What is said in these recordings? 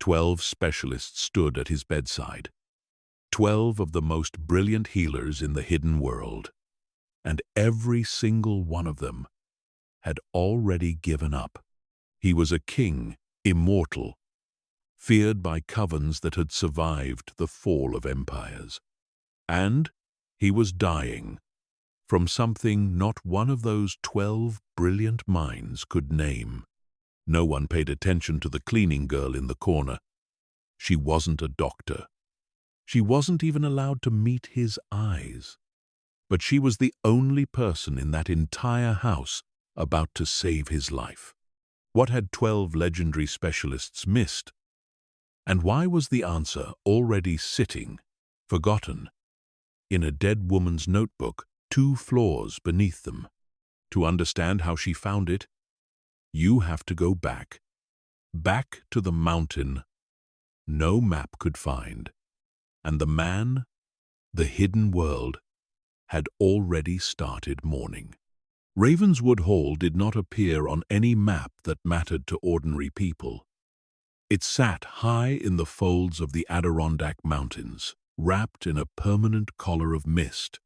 12 specialists stood at his bedside, 12 of the most brilliant healers in the hidden world, and every single one of them had already given up. He was a king, immortal, feared by covens that had survived the fall of empires. And he was dying from something not one of those 12 brilliant minds could name. No one paid attention to the cleaning girl in the corner. She wasn't a doctor. She wasn't even allowed to meet his eyes. But she was the only person in that entire house about to save his life. What had 12 legendary specialists missed? And why was the answer already sitting, forgotten, in a dead woman's notebook 2 floors beneath them? To understand how she found it, you have to go back to the mountain no map could find. And the man, the hidden world, had already started mourning. Ravenswood Hall did not appear on any map that mattered to ordinary people. It sat high in the folds of the Adirondack Mountains, wrapped in a permanent collar of mist,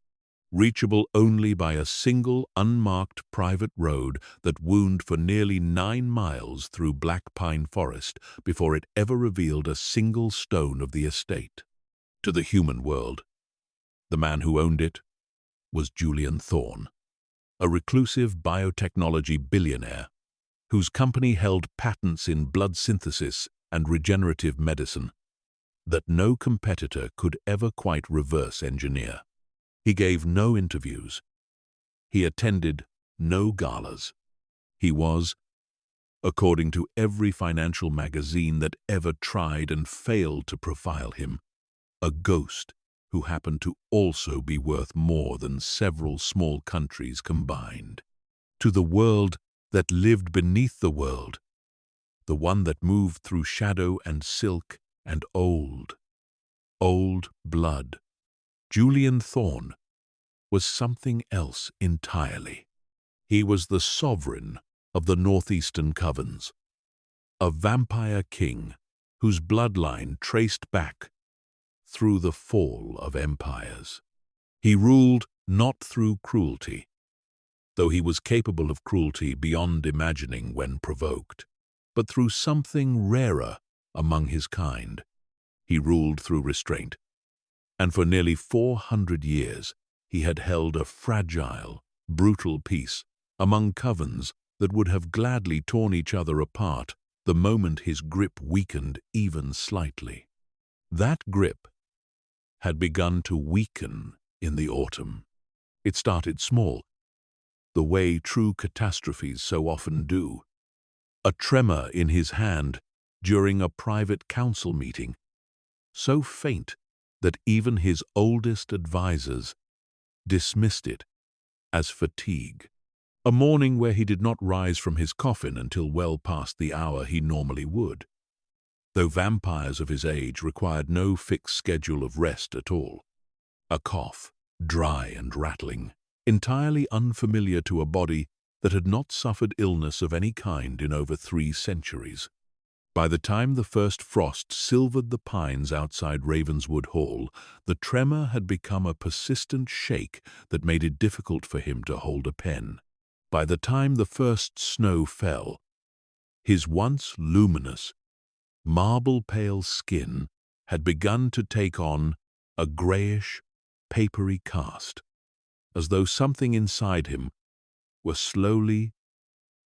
reachable only by a single unmarked private road that wound for nearly 9 miles through black pine forest before it ever revealed a single stone of the estate. To the human world, the man who owned it was Julian Thorne, a reclusive biotechnology billionaire whose company held patents in blood synthesis and regenerative medicine that no competitor could ever quite reverse engineer. He gave no interviews. He attended no galas. He was, according to every financial magazine that ever tried and failed to profile him, a ghost who happened to also be worth more than several small countries combined. To the world that lived beneath the world, the one that moved through shadow and silk and old blood, Julian Thorne was something else entirely. He was the sovereign of the Northeastern Covens, a vampire king whose bloodline traced back through the fall of empires. He ruled not through cruelty, though he was capable of cruelty beyond imagining when provoked, but through something rarer among his kind. He ruled through restraint, and for nearly 400 years he had held a fragile, brutal peace among covens that would have gladly torn each other apart the moment his grip weakened even slightly. That grip had begun to weaken in the autumn. It started small, the way true catastrophes so often do. A tremor in his hand during a private council meeting, so faint that even his oldest advisors dismissed it as fatigue. A morning where he did not rise from his coffin until well past the hour he normally would, though vampires of his age required no fixed schedule of rest at all. A cough, dry and rattling, entirely unfamiliar to a body that had not suffered illness of any kind in over 3 centuries. By the time the first frost silvered the pines outside Ravenswood Hall, the tremor had become a persistent shake that made it difficult for him to hold a pen. By the time the first snow fell, his once luminous, marble-pale skin had begun to take on a grayish, papery cast, as though something inside him were slowly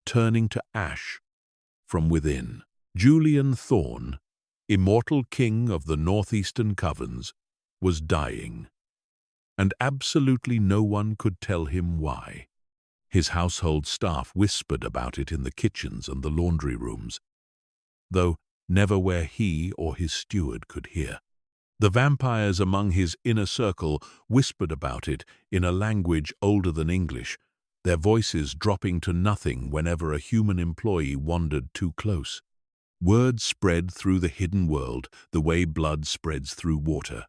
turning to ash from within. Julian Thorne, immortal king of the Northeastern Covens, was dying, and absolutely no one could tell him why. His household staff whispered about it in the kitchens and the laundry rooms, though never where he or his steward could hear. The vampires among his inner circle whispered about it in a language older than English, their voices dropping to nothing whenever a human employee wandered too close. Word spread through the hidden world the way blood spreads through water,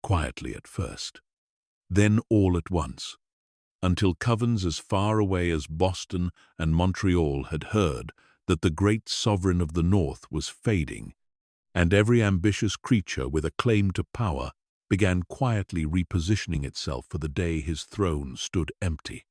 quietly at first, then all at once, until covens as far away as Boston and Montreal had heard that the great sovereign of the North was fading and every ambitious creature with a claim to power began quietly repositioning itself for the day his throne stood empty.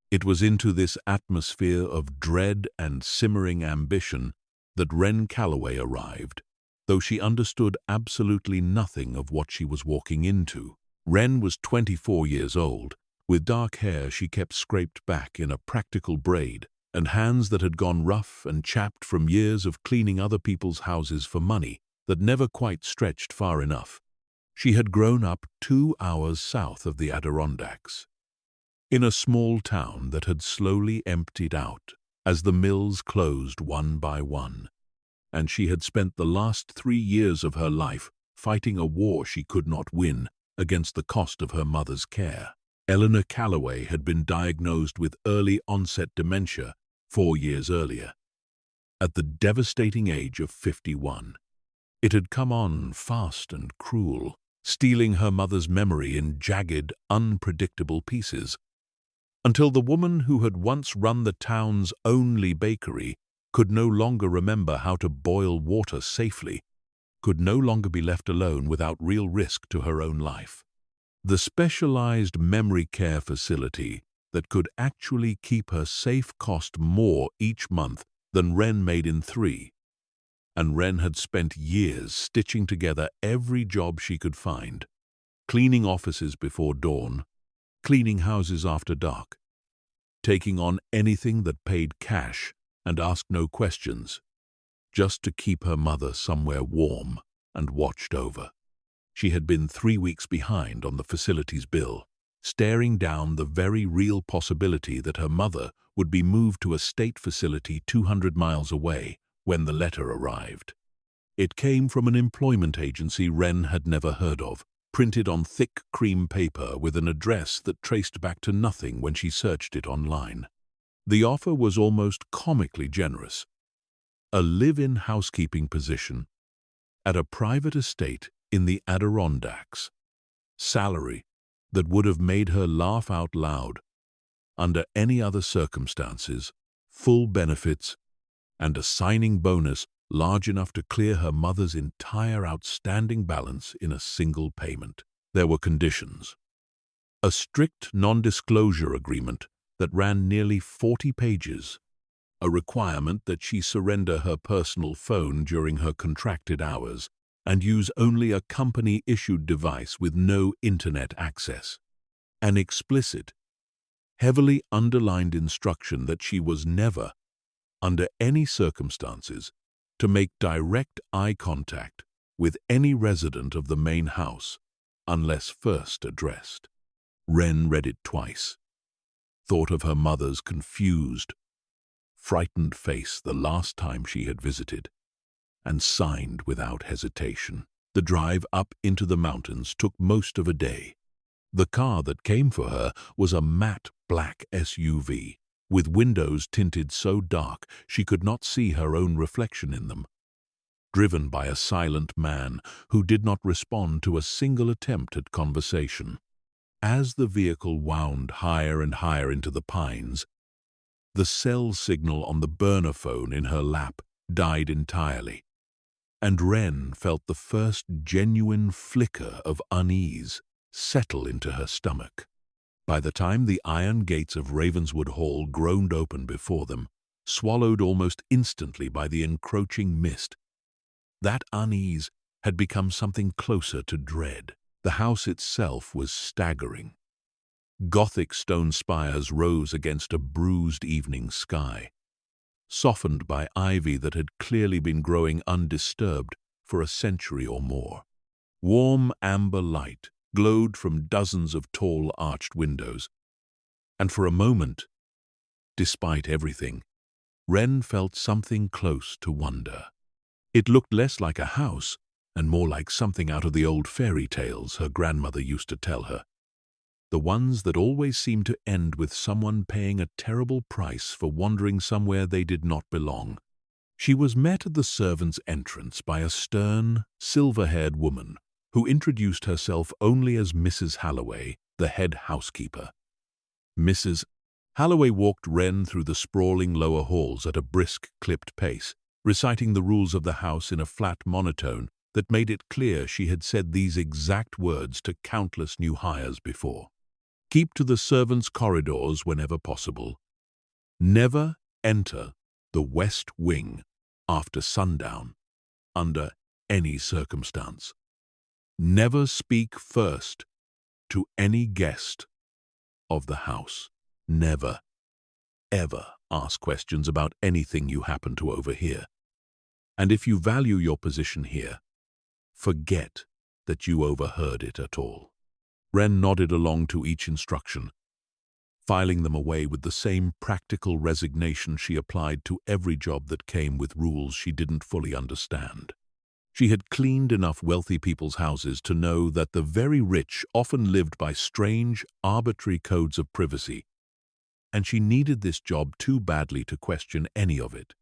It was into this atmosphere of dread and simmering ambition that Wren Calloway arrived, though she understood absolutely nothing of what she was walking into. Wren was 24 years old. With dark hair she kept scraped back in a practical braid, and hands that had gone rough and chapped from years of cleaning other people's houses for money that never quite stretched far enough. She had grown up 2 hours south of the Adirondacks, in a small town that had slowly emptied out as the mills closed one by one, and she had spent the last 3 years of her life fighting a war she could not win against the cost of her mother's care. Eleanor Calloway had been diagnosed with early-onset dementia 4 years earlier, at the devastating age of 51. It had come on fast and cruel, stealing her mother's memory in jagged, unpredictable pieces, until the woman who had once run the town's only bakery could no longer remember how to boil water safely, could no longer be left alone without real risk to her own life. The specialized memory care facility that could actually keep her safe cost more each month than Wren made in 3, and Wren had spent years stitching together every job she could find, cleaning offices before dawn, cleaning houses after dark, taking on anything that paid cash and asked no questions, just to keep her mother somewhere warm and watched over. She had been 3 weeks behind on the facility's bill, staring down the very real possibility that her mother would be moved to a state facility 200 miles away when the letter arrived. It came from an employment agency Wren had never heard of, printed on thick cream paper with an address that traced back to nothing when she searched it online. The offer was almost comically generous. A live-in housekeeping position at a private estate in the Adirondacks. Salary that would have made her laugh out loud under any other circumstances, full benefits, and a signing bonus large enough to clear her mother's entire outstanding balance in a single payment. There were conditions. A strict non-disclosure agreement that ran nearly 40 pages, a requirement that she surrender her personal phone during her contracted hours and use only a company-issued device with no internet access, an explicit, heavily underlined instruction that she was never, under any circumstances, to make direct eye contact with any resident of the main house unless first addressed. Wren read it twice, thought of her mother's confused, frightened face the last time she had visited, and signed without hesitation. The drive up into the mountains took most of a day. The car that came for her was a matte black SUV, with windows tinted so dark she could not see her own reflection in them, driven by a silent man who did not respond to a single attempt at conversation. As the vehicle wound higher and higher into the pines, the cell signal on the burner phone in her lap died entirely, and Wren felt the first genuine flicker of unease settle into her stomach. By the time the iron gates of Ravenswood Hall groaned open before them, swallowed almost instantly by the encroaching mist, that unease had become something closer to dread. The house itself was staggering. Gothic stone spires rose against a bruised evening sky, softened by ivy that had clearly been growing undisturbed for a century or more. Warm amber light glowed from dozens of tall arched windows, and for a moment, despite everything, Wren felt something close to wonder. It looked less like a house and more like something out of the old fairy tales her grandmother used to tell her, the ones that always seemed to end with someone paying a terrible price for wandering somewhere they did not belong. She was met at the servants' entrance by a stern, silver-haired woman who introduced herself only as Mrs. Halloway, the head housekeeper. Mrs. Halloway walked Wren through the sprawling lower halls at a brisk, clipped pace, reciting the rules of the house in a flat monotone that made it clear she had said these exact words to countless new hires before. Keep to the servants' corridors whenever possible. Never enter the West Wing after sundown, under any circumstance. Never speak first to any guest of the house. Never, ever ask questions about anything you happen to overhear. And if you value your position here, forget that you overheard it at all. Wren nodded along to each instruction, filing them away with the same practical resignation she applied to every job that came with rules she didn't fully understand. She had cleaned enough wealthy people's houses to know that the very rich often lived by strange, arbitrary codes of privacy, and she needed this job too badly to question any of it.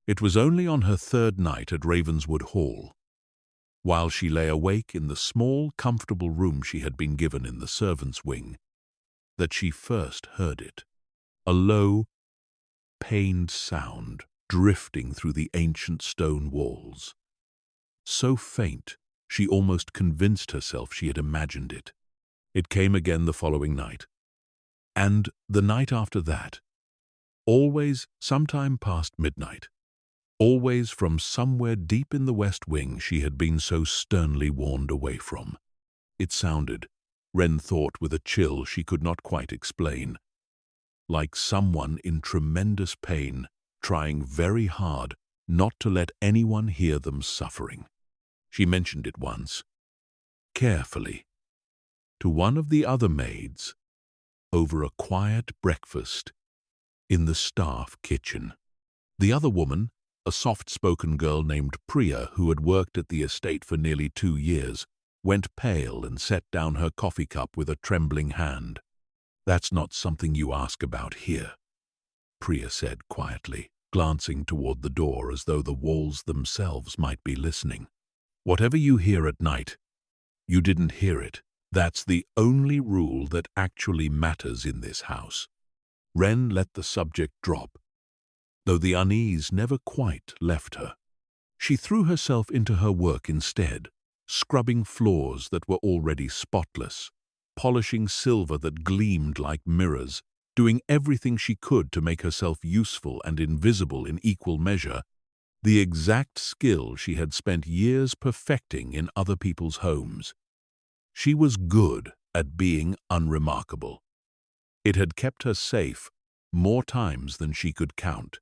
It was only on her third night at Ravenswood Hall, while she lay awake in the small, comfortable room she had been given in the servants' wing, that she first heard it. A low, pained sound drifting through the ancient stone walls. So faint, she almost convinced herself she had imagined it. It came again the following night, and the night after that, always sometime past midnight. Always from somewhere deep in the West Wing she had been so sternly warned away from. It sounded, Wren thought with a chill she could not quite explain, like someone in tremendous pain trying very hard not to let anyone hear them suffering. She mentioned it once, carefully, to one of the other maids over a quiet breakfast in the staff kitchen. The other woman, a soft-spoken girl named Priya who had worked at the estate for nearly 2 years, went pale and set down her coffee cup with a trembling hand. "That's not something you ask about here," Priya said quietly, glancing toward the door as though the walls themselves might be listening. "Whatever you hear at night, you didn't hear it. That's the only rule that actually matters in this house." Wren let the subject drop, though the unease never quite left her. She threw herself into her work instead, scrubbing floors that were already spotless, polishing silver that gleamed like mirrors, doing everything she could to make herself useful and invisible in equal measure, the exact skill she had spent years perfecting in other people's homes. She was good at being unremarkable. It had kept her safe more times than she could count.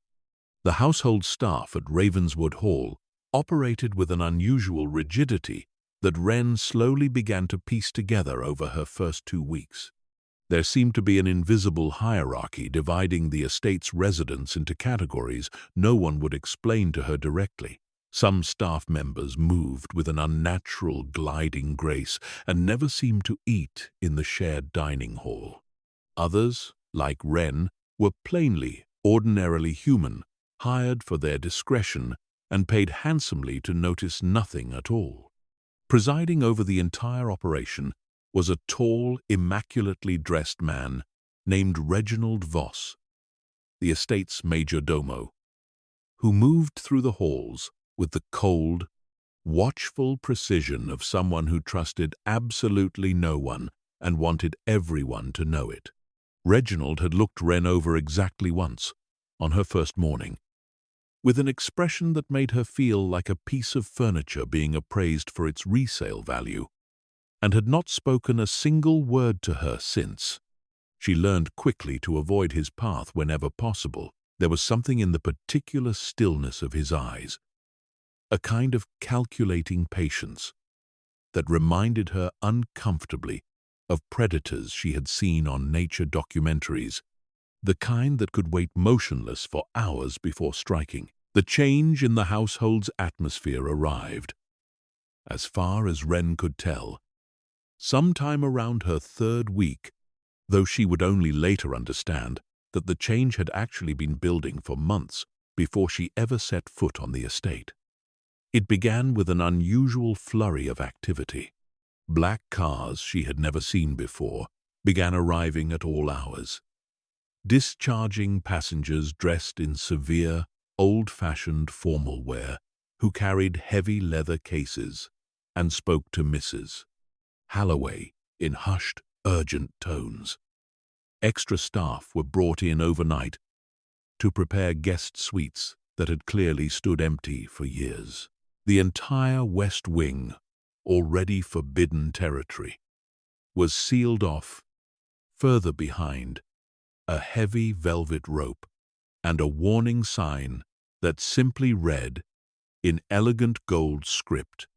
The household staff at Ravenswood Hall operated with an unusual rigidity that Wren slowly began to piece together over her first 2 weeks. There seemed to be an invisible hierarchy dividing the estate's residents into categories no one would explain to her directly. Some staff members moved with an unnatural gliding grace and never seemed to eat in the shared dining hall. Others, like Wren, were plainly, ordinarily human, hired for their discretion and paid handsomely to notice nothing at all. Presiding over the entire operation was a tall, immaculately dressed man named Reginald Voss, the estate's major domo, who moved through the halls with the cold, watchful precision of someone who trusted absolutely no one and wanted everyone to know it. Reginald had looked Wren over exactly once, on her first morning, with an expression that made her feel like a piece of furniture being appraised for its resale value, and had not spoken a single word to her since. She learned quickly to avoid his path whenever possible. There was something in the particular stillness of his eyes, a kind of calculating patience, that reminded her uncomfortably of predators she had seen on nature documentaries, the kind that could wait motionless for hours before striking. The change in the household's atmosphere arrived, as far as Wren could tell, sometime around her 3rd week, though she would only later understand that the change had actually been building for months before she ever set foot on the estate. It began with an unusual flurry of activity. Black cars she had never seen before began arriving at all hours, discharging passengers dressed in severe, old-fashioned formal wear, who carried heavy leather cases and spoke to Mrs. Halloway in hushed, urgent tones. Extra staff were brought in overnight to prepare guest suites that had clearly stood empty for years. The entire West Wing, already forbidden territory, was sealed off, further behind, a heavy velvet rope and a warning sign that simply read, in elegant gold script,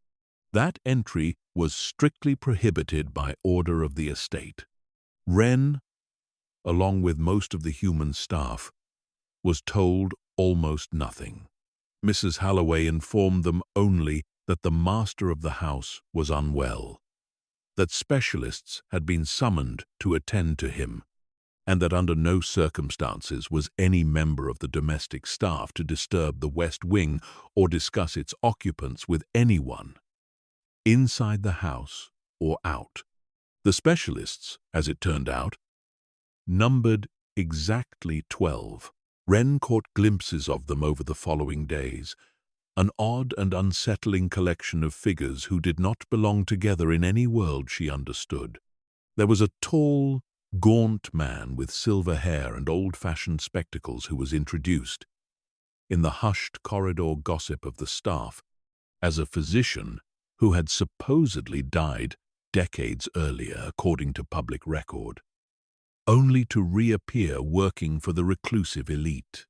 that entry was strictly prohibited by order of the estate. Wren, along with most of the human staff, was told almost nothing. Mrs. Halloway informed them only that the master of the house was unwell, that specialists had been summoned to attend to him, and that under no circumstances was any member of the domestic staff to disturb the West Wing or discuss its occupants with anyone, inside the house or out. The specialists, as it turned out, numbered exactly 12. Wren caught glimpses of them over the following days, an odd and unsettling collection of figures who did not belong together in any world she understood. There was a tall, gaunt man with silver hair and old-fashioned spectacles who was introduced, in the hushed corridor gossip of the staff, as a physician who had supposedly died decades earlier, according to public record, only to reappear working for the reclusive elite.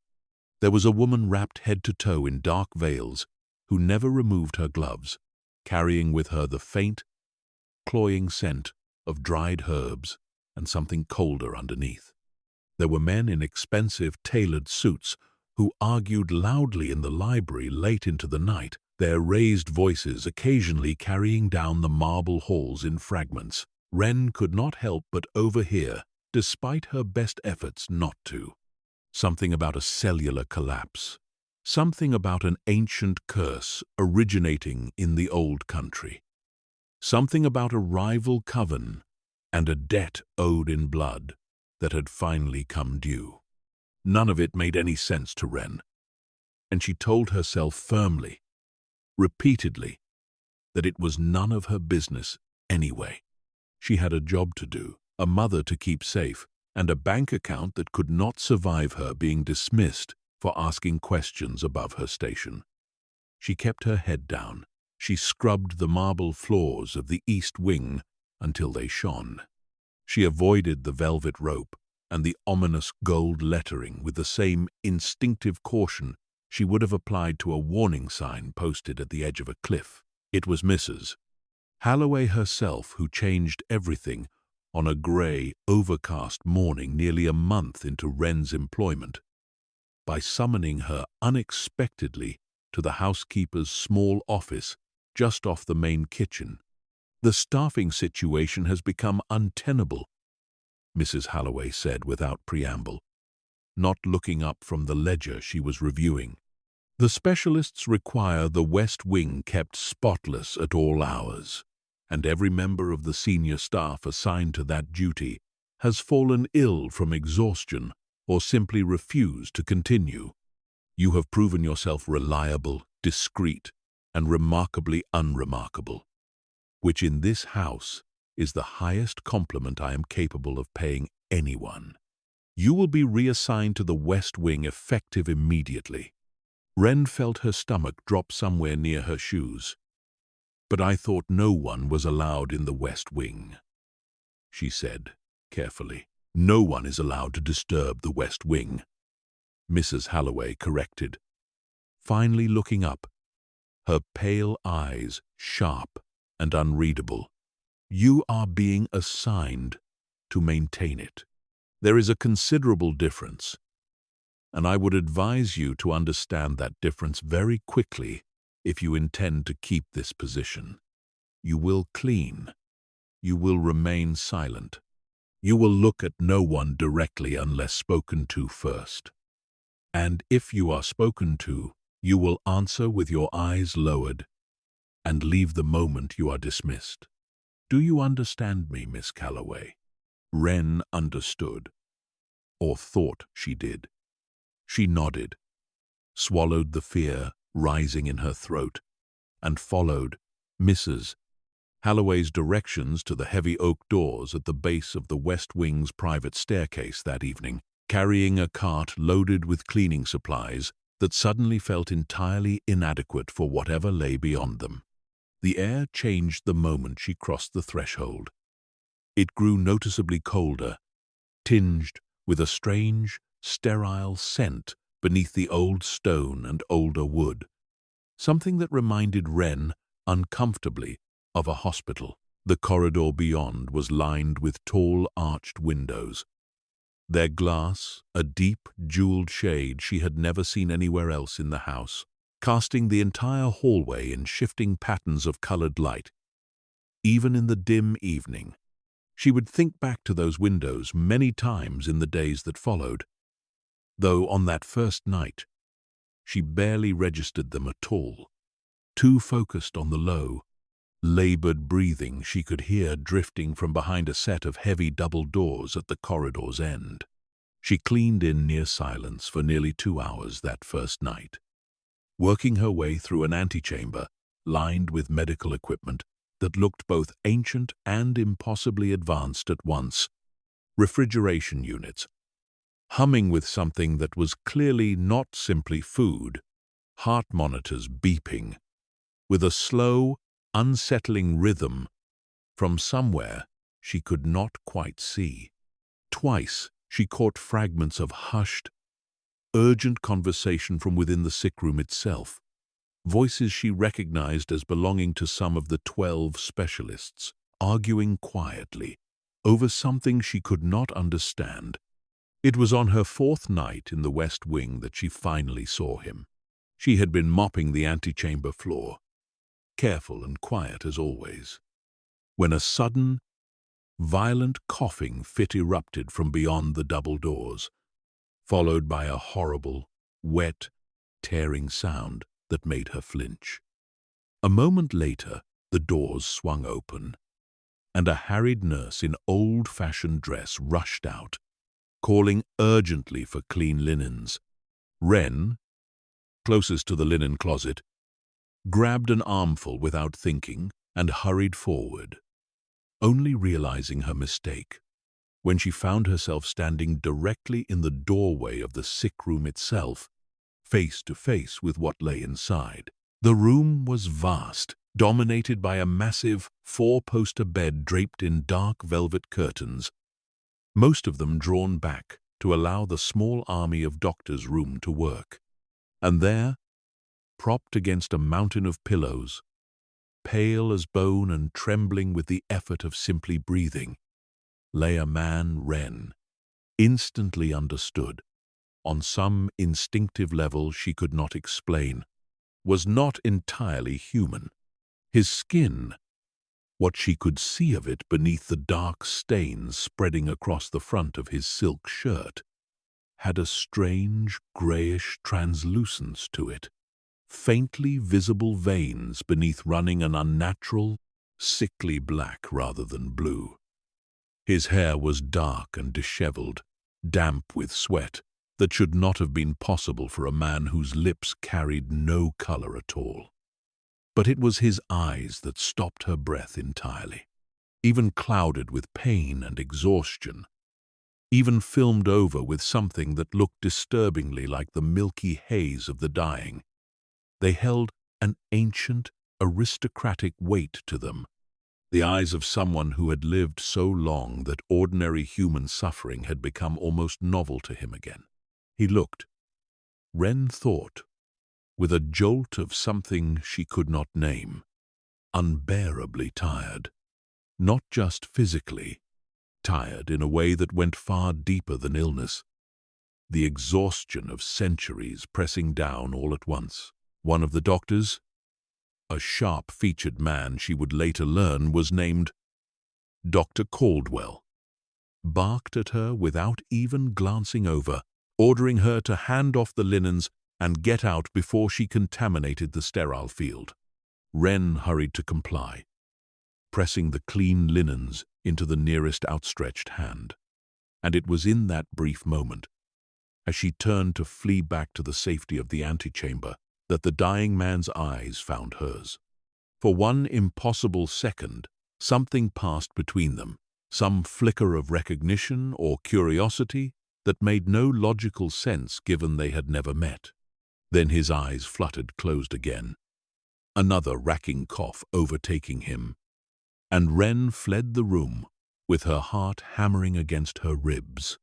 There was a woman wrapped head to toe in dark veils who never removed her gloves, carrying with her the faint, cloying scent of dried herbs and something colder underneath. There were men in expensive, tailored suits who argued loudly in the library late into the night, their raised voices occasionally carrying down the marble halls in fragments. Wren could not help but overhear, despite her best efforts not to. Something about a cellular collapse. Something about an ancient curse originating in the old country. Something about a rival coven and a debt owed in blood that had finally come due. None of it made any sense to Wren, and she told herself firmly, repeatedly, that it was none of her business anyway. She had a job to do, a mother to keep safe, and a bank account that could not survive her being dismissed for asking questions above her station. She kept her head down. She scrubbed the marble floors of the East Wing until they shone. She avoided the velvet rope and the ominous gold lettering with the same instinctive caution she would have applied to a warning sign posted at the edge of a cliff. It was Mrs. Halloway herself who changed everything on a grey, overcast morning nearly a month into Wren's employment, by summoning her unexpectedly to the housekeeper's small office just off the main kitchen. "The staffing situation has become untenable," Mrs. Halloway said without preamble, not looking up from the ledger she was reviewing. "The specialists require the West Wing kept spotless at all hours, and every member of the senior staff assigned to that duty has fallen ill from exhaustion or simply refused to continue. You have proven yourself reliable, discreet, and remarkably unremarkable, which in this house is the highest compliment I am capable of paying anyone. You will be reassigned to the West Wing effective immediately." Wren felt her stomach drop somewhere near her shoes. "But I thought no one was allowed in the West Wing," she said carefully. "No one is allowed to disturb the West Wing," Mrs. Halloway corrected, finally looking up, her pale eyes sharp and unreadable. "You are being assigned to maintain it. There is a considerable difference, and I would advise you to understand that difference very quickly if you intend to keep this position. You will clean. You will remain silent. You will look at no one directly unless spoken to first. And if you are spoken to, you will answer with your eyes lowered and leave the moment you are dismissed. Do you understand me, Miss Calloway?" Wren understood, or thought she did. She nodded, swallowed the fear rising in her throat, and followed Mrs. Halloway's directions to the heavy oak doors at the base of the West Wing's private staircase that evening, carrying a cart loaded with cleaning supplies that suddenly felt entirely inadequate for whatever lay beyond them. The air changed the moment she crossed the threshold. It grew noticeably colder, tinged with a strange, sterile scent beneath the old stone and older wood, something that reminded Wren uncomfortably of a hospital. The corridor beyond was lined with tall, arched windows, their glass a deep, jeweled shade she had never seen anywhere else in the house, casting the entire hallway in shifting patterns of colored light. Even in the dim evening, she would think back to those windows many times in the days that followed, though on that first night, she barely registered them at all, too focused on the low, labored breathing she could hear drifting from behind a set of heavy double doors at the corridor's end. She cleaned in near silence for nearly 2 hours that first night, working her way through an antechamber lined with medical equipment that looked both ancient and impossibly advanced at once. Refrigeration units, humming with something that was clearly not simply food, heart monitors beeping, with a slow, unsettling rhythm from somewhere she could not quite see. Twice she caught fragments of hushed, urgent conversation from within the sick room itself, voices she recognized as belonging to some of the 12 specialists, arguing quietly over something she could not understand. It was on her 4th night in the West Wing that she finally saw him. She had been mopping the antechamber floor, careful and quiet as always, when a sudden, violent coughing fit erupted from beyond the double doors, followed by a horrible, wet, tearing sound that made her flinch. A moment later, the doors swung open, and a harried nurse in old-fashioned dress rushed out, calling urgently for clean linens. Wren, closest to the linen closet, grabbed an armful without thinking and hurried forward, only realizing her mistake when she found herself standing directly in the doorway of the sick room itself, face to face with what lay inside. The room was vast, dominated by a massive 4-poster bed draped in dark velvet curtains, most of them drawn back to allow the small army of doctors room to work. And there, propped against a mountain of pillows, pale as bone and trembling with the effort of simply breathing, lay a man Wren instantly understood, on some instinctive level she could not explain, was not entirely human. His skin, what she could see of it beneath the dark stains spreading across the front of his silk shirt, had a strange grayish translucence to it, faintly visible veins beneath running an unnatural, sickly black rather than blue. His hair was dark and disheveled, damp with sweat that should not have been possible for a man whose lips carried no color at all. But it was his eyes that stopped her breath entirely, even clouded with pain and exhaustion, even filmed over with something that looked disturbingly like the milky haze of the dying. They held an ancient, aristocratic weight to them, the eyes of someone who had lived so long that ordinary human suffering had become almost novel to him again. He looked, Wren thought, with a jolt of something she could not name, unbearably tired, not just physically, tired in a way that went far deeper than illness, the exhaustion of centuries pressing down all at once. One of the doctors, a sharp-featured man she would later learn was named Dr. Caldwell, barked at her without even glancing over, ordering her to hand off the linens and get out before she contaminated the sterile field. Wren hurried to comply, pressing the clean linens into the nearest outstretched hand. And it was in that brief moment, as she turned to flee back to the safety of the antechamber, that the dying man's eyes found hers. For one impossible second, something passed between them, some flicker of recognition or curiosity that made no logical sense given they had never met. Then his eyes fluttered closed again, another racking cough overtaking him, and Wren fled the room with her heart hammering against her ribs,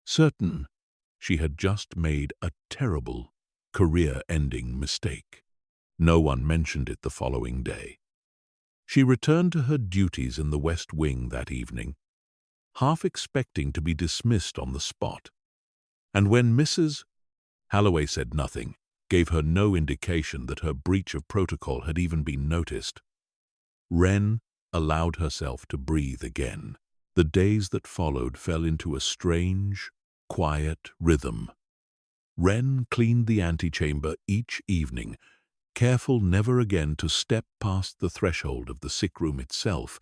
certain she had just made a terrible, career-ending mistake. No one mentioned it the following day. She returned to her duties in the West Wing that evening, half expecting to be dismissed on the spot. And when Mrs. Halloway said nothing, gave her no indication that her breach of protocol had even been noticed, Wren allowed herself to breathe again. The days that followed fell into a strange, quiet rhythm. Wren cleaned the antechamber each evening, careful never again to step past the threshold of the sick room itself,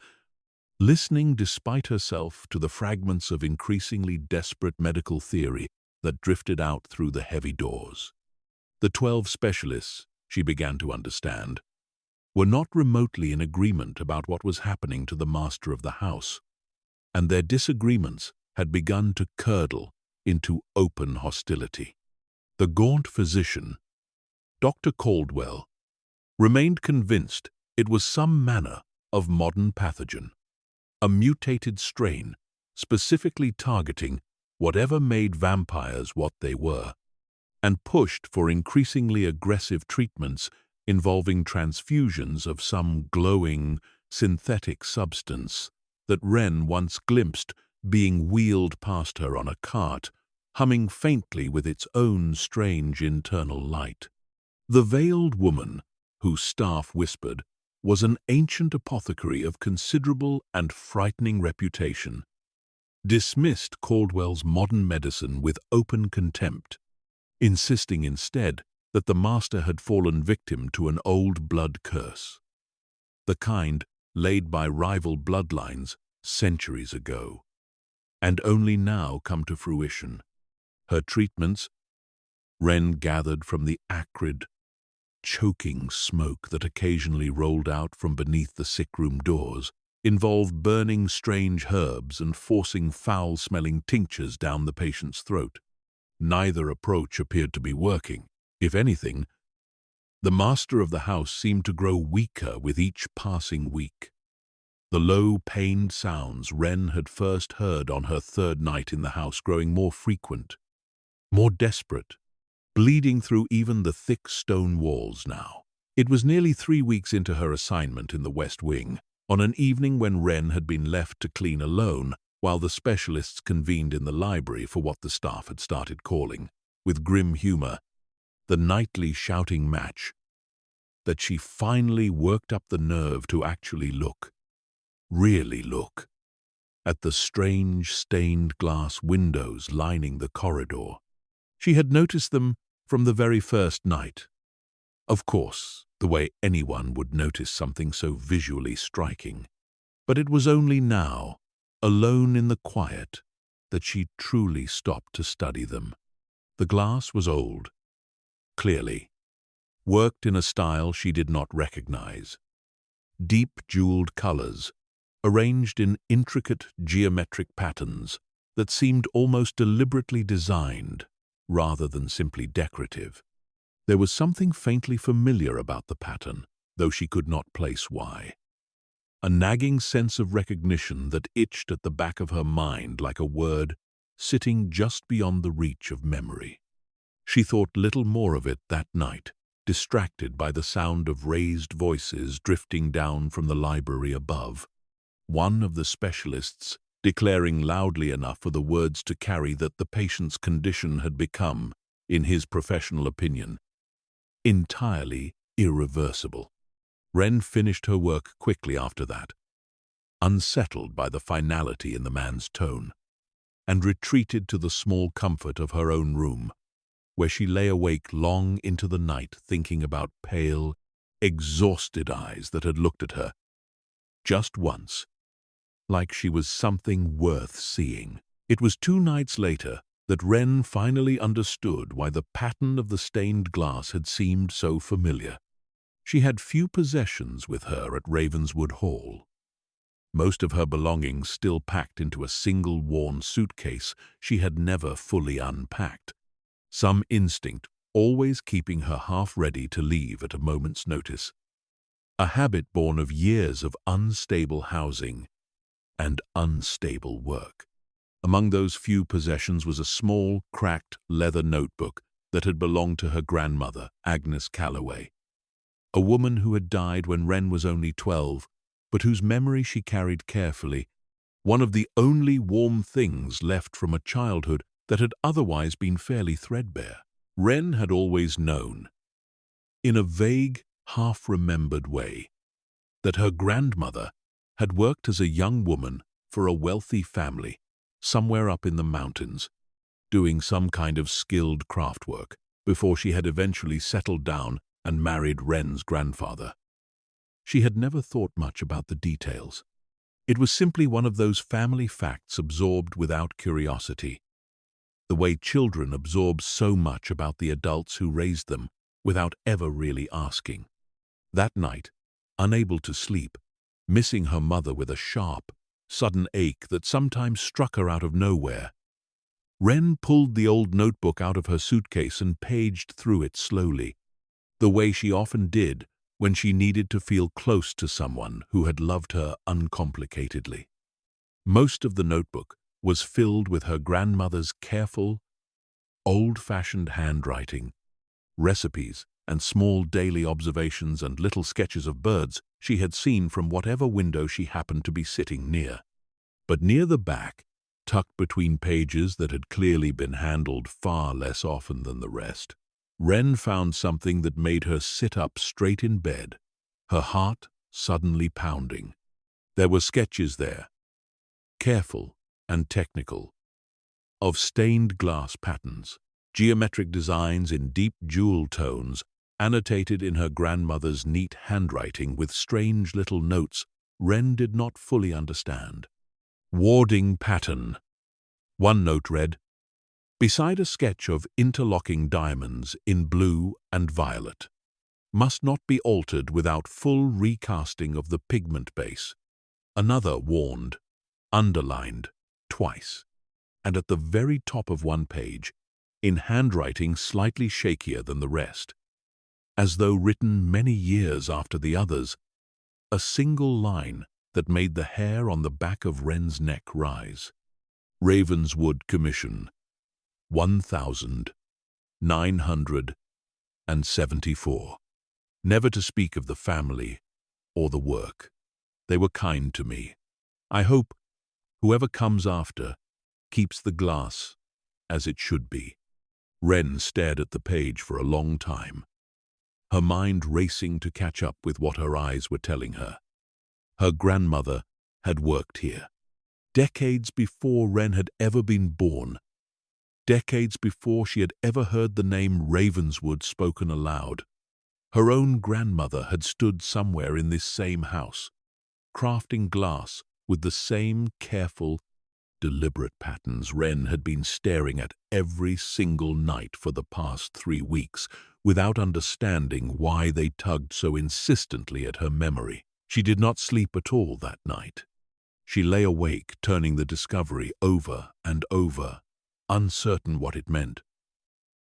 listening despite herself to the fragments of increasingly desperate medical theory that drifted out through the heavy doors. The 12 specialists, she began to understand, were not remotely in agreement about what was happening to the master of the house, and their disagreements had begun to curdle into open hostility. The gaunt physician, Dr. Caldwell, remained convinced it was some manner of modern pathogen, a mutated strain specifically targeting whatever made vampires what they were, and pushed for increasingly aggressive treatments involving transfusions of some glowing, synthetic substance that Wren once glimpsed being wheeled past her on a cart, humming faintly with its own strange internal light. The veiled woman, whose staff whispered, was an ancient apothecary of considerable and frightening reputation, dismissed Caldwell's modern medicine with open contempt, insisting instead that the master had fallen victim to an old blood curse, the kind laid by rival bloodlines centuries ago, and only now come to fruition. Her treatments, Wren gathered from the acrid, choking smoke that occasionally rolled out from beneath the sick-room doors, involved burning strange herbs and forcing foul-smelling tinctures down the patient's throat. Neither approach appeared to be working. If anything, the master of the house seemed to grow weaker with each passing week. The low, pained sounds Wren had first heard on her third night in the house growing more frequent, more desperate, bleeding through even the thick stone walls now. It was nearly 3 weeks into her assignment in the West Wing, on an evening when Wren had been left to clean alone, while the specialists convened in the library for what the staff had started calling, with grim humor, the nightly shouting match, that she finally worked up the nerve to actually look, really look, at the strange stained glass windows lining the corridor. She had noticed them from the very first night. Of course, the way anyone would notice something so visually striking. But it was only now, alone in the quiet, that she truly stopped to study them. The glass was old, clearly, worked in a style she did not recognize. Deep jeweled colors, arranged in intricate geometric patterns that seemed almost deliberately designed, rather than simply decorative. There was something faintly familiar about the pattern, though she could not place why. A nagging sense of recognition that itched at the back of her mind like a word sitting just beyond the reach of memory. She thought little more of it that night, distracted by the sound of raised voices drifting down from the library above. One of the specialists declaring loudly enough for the words to carry that the patient's condition had become, in his professional opinion, entirely irreversible. Wren finished her work quickly after that, unsettled by the finality in the man's tone, and retreated to the small comfort of her own room, where she lay awake long into the night thinking about pale, exhausted eyes that had looked at her just once, like she was something worth seeing. It was 2 nights later that Wren finally understood why the pattern of the stained glass had seemed so familiar. She had few possessions with her at Ravenswood Hall. Most of her belongings still packed into a single worn suitcase she had never fully unpacked, some instinct always keeping her half ready to leave at a moment's notice. A habit born of years of unstable housing and unstable work. Among those few possessions was a small, cracked leather notebook that had belonged to her grandmother, Agnes Calloway, a woman who had died when Wren was only 12, but whose memory she carried carefully, one of the only warm things left from a childhood that had otherwise been fairly threadbare. Wren had always known, in a vague, half-remembered way, that her grandmother had worked as a young woman for a wealthy family somewhere up in the mountains, doing some kind of skilled craft work before she had eventually settled down and married Wren's grandfather. She had never thought much about the details. It was simply one of those family facts absorbed without curiosity, the way children absorb so much about the adults who raised them without ever really asking. That night, unable to sleep, missing her mother with a sharp, sudden ache that sometimes struck her out of nowhere, Wren pulled the old notebook out of her suitcase and paged through it slowly, the way she often did when she needed to feel close to someone who had loved her uncomplicatedly. Most of the notebook was filled with her grandmother's careful, old-fashioned handwriting, recipes, and small daily observations and little sketches of birds she had seen from whatever window she happened to be sitting near. But near the back, tucked between pages that had clearly been handled far less often than the rest, Wren found something that made her sit up straight in bed, her heart suddenly pounding. There were sketches there, careful and technical, of stained glass patterns, geometric designs in deep jewel tones, annotated in her grandmother's neat handwriting with strange little notes Wren did not fully understand. Warding pattern. One note read, beside a sketch of interlocking diamonds in blue and violet, must not be altered without full recasting of the pigment base. Another warned, underlined, twice, and at the very top of one page, in handwriting slightly shakier than the rest, as though written many years after the others, a single line that made the hair on the back of Wren's neck rise. Ravenswood Commission, 1974. Never to speak of the family or the work. They were kind to me. I hope whoever comes after keeps the glass as it should be. Wren stared at the page for a long time, her mind racing to catch up with what her eyes were telling her. Her grandmother had worked here, decades before Wren had ever been born, decades before she had ever heard the name Ravenswood spoken aloud. Her own grandmother had stood somewhere in this same house, crafting glass with the same careful, deliberate patterns Wren had been staring at every single night for the past 3 weeks, without understanding why they tugged so insistently at her memory. She did not sleep at all that night. She lay awake, turning the discovery over and over, uncertain what it meant,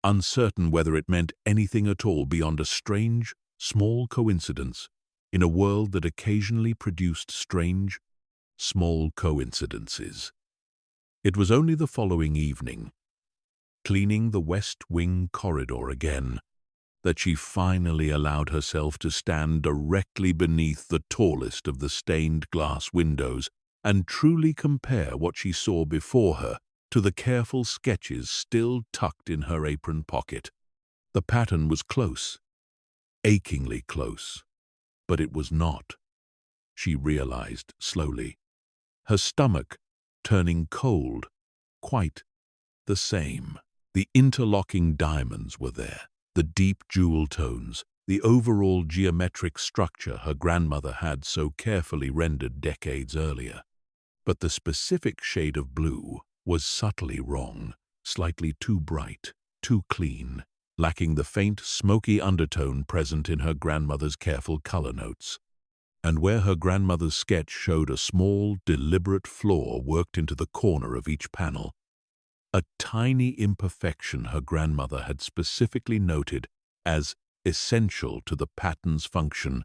uncertain whether it meant anything at all beyond a strange, small coincidence in a world that occasionally produced strange, small coincidences. It was only the following evening, cleaning the West Wing corridor again, that she finally allowed herself to stand directly beneath the tallest of the stained glass windows and truly compare what she saw before her to the careful sketches still tucked in her apron pocket. The pattern was close, achingly close, but it was not, she realized slowly, her stomach turning cold, quite the same. The interlocking diamonds were there, the deep jewel tones, the overall geometric structure her grandmother had so carefully rendered decades earlier. But the specific shade of blue was subtly wrong, slightly too bright, too clean, lacking the faint, smoky undertone present in her grandmother's careful color notes. And where her grandmother's sketch showed a small, deliberate flaw worked into the corner of each panel, a tiny imperfection her grandmother had specifically noted as essential to the pattern's function,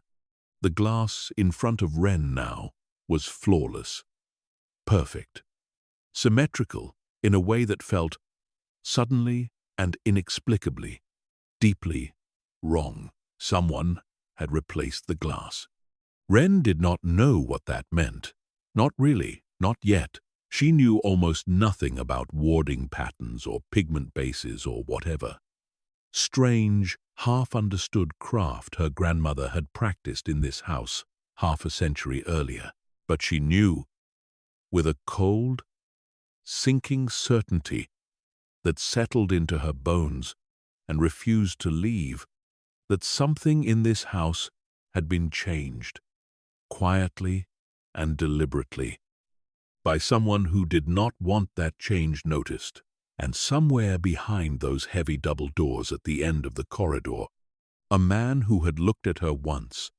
the glass in front of Wren now was flawless, perfect, symmetrical in a way that felt, suddenly and inexplicably, deeply wrong. Someone had replaced the glass. Wren did not know what that meant. Not really, not yet. She knew almost nothing about warding patterns or pigment bases or whatever. Strange, half-understood craft her grandmother had practiced in this house half a century earlier. But she knew, with a cold, sinking certainty that settled into her bones and refused to leave, that something in this house had been changed, quietly and deliberately, by someone who did not want that change noticed. And somewhere behind those heavy double doors at the end of the corridor, a man who had looked at her once,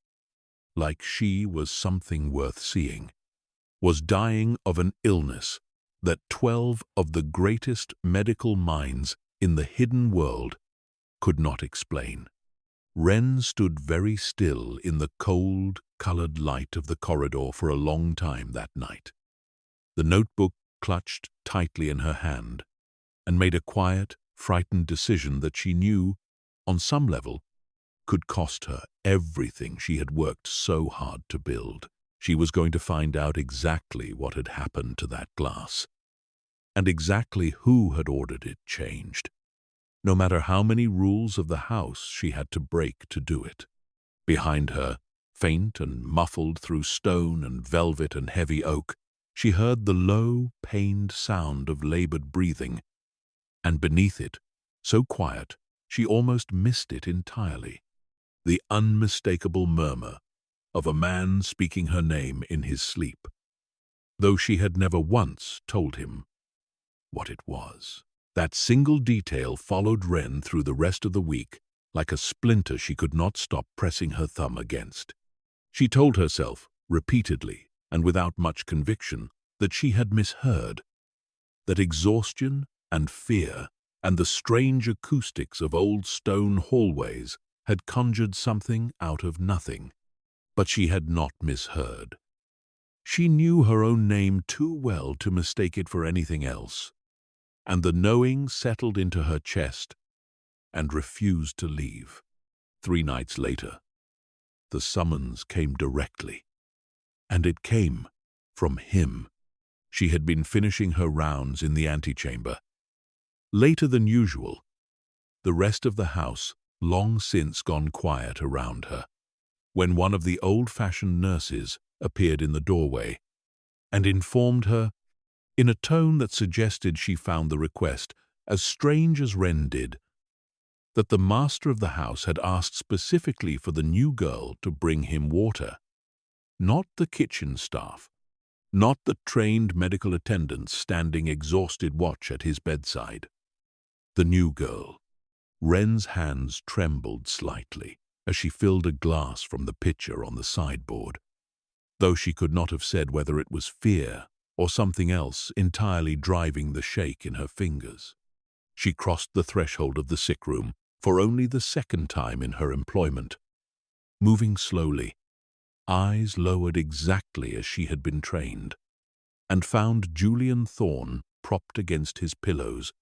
like she was something worth seeing, was dying of an illness that 12 of the greatest medical minds in the hidden world could not explain. Wren stood very still in the cold, colored light of the corridor for a long time that night, the notebook clutched tightly in her hand, and made a quiet, frightened decision that she knew, on some level, could cost her everything she had worked so hard to build. She was going to find out exactly what had happened to that glass, and exactly who had ordered it changed, no matter how many rules of the house she had to break to do it. Behind her, faint and muffled through stone and velvet and heavy oak, she heard the low, pained sound of labored breathing, and beneath it, so quiet she almost missed it entirely, the unmistakable murmur of a man speaking her name in his sleep, though she had never once told him what it was. That single detail followed Wren through the rest of the week like a splinter she could not stop pressing her thumb against. She told herself, repeatedly and without much conviction, that she had misheard, that exhaustion and fear and the strange acoustics of old stone hallways had conjured something out of nothing. But she had not misheard. She knew her own name too well to mistake it for anything else, and the knowing settled into her chest and refused to leave. 3 nights later, the summons came directly, and it came from him. She had been finishing her rounds in the antechamber. Later than usual, the rest of the house long since gone quiet around her, when one of the old-fashioned nurses appeared in the doorway and informed her, in a tone that suggested she found the request as strange as Wren did, that the master of the house had asked specifically for the new girl to bring him water, not the kitchen staff, not the trained medical attendants standing exhausted watch at his bedside. The new girl. Wren's hands trembled slightly as she filled a glass from the pitcher on the sideboard, though she could not have said whether it was fear or something else entirely driving the shake in her fingers. She crossed the threshold of the sick room for only the second time in her employment, moving slowly, eyes lowered exactly as she had been trained, and found Julian Thorne propped against his pillows,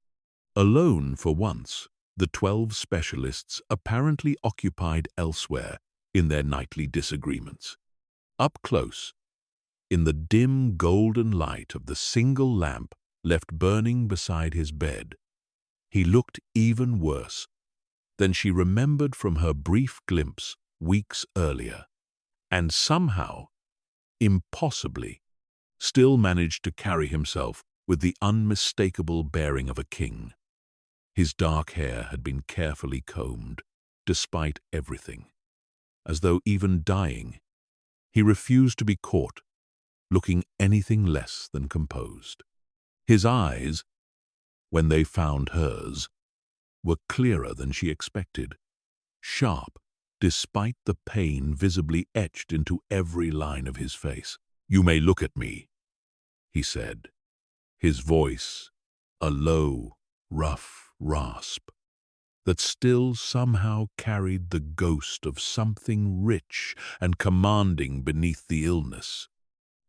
alone for once, the 12 specialists apparently occupied elsewhere in their nightly disagreements. Up close, in the dim golden light of the single lamp left burning beside his bed, he looked even worse than she remembered from her brief glimpse weeks earlier, and somehow, impossibly, still managed to carry himself with the unmistakable bearing of a king. His dark hair had been carefully combed, despite everything, as though even dying, he refused to be caught looking anything less than composed. His eyes, when they found hers, were clearer than she expected, sharp, despite the pain visibly etched into every line of his face. "You may look at me," he said, his voice a low, rough rasp that still somehow carried the ghost of something rich and commanding beneath the illness.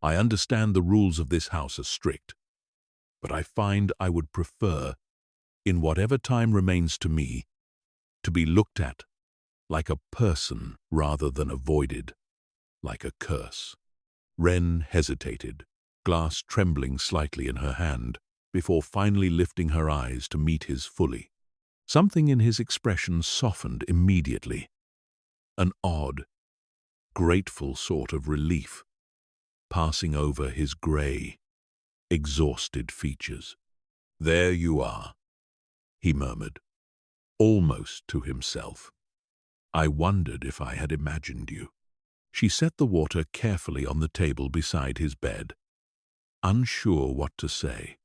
"I understand the rules of this house are strict, but I find I would prefer, in whatever time remains to me, to be looked at like a person rather than avoided like a curse." Wren hesitated, glass trembling slightly in her hand, before finally lifting her eyes to meet his fully. Something in his expression softened immediately, an odd, grateful sort of relief passing over his grey, exhausted features. "There you are," he murmured, almost to himself. "I wondered if I had imagined you." She set the water carefully on the table beside his bed, unsure what to say,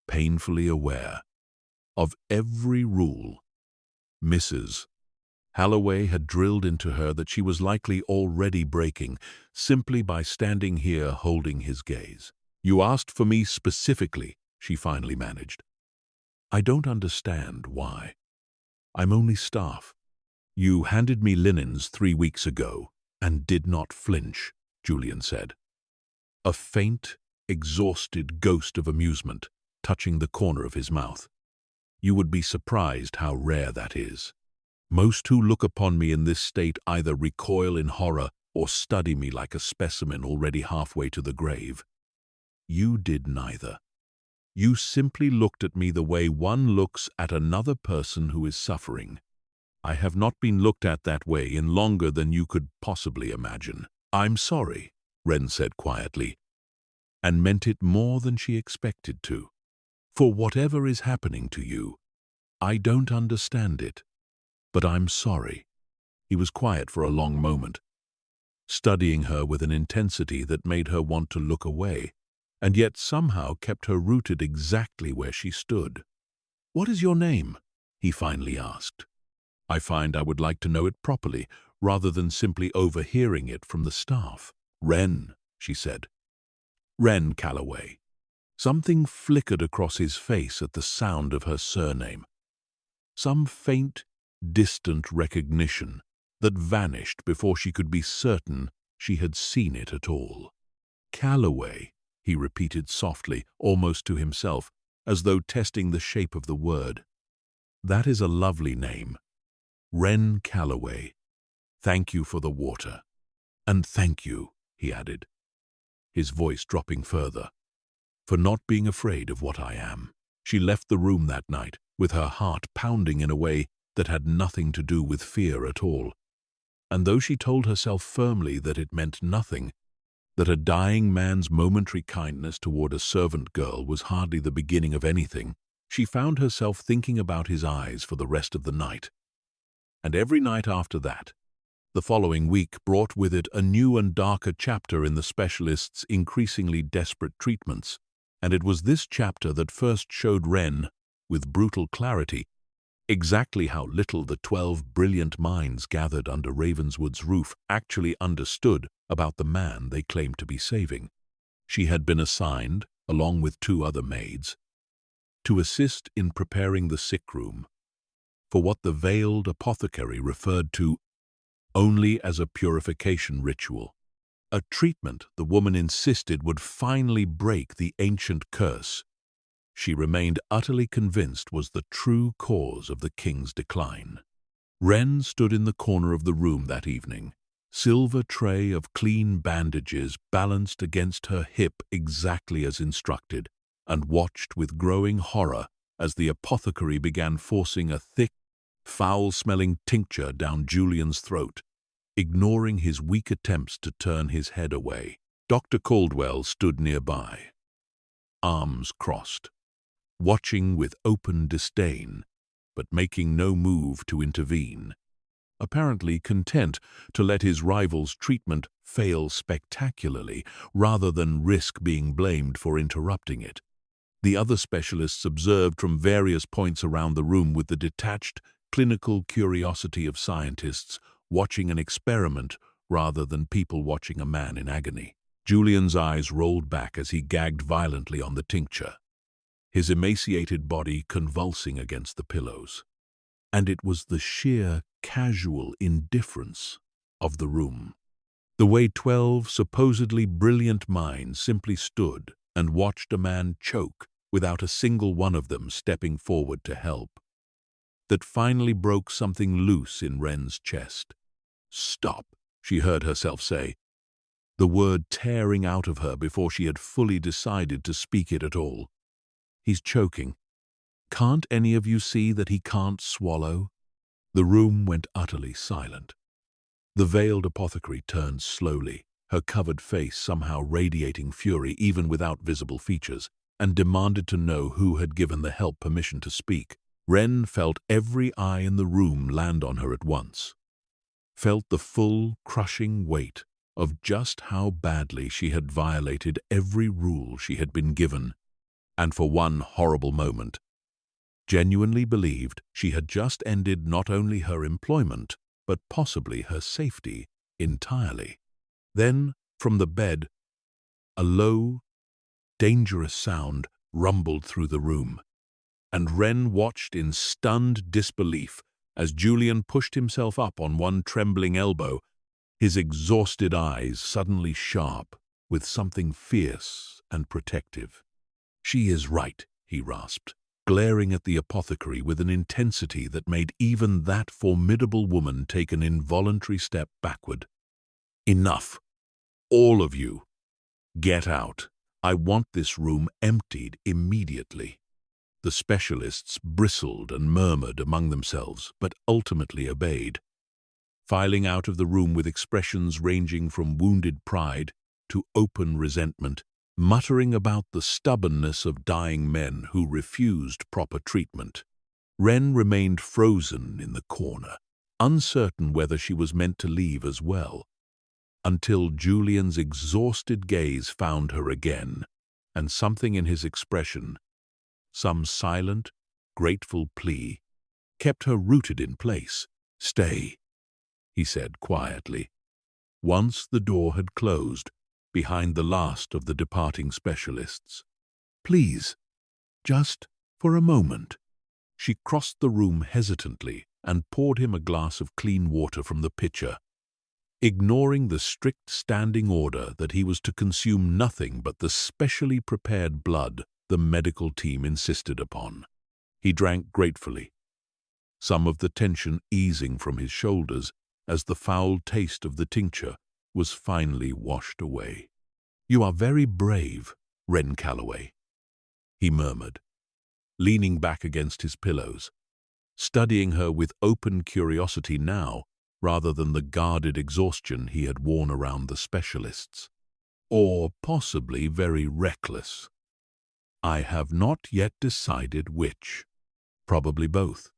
painfully aware of every rule Mrs. Halloway had drilled into her that she was likely already breaking simply by standing here holding his gaze. "You asked for me specifically," she finally managed. "I don't understand why. I'm only staff. You handed me linens 3 weeks ago and did not flinch," Julian said, a faint, exhausted ghost of amusement touching the corner of his mouth. "You would be surprised how rare that is. Most who look upon me in this state either recoil in horror or study me like a specimen already halfway to the grave. You did neither. You simply looked at me the way one looks at another person who is suffering. I have not been looked at that way in longer than you could possibly imagine." "I'm sorry," Wren said quietly, and meant it more than she expected to. "For whatever is happening to you, I don't understand it, but I'm sorry." He was quiet for a long moment, studying her with an intensity that made her want to look away, and yet somehow kept her rooted exactly where she stood. "What is your name?" he finally asked. "I find I would like to know it properly, rather than simply overhearing it from the staff." "Wren," she said. "Wren Calloway." Something flickered across his face at the sound of her surname. Some faint, distant recognition that vanished before she could be certain she had seen it at all. "Calloway," he repeated softly, almost to himself, as though testing the shape of the word. "That is a lovely name. Wren Calloway. Thank you for the water. And thank you," he added, his voice dropping further, "for not being afraid of what I am." She left the room that night, with her heart pounding in a way that had nothing to do with fear at all. And though she told herself firmly that it meant nothing, that a dying man's momentary kindness toward a servant girl was hardly the beginning of anything, she found herself thinking about his eyes for the rest of the night. And every night after that, the following week brought with it a new and darker chapter in the specialist's increasingly desperate treatments, and it was this chapter that first showed Wren, with brutal clarity, exactly how little the 12 brilliant minds gathered under Ravenswood's roof actually understood about the man they claimed to be saving. She had been assigned, along with 2 other maids, to assist in preparing the sick room for what the veiled apothecary referred to only as a purification ritual, a treatment the woman insisted would finally break the ancient curse she remained utterly convinced was the true cause of the king's decline. Wren stood in the corner of the room that evening, silver tray of clean bandages balanced against her hip exactly as instructed, and watched with growing horror as the apothecary began forcing a thick, foul-smelling tincture down Julian's throat, ignoring his weak attempts to turn his head away. Dr. Caldwell stood nearby, arms crossed, watching with open disdain, but making no move to intervene, apparently content to let his rival's treatment fail spectacularly rather than risk being blamed for interrupting it. The other specialists observed from various points around the room with the detached, clinical curiosity of scientists watching an experiment rather than people watching a man in agony. Julian's eyes rolled back as he gagged violently on the tincture, his emaciated body convulsing against the pillows. And it was the sheer, casual indifference of the room. The way 12 supposedly brilliant minds simply stood and watched a man choke without a single one of them stepping forward to help, that finally broke something loose in Wren's chest. "Stop," she heard herself say, the word tearing out of her before she had fully decided to speak it at all. "He's choking. Can't any of you see that he can't swallow?" The room went utterly silent. The veiled apothecary turned slowly, her covered face somehow radiating fury even without visible features, and demanded to know who had given the help permission to speak. Wren felt every eye in the room land on her at once, felt the full, crushing weight of just how badly she had violated every rule she had been given, and for one horrible moment, genuinely believed she had just ended not only her employment, but possibly her safety entirely. Then, from the bed, a low, dangerous sound rumbled through the room, and Wren watched in stunned disbelief as Julian pushed himself up on one trembling elbow, his exhausted eyes suddenly sharp with something fierce and protective. "She is right," he rasped, glaring at the apothecary with an intensity that made even that formidable woman take an involuntary step backward. "Enough. All of you. Get out. I want this room emptied immediately." The specialists bristled and murmured among themselves, but ultimately obeyed, filing out of the room with expressions ranging from wounded pride to open resentment, muttering about the stubbornness of dying men who refused proper treatment. Wren remained frozen in the corner, uncertain whether she was meant to leave as well, until Julian's exhausted gaze found her again, and something in his expression, some silent, grateful plea, kept her rooted in place. "Stay," he said quietly, once the door had closed behind the last of the departing specialists. "Please, just for a moment." She crossed the room hesitantly and poured him a glass of clean water from the pitcher, ignoring the strict standing order that he was to consume nothing but the specially prepared blood the medical team insisted upon. He drank gratefully, some of the tension easing from his shoulders as the foul taste of the tincture was finally washed away. "You are very brave, Wren Calloway," he murmured, leaning back against his pillows, studying her with open curiosity now rather than the guarded exhaustion he had worn around the specialists. "Or possibly very reckless. I have not yet decided which." "Probably both,"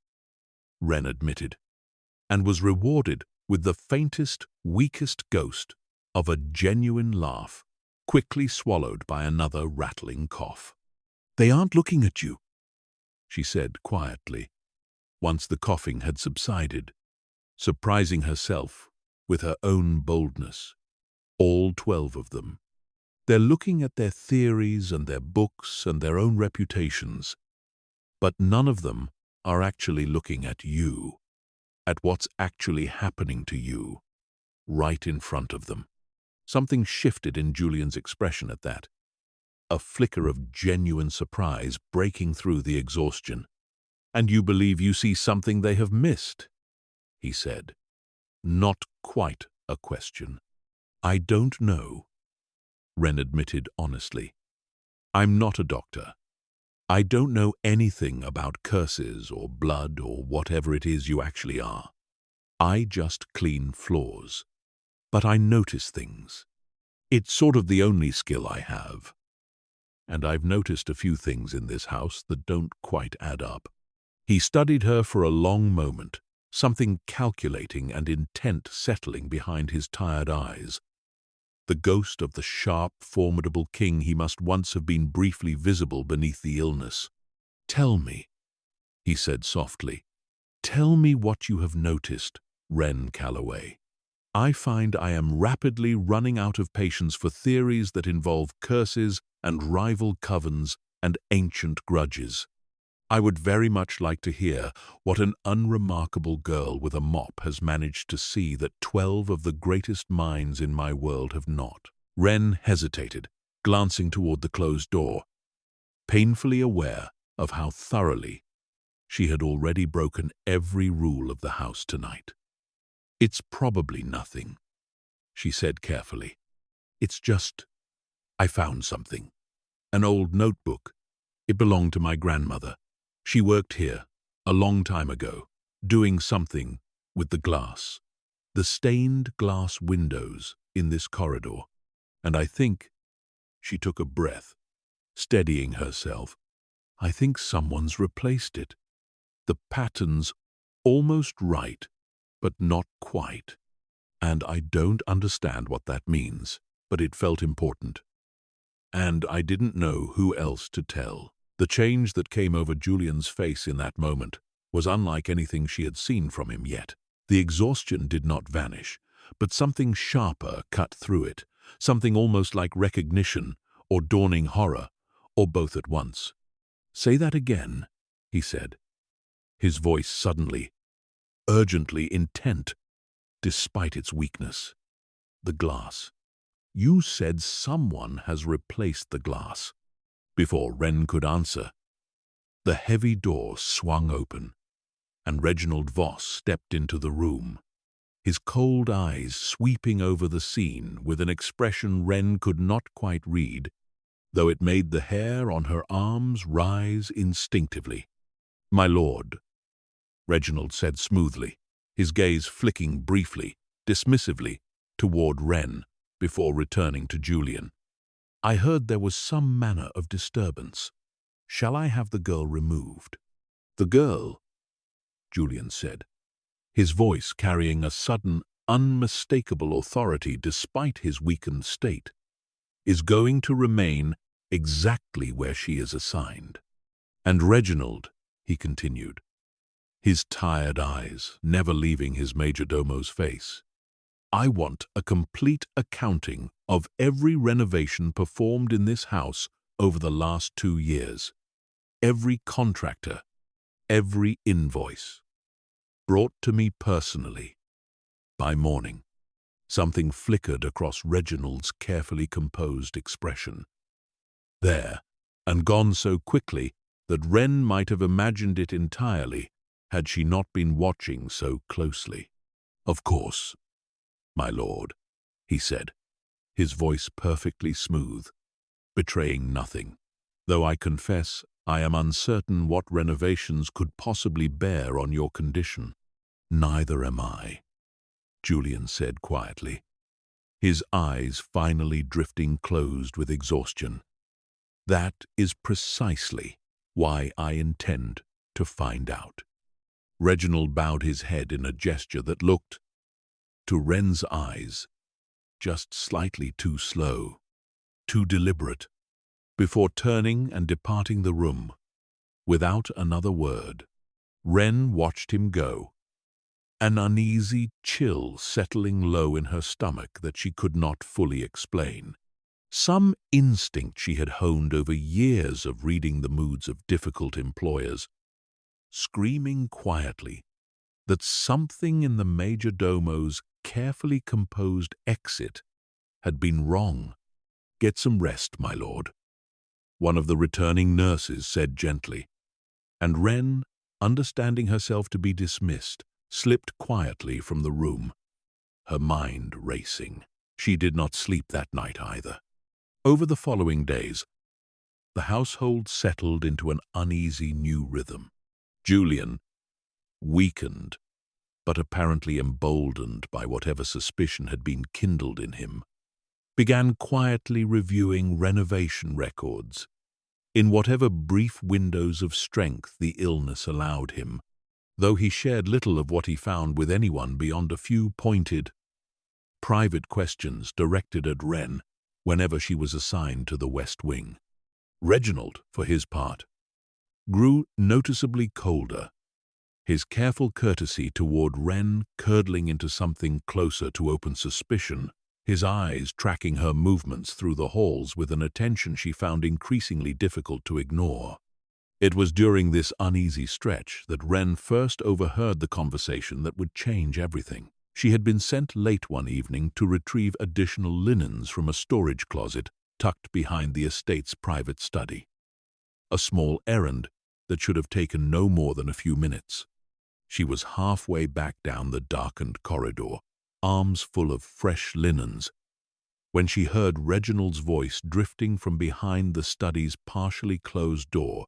Wren admitted, and was rewarded with the faintest, weakest ghost of a genuine laugh, quickly swallowed by another rattling cough. "They aren't looking at you," she said quietly, once the coughing had subsided, surprising herself with her own boldness. "All 12 of them. They're looking at their theories and their books and their own reputations, but none of them are actually looking at you, at what's actually happening to you, right in front of them." Something shifted in Julian's expression at that, a flicker of genuine surprise breaking through the exhaustion. "And you believe you see something they have missed?" he said. Not quite a question. "I don't know," Wren admitted honestly. "I'm not a doctor. I don't know anything about curses or blood or whatever it is you actually are. I just clean floors. But I notice things. It's sort of the only skill I have. And I've noticed a few things in this house that don't quite add up." He studied her for a long moment, something calculating and intent settling behind his tired eyes. the ghost of the sharp, formidable king he must once have been briefly visible beneath the illness. "Tell me," he said softly. "Tell me what you have noticed, Wren Calloway. I find I am rapidly running out of patience for theories that involve curses and rival covens and ancient grudges. I would very much like to hear what an unremarkable girl with a mop has managed to see that 12 of the greatest minds in my world have not." Wren hesitated, glancing toward the closed door, painfully aware of how thoroughly she had already broken every rule of the house tonight. "It's probably nothing," she said carefully. "It's just, I found something. An old notebook. It belonged to my grandmother. She worked here, a long time ago, doing something with the glass. The stained glass windows in this corridor. And I think," she took a breath, steadying herself, "I think someone's replaced it. The pattern's almost right, but not quite. And I don't understand what that means, but it felt important. And I didn't know who else to tell." The change that came over Julian's face in that moment was unlike anything she had seen from him yet. The exhaustion did not vanish, but something sharper cut through it, something almost like recognition or dawning horror, or both at once. "Say that again," he said, his voice suddenly, urgently intent, despite its weakness. "The glass. You said someone has replaced the glass." Before Wren could answer, the heavy door swung open, and Reginald Voss stepped into the room, his cold eyes sweeping over the scene with an expression Wren could not quite read, though it made the hair on her arms rise instinctively. "My lord," Reginald said smoothly, his gaze flicking briefly, dismissively, toward Wren before returning to Julian. "I heard there was some manner of disturbance. Shall I have the girl removed?" "The girl," Julian said, his voice carrying a sudden, unmistakable authority despite his weakened state, "is going to remain exactly where she is assigned. And Reginald," he continued, his tired eyes never leaving his majordomo's face, "I want a complete accounting of every renovation performed in this house over the last 2 years. Every contractor, every invoice. Brought to me personally. By morning." Something flickered across Reginald's carefully composed expression. There, and gone so quickly that Wren might have imagined it entirely had she not been watching so closely. "Of course, my lord," he said, his voice perfectly smooth, betraying nothing, "though I confess I am uncertain what renovations could possibly bear on your condition." "Neither am I," Julian said quietly, his eyes finally drifting closed with exhaustion. "That is precisely why I intend to find out." Reginald bowed his head in a gesture that looked, to Wren's eyes, just slightly too slow, too deliberate, before turning and departing the room. Without another word, Wren watched him go, an uneasy chill settling low in her stomach that she could not fully explain. Some instinct she had honed over years of reading the moods of difficult employers, screaming quietly that something in the majordomo's carefully composed exit had been wrong. "Get some rest, my lord," one of the returning nurses said gently, and Wren, understanding herself to be dismissed, slipped quietly from the room, her mind racing. She did not sleep that night either. Over the following days, the household settled into an uneasy new rhythm. Julian, weakened, but apparently emboldened by whatever suspicion had been kindled in him, began quietly reviewing renovation records in whatever brief windows of strength the illness allowed him, though he shared little of what he found with anyone beyond a few pointed, private questions directed at Wren whenever she was assigned to the West Wing. Reginald, for his part, grew noticeably colder, his careful courtesy toward Wren curdling into something closer to open suspicion, his eyes tracking her movements through the halls with an attention she found increasingly difficult to ignore. It was during this uneasy stretch that Wren first overheard the conversation that would change everything. She had been sent late one evening to retrieve additional linens from a storage closet tucked behind the estate's private study. A small errand that should have taken no more than a few minutes. She was halfway back down the darkened corridor, arms full of fresh linens, when she heard Reginald's voice drifting from behind the study's partially closed door,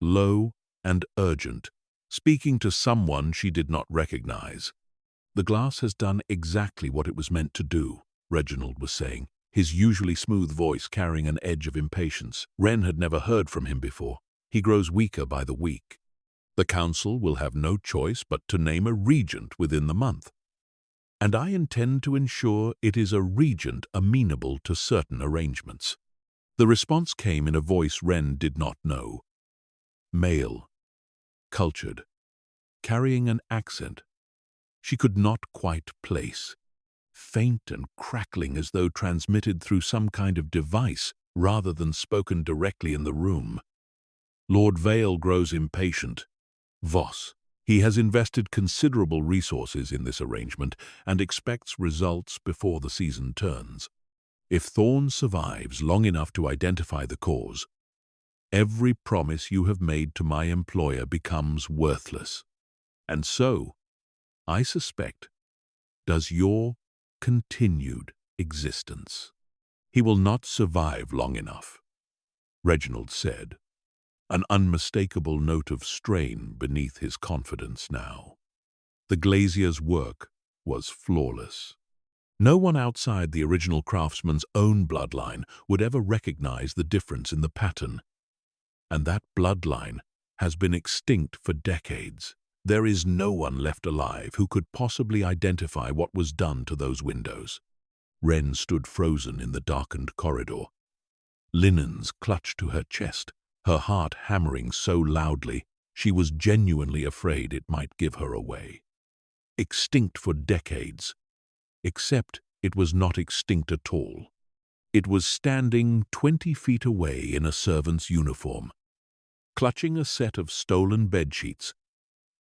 low and urgent, speaking to someone she did not recognize. "The glass has done exactly what it was meant to do," Reginald was saying, his usually smooth voice carrying an edge of impatience. Wren had never heard from him before. "He grows weaker by the week. The council will have no choice but to name a regent within the month. And I intend to ensure it is a regent amenable to certain arrangements." The response came in a voice Wren did not know. Male, cultured, carrying an accent she could not quite place, faint and crackling as though transmitted through some kind of device rather than spoken directly in the room. "Lord Vale grows impatient. Voss. He has invested considerable resources in this arrangement and expects results before the season turns. If Thorn survives long enough to identify the cause, every promise you have made to my employer becomes worthless. And so, I suspect, does your continued existence. He will not survive long enough," Reginald said, an unmistakable note of strain beneath his confidence now. The glazier's work was flawless. No one outside the original craftsman's own bloodline would ever recognize the difference in the pattern. And that bloodline has been extinct for decades. There is no one left alive who could possibly identify what was done to those windows. Wren stood frozen in the darkened corridor. Linens clutched to her chest, her heart hammering so loudly she was genuinely afraid it might give her away. Extinct for decades, except it was not extinct at all. It was standing 20 feet away in a servant's uniform, clutching a set of stolen bedsheets,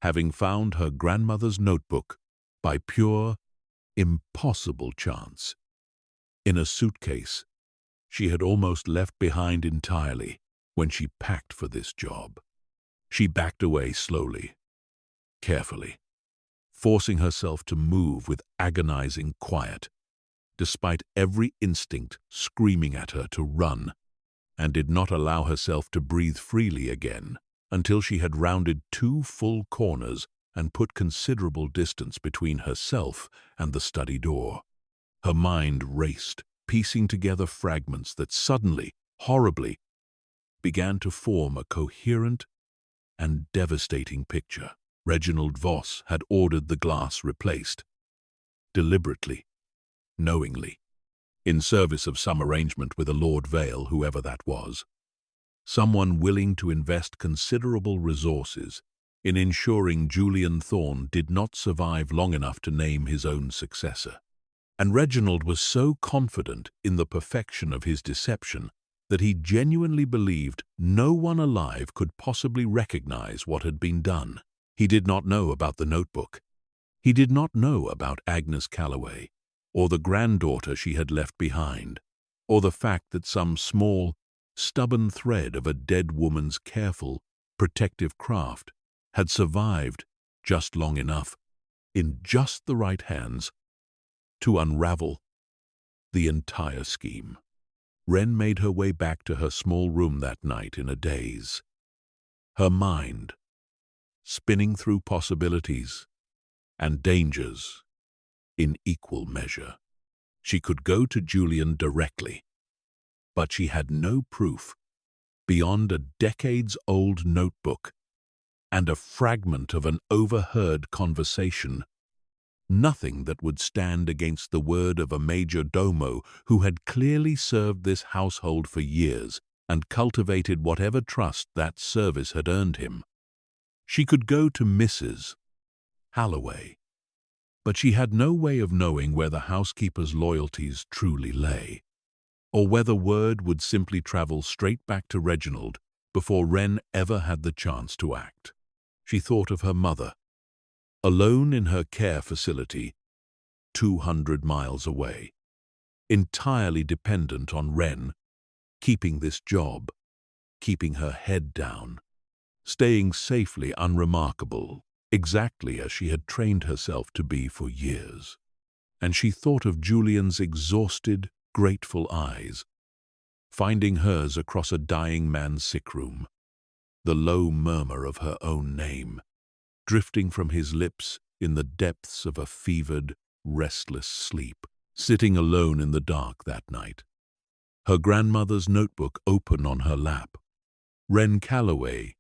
having found her grandmother's notebook by pure, impossible chance. In a suitcase she had almost left behind entirely when she packed for this job. She backed away slowly, carefully, forcing herself to move with agonizing quiet, despite every instinct screaming at her to run, and did not allow herself to breathe freely again until she had rounded 2 full corners and put considerable distance between herself and the study door. Her mind raced, piecing together fragments that suddenly, horribly, began to form a coherent and devastating picture. Reginald Voss had ordered the glass replaced, deliberately, knowingly, in service of some arrangement with a Lord Vale, whoever that was. Someone willing to invest considerable resources in ensuring Julian Thorn did not survive long enough to name his own successor. And Reginald was so confident in the perfection of his deception that he genuinely believed no one alive could possibly recognize what had been done. He did not know about the notebook. He did not know about Agnes Calloway, or the granddaughter she had left behind, or the fact that some small, stubborn thread of a dead woman's careful, protective craft had survived just long enough, in just the right hands, to unravel the entire scheme. Wren made her way back to her small room that night in a daze, her mind spinning through possibilities and dangers in equal measure. She could go to Julian directly, but she had no proof beyond a decades-old notebook and a fragment of an overheard conversation Nothing that would stand against the word of a major domo who had clearly served this household for years and cultivated whatever trust that service had earned him. She could go to Mrs. Halloway, but she had no way of knowing where the housekeeper's loyalties truly lay, or whether word would simply travel straight back to Reginald before Wren ever had the chance to act. She thought of her mother, alone in her care facility, 200 miles away, entirely dependent on Wren, keeping this job, keeping her head down, staying safely unremarkable, exactly as she had trained herself to be for years. And she thought of Julian's exhausted, grateful eyes, finding hers across a dying man's sick room, the low murmur of her own name, drifting from his lips in the depths of a fevered, restless sleep, sitting alone in the dark that night, her grandmother's notebook open on her lap. Wren Calloway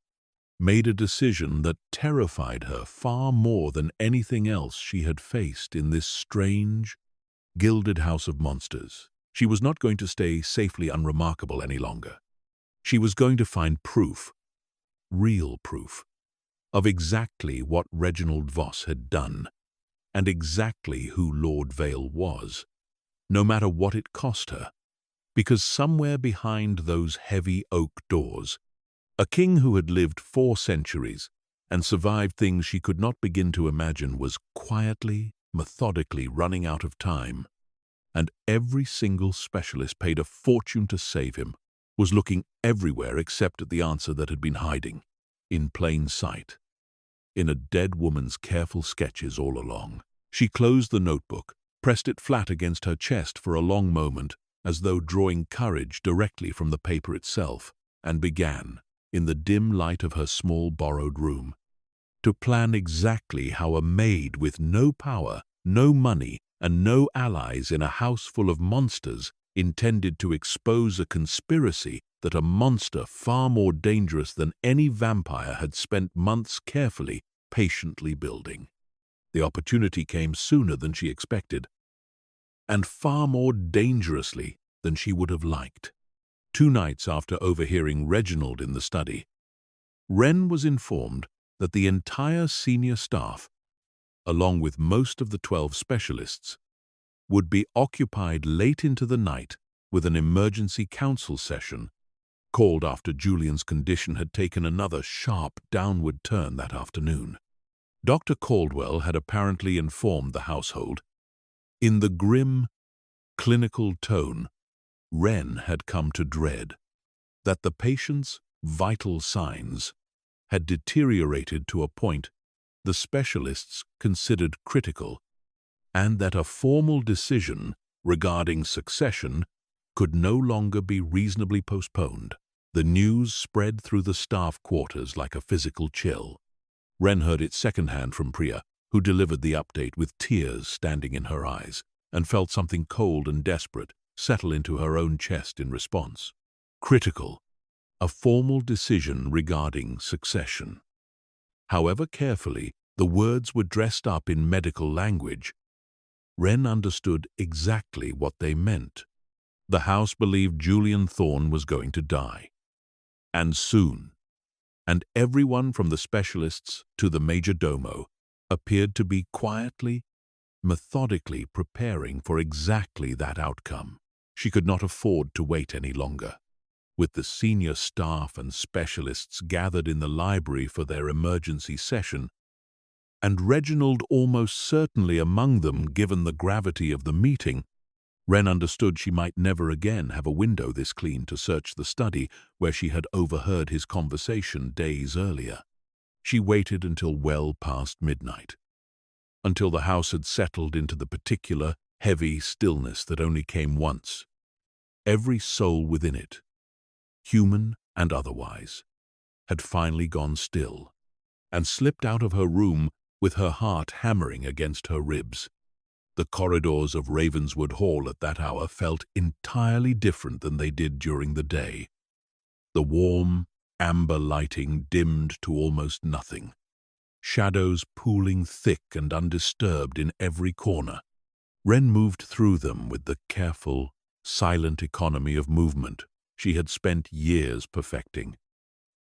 made a decision that terrified her far more than anything else she had faced in this strange, gilded house of monsters. She was not going to stay safely unremarkable any longer. She was going to find proof, real proof, of exactly what Reginald Voss had done, and exactly who Lord Vale was, no matter what it cost her, because somewhere behind those heavy oak doors, a king who had lived 4 centuries and survived things she could not begin to imagine was quietly, methodically running out of time, and every single specialist paid a fortune to save him, was looking everywhere except at the answer that had been hiding, in plain sight, in a dead woman's careful sketches all along. She closed the notebook, pressed it flat against her chest for a long moment, as though drawing courage directly from the paper itself, and began, in the dim light of her small borrowed room, to plan exactly how a maid with no power, no money, and no allies in a house full of monsters intended to expose a conspiracy that a monster far more dangerous than any vampire had spent months carefully, patiently building. The opportunity came sooner than she expected, and far more dangerously than she would have liked. 2 nights after overhearing Reginald in the study, Wren was informed that the entire senior staff, along with most of the 12 specialists, would be occupied late into the night with an emergency council session called after Julian's condition had taken another sharp downward turn that afternoon. Dr. Caldwell had apparently informed the household, in the grim, clinical tone Wren had come to dread, that the patient's vital signs had deteriorated to a point the specialists considered critical, and that a formal decision regarding succession could no longer be reasonably postponed. The news spread through the staff quarters like a physical chill. Wren heard it secondhand from Priya, who delivered the update with tears standing in her eyes, and felt something cold and desperate settle into her own chest in response. Critical, a formal decision regarding succession. However carefully the words were dressed up in medical language, Wren understood exactly what they meant. The house believed Julian Thorne was going to die, and soon, and everyone from the specialists to the major domo appeared to be quietly, methodically preparing for exactly that outcome. She could not afford to wait any longer. With the senior staff and specialists gathered in the library for their emergency session, and Reginald almost certainly among them given the gravity of the meeting, Wren understood she might never again have a window this clean to search the study where she had overheard his conversation days earlier. She waited until well past midnight, until the house had settled into the particular, heavy stillness that only came once. Every soul within it, human and otherwise, had finally gone still, and slipped out of her room with her heart hammering against her ribs. The corridors of Ravenswood Hall at that hour felt entirely different than they did during the day. The warm, amber lighting dimmed to almost nothing. shadows pooling thick and undisturbed in every corner. Wren moved through them with the careful, silent economy of movement she had spent years perfecting.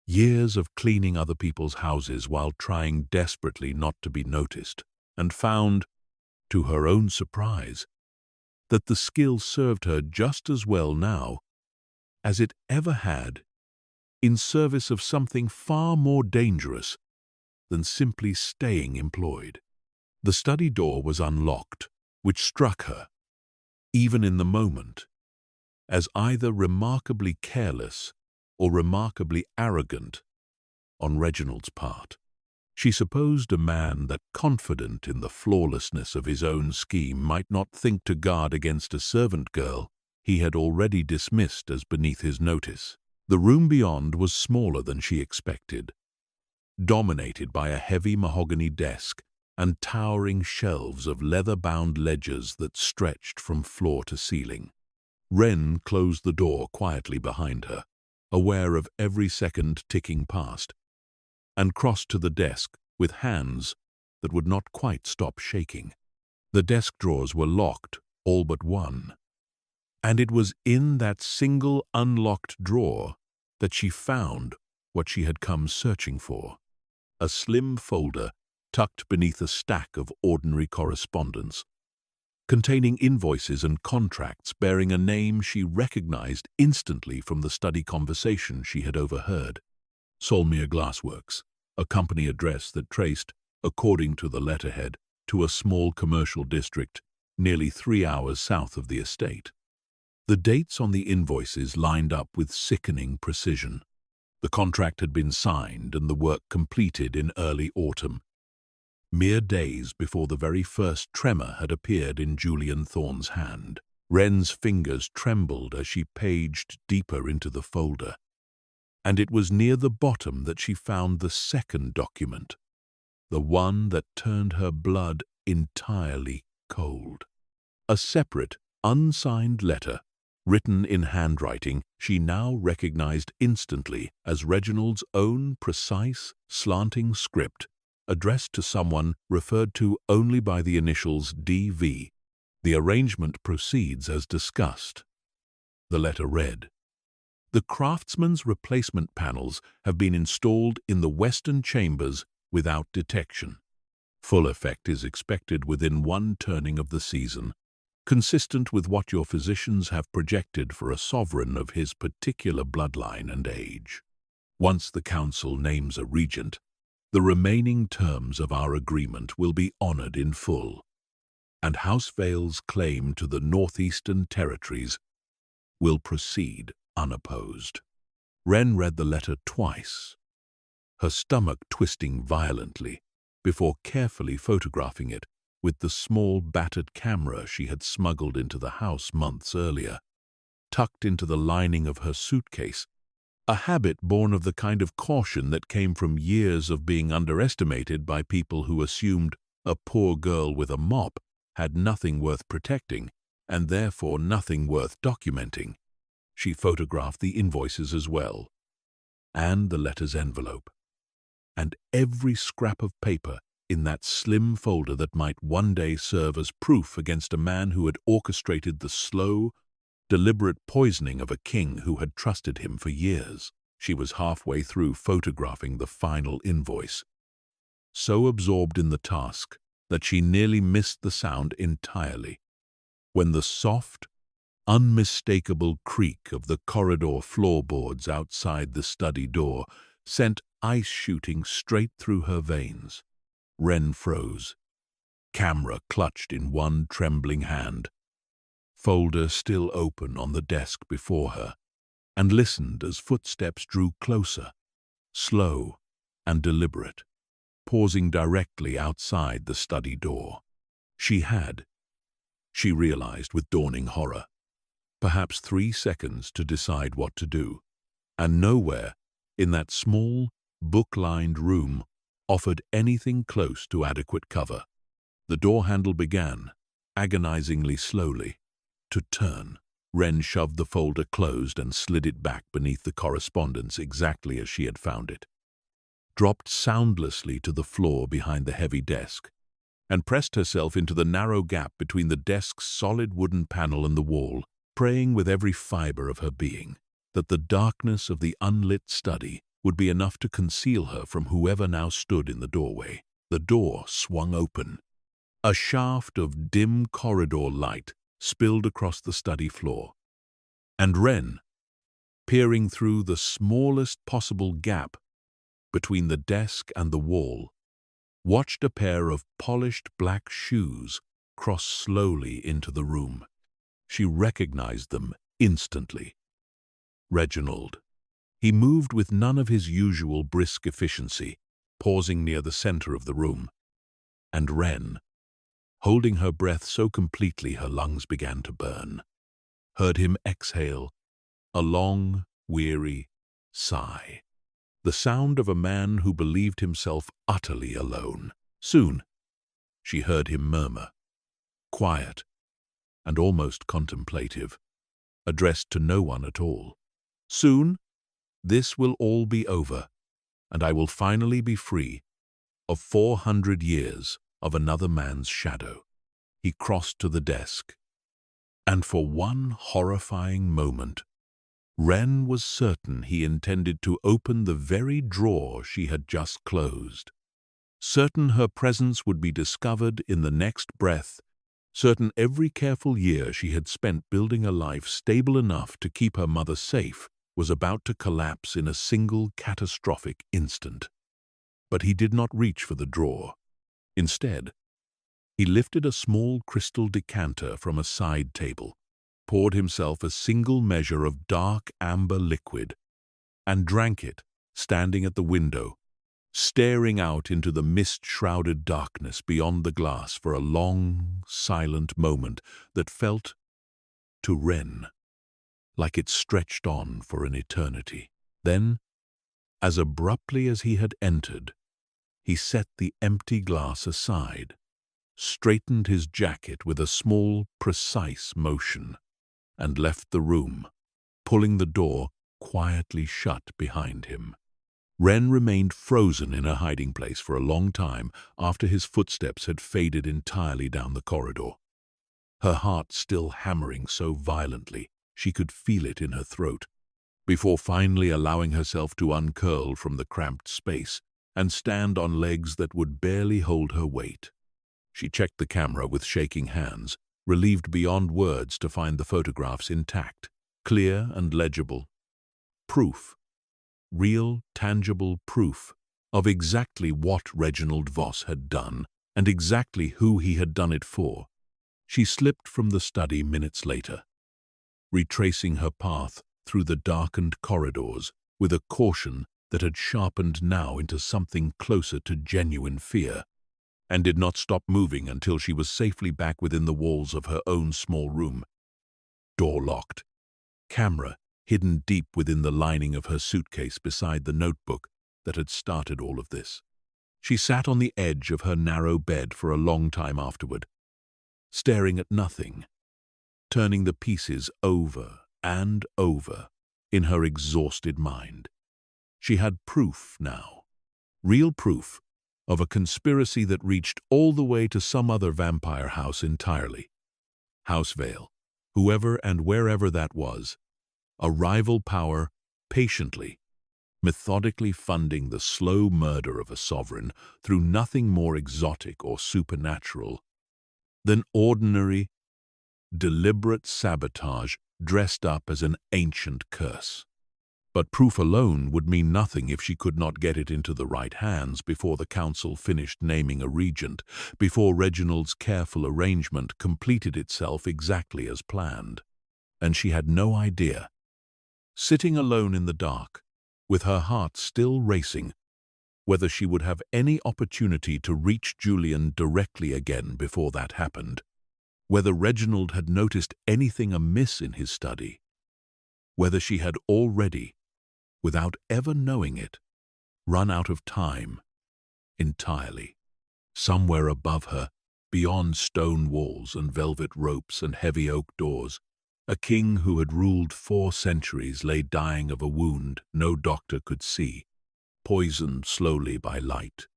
Years of cleaning other people's houses while trying desperately not to be noticed, and found, to her own surprise, that the skill served her just as well now as it ever had, in service of something far more dangerous than simply staying employed. The study door was unlocked, which struck her, even in the moment, as either remarkably careless or remarkably arrogant on Reginald's part. She supposed a man that, confident in the flawlessness of his own scheme, might not think to guard against a servant girl he had already dismissed as beneath his notice. The room beyond was smaller than she expected, dominated by a heavy mahogany desk and towering shelves of leather-bound ledgers that stretched from floor to ceiling. Wren closed the door quietly behind her, aware of every second ticking past, and crossed to the desk with hands that would not quite stop shaking. The desk drawers were locked, all but one, and it was in that single unlocked drawer that she found what she had come searching for: a slim folder tucked beneath a stack of ordinary correspondence, containing invoices and contracts bearing a name she recognized instantly from the study conversation she had overheard. Solmere Glassworks, a company address that traced, according to the letterhead, to a small commercial district nearly 3 hours south of the estate. The dates on the invoices lined up with sickening precision. The contract had been signed and the work completed in early autumn, mere days before the very first tremor had appeared in Julian Thorne's hand. Wren's fingers trembled as she paged deeper into the folder, and it was near the bottom that she found the second document, the one that turned her blood entirely cold. A separate, unsigned letter, written in handwriting she now recognized instantly as Reginald's own precise, slanting script, addressed to someone referred to only by the initials D.V. The arrangement proceeds as discussed. The letter read, "The craftsman's replacement panels have been installed in the western chambers without detection. Full effect is expected within one turning of the season, consistent with what your physicians have projected for a sovereign of his particular bloodline and age. Once the council names a regent, the remaining terms of our agreement will be honored in full, and House Vale's claim to the northeastern territories will proceed unopposed." Wren read the letter twice, her stomach twisting violently, before carefully photographing it with the small battered camera she had smuggled into the house months earlier, tucked into the lining of her suitcase, a habit born of the kind of caution that came from years of being underestimated by people who assumed a poor girl with a mop had nothing worth protecting and therefore nothing worth documenting. She photographed the invoices as well, and the letter's envelope, and every scrap of paper in that slim folder that might one day serve as proof against a man who had orchestrated the slow, deliberate poisoning of a king who had trusted him for years. She was halfway through photographing the final invoice, so absorbed in the task that she nearly missed the sound entirely, when the soft, unmistakable creak of the corridor floorboards outside the study door sent ice shooting straight through her veins. Wren froze, camera clutched in one trembling hand, folder still open on the desk before her, and listened as footsteps drew closer, slow and deliberate, pausing directly outside the study door. She realized with dawning horror, perhaps 3 seconds to decide what to do, and nowhere in that small, book-lined room offered anything close to adequate cover. The door handle began, agonizingly slowly, to turn. Wren shoved the folder closed and slid it back beneath the correspondence exactly as she had found it. dropped soundlessly to the floor behind the heavy desk, and pressed herself into the narrow gap between the desk's solid wooden panel and the wall, praying with every fiber of her being that the darkness of the unlit study would be enough to conceal her from whoever now stood in the doorway. The door swung open. A shaft of dim corridor light spilled across the study floor, and Wren, peering through the smallest possible gap between the desk and the wall, watched a pair of polished black shoes cross slowly into the room. She recognized them instantly. Reginald. He moved with none of his usual brisk efficiency, pausing near the center of the room. And Wren, holding her breath so completely her lungs began to burn, heard him exhale a long, weary sigh. The sound of a man who believed himself utterly alone. Soon, she heard him murmur, quiet and almost contemplative, addressed to no one at all. Soon, this will all be over, and I will finally be free of 400 years of another man's shadow. He crossed to the desk, and for one horrifying moment, Wren was certain he intended to open the very drawer she had just closed. Certain her presence would be discovered in the next breath, certain every careful year she had spent building a life stable enough to keep her mother safe was about to collapse in a single catastrophic instant. But he did not reach for the drawer. Instead, he lifted a small crystal decanter from a side table, poured himself a single measure of dark amber liquid, and drank it, standing at the window, staring out into the mist-shrouded darkness beyond the glass for a long, silent moment that felt, to Wren, like it stretched on for an eternity. Then, as abruptly as he had entered, he set the empty glass aside, straightened his jacket with a small, precise motion, and left the room, pulling the door quietly shut behind him. Wren remained frozen in her hiding place for a long time after his footsteps had faded entirely down the corridor, her heart still hammering so violently she could feel it in her throat, before finally allowing herself to uncurl from the cramped space and stand on legs that would barely hold her weight. She checked the camera with shaking hands, relieved beyond words to find the photographs intact, clear and legible. Proof. Real, tangible proof of exactly what Reginald Voss had done and exactly who he had done it for. She slipped from the study minutes later, retracing her path through the darkened corridors with a caution that had sharpened now into something closer to genuine fear, and did not stop moving until she was safely back within the walls of her own small room. Door locked, camera hidden deep within the lining of her suitcase beside the notebook that had started all of this. She sat on the edge of her narrow bed for a long time afterward, staring at nothing, turning the pieces over and over in her exhausted mind. She had proof now, real proof, of a conspiracy that reached all the way to some other vampire house entirely. House Vale, whoever and wherever that was, a rival power patiently, methodically funding the slow murder of a sovereign through nothing more exotic or supernatural than ordinary, deliberate sabotage dressed up as an ancient curse. But proof alone would mean nothing if she could not get it into the right hands before the council finished naming a regent, before Reginald's careful arrangement completed itself exactly as planned. And she had no idea, sitting alone in the dark, with her heart still racing, whether she would have any opportunity to reach Julian directly again before that happened, whether Reginald had noticed anything amiss in his study, whether she had already, without ever knowing it, run out of time entirely. Somewhere above her, beyond stone walls and velvet ropes and heavy oak doors, a king who had ruled 4 centuries lay dying of a wound no doctor could see, poisoned slowly by light,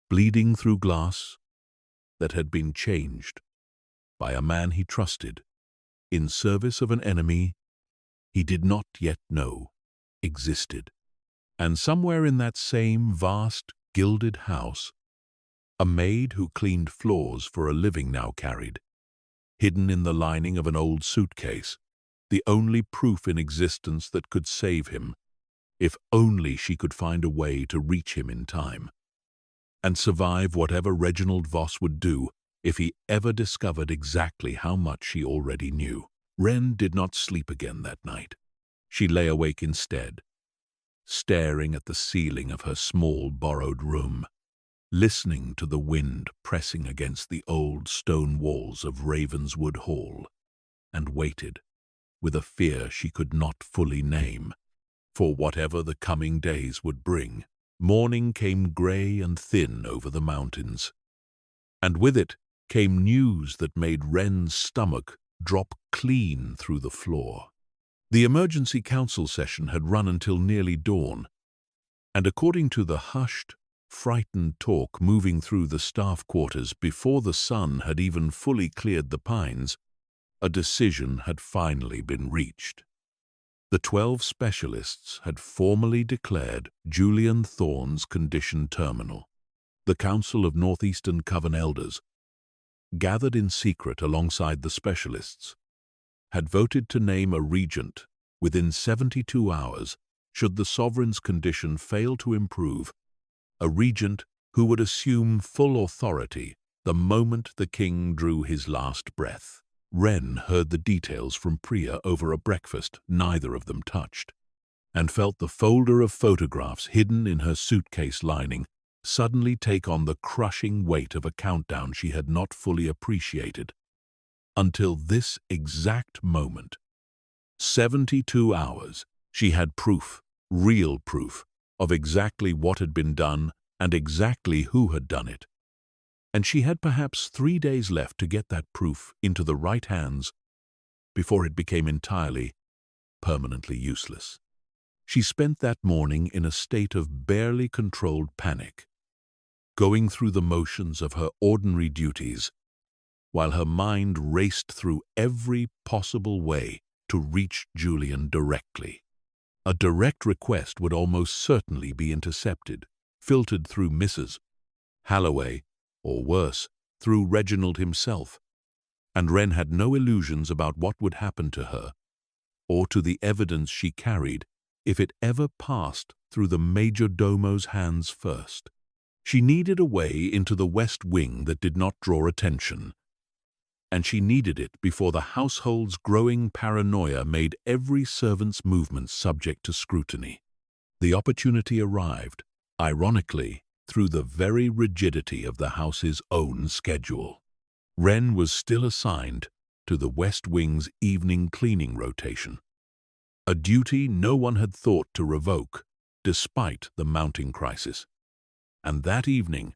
bleeding through glass that had been changed by a man he trusted in service of an enemy he did not yet know existed. And somewhere in that same vast, gilded house, a maid who cleaned floors for a living now carried, hidden in the lining of an old suitcase, the only proof in existence that could save him, if only she could find a way to reach him in time, and survive whatever Reginald Voss would do if he ever discovered exactly how much she already knew. Wren did not sleep again that night. She lay awake instead, staring at the ceiling of her small borrowed room, listening to the wind pressing against the old stone walls of Ravenswood Hall, and waited, with a fear she could not fully name, for whatever the coming days would bring. Morning came grey and thin over the mountains, and with it came news that made Wren's stomach drop clean through the floor. The emergency council session had run until nearly dawn, and according to the hushed, frightened talk moving through the staff quarters before the sun had even fully cleared the pines, a decision had finally been reached. The 12 specialists had formally declared Julian Thorne's condition terminal. The Council of Northeastern Coven Elders, gathered in secret alongside the specialists, had voted to name a regent within 72 hours should the sovereign's condition fail to improve, a regent who would assume full authority the moment the king drew his last breath. Wren heard the details from Priya over a breakfast neither of them touched, and felt the folder of photographs hidden in her suitcase lining suddenly take on the crushing weight of a countdown she had not fully appreciated. Until this exact moment, 72 hours, she had proof, real proof, of exactly what had been done and exactly who had done it. And she had perhaps 3 days left to get that proof into the right hands before it became entirely, permanently useless. She spent that morning in a state of barely controlled panic, going through the motions of her ordinary duties, while her mind raced through every possible way to reach Julian directly. A direct request would almost certainly be intercepted, filtered through Mrs. Halloway, or worse, through Reginald himself, and Wren had no illusions about what would happen to her, or to the evidence she carried, if it ever passed through the major domo's hands first. She needed a way into the West Wing that did not draw attention, and she needed it before the household's growing paranoia made every servant's movement subject to scrutiny. The opportunity arrived, ironically, through the very rigidity of the house's own schedule. Wren was still assigned to the West Wing's evening cleaning rotation, a duty no one had thought to revoke, despite the mounting crisis. And that evening,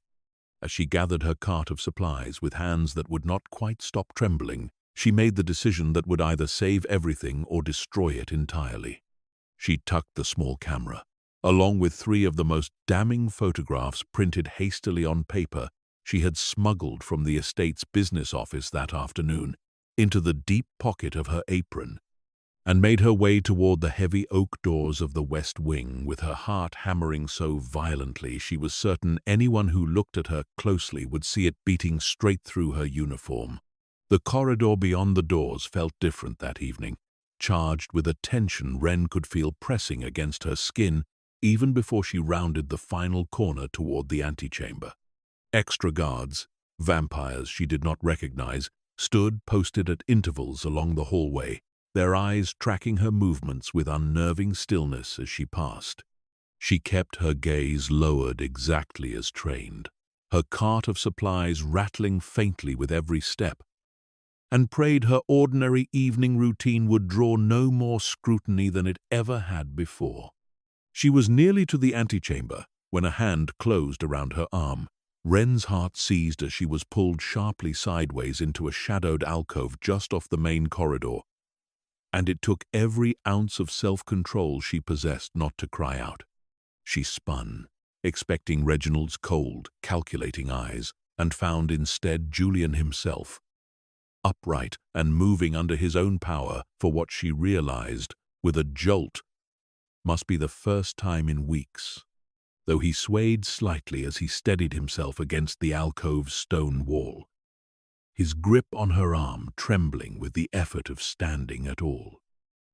as she gathered her cart of supplies with hands that would not quite stop trembling, she made the decision that would either save everything or destroy it entirely. She tucked the small camera, along with 3 of the most damning photographs printed hastily on paper she had smuggled from the estate's business office that afternoon, into the deep pocket of her apron, and made her way toward the heavy oak doors of the West Wing, with her heart hammering so violently she was certain anyone who looked at her closely would see it beating straight through her uniform. The corridor beyond the doors felt different that evening, charged with a tension Wren could feel pressing against her skin even before she rounded the final corner toward the antechamber. Extra guards, vampires she did not recognize, stood posted at intervals along the hallway, their eyes tracking her movements with unnerving stillness as she passed. She kept her gaze lowered exactly as trained, her cart of supplies rattling faintly with every step, and prayed her ordinary evening routine would draw no more scrutiny than it ever had before. She was nearly to the antechamber when a hand closed around her arm. Wren's heart seized as she was pulled sharply sideways into a shadowed alcove just off the main corridor, and it took every ounce of self-control she possessed not to cry out. She spun, expecting Reginald's cold, calculating eyes, and found instead Julian himself, upright and moving under his own power for what she realized, with a jolt, must be the first time in weeks, though he swayed slightly as he steadied himself against the alcove's stone wall, his grip on her arm trembling with the effort of standing at all.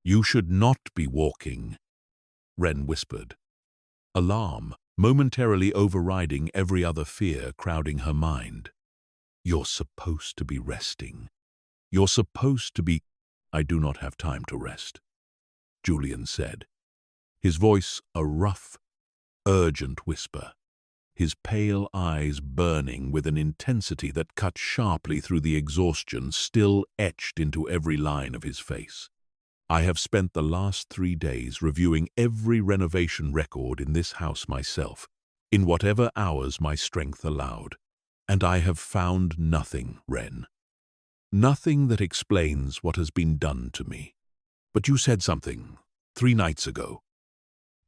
"You should not be walking," Wren whispered, alarm momentarily overriding every other fear crowding her mind. "You're supposed to be resting. You're supposed to be—" "I do not have time to rest," Julian said, his voice a rough, urgent whisper, his pale eyes burning with an intensity that cut sharply through the exhaustion still etched into every line of his face. "I have spent the last 3 days reviewing every renovation record in this house myself, in whatever hours my strength allowed, and I have found nothing, Wren. Nothing that explains what has been done to me. But you said something 3 nights ago,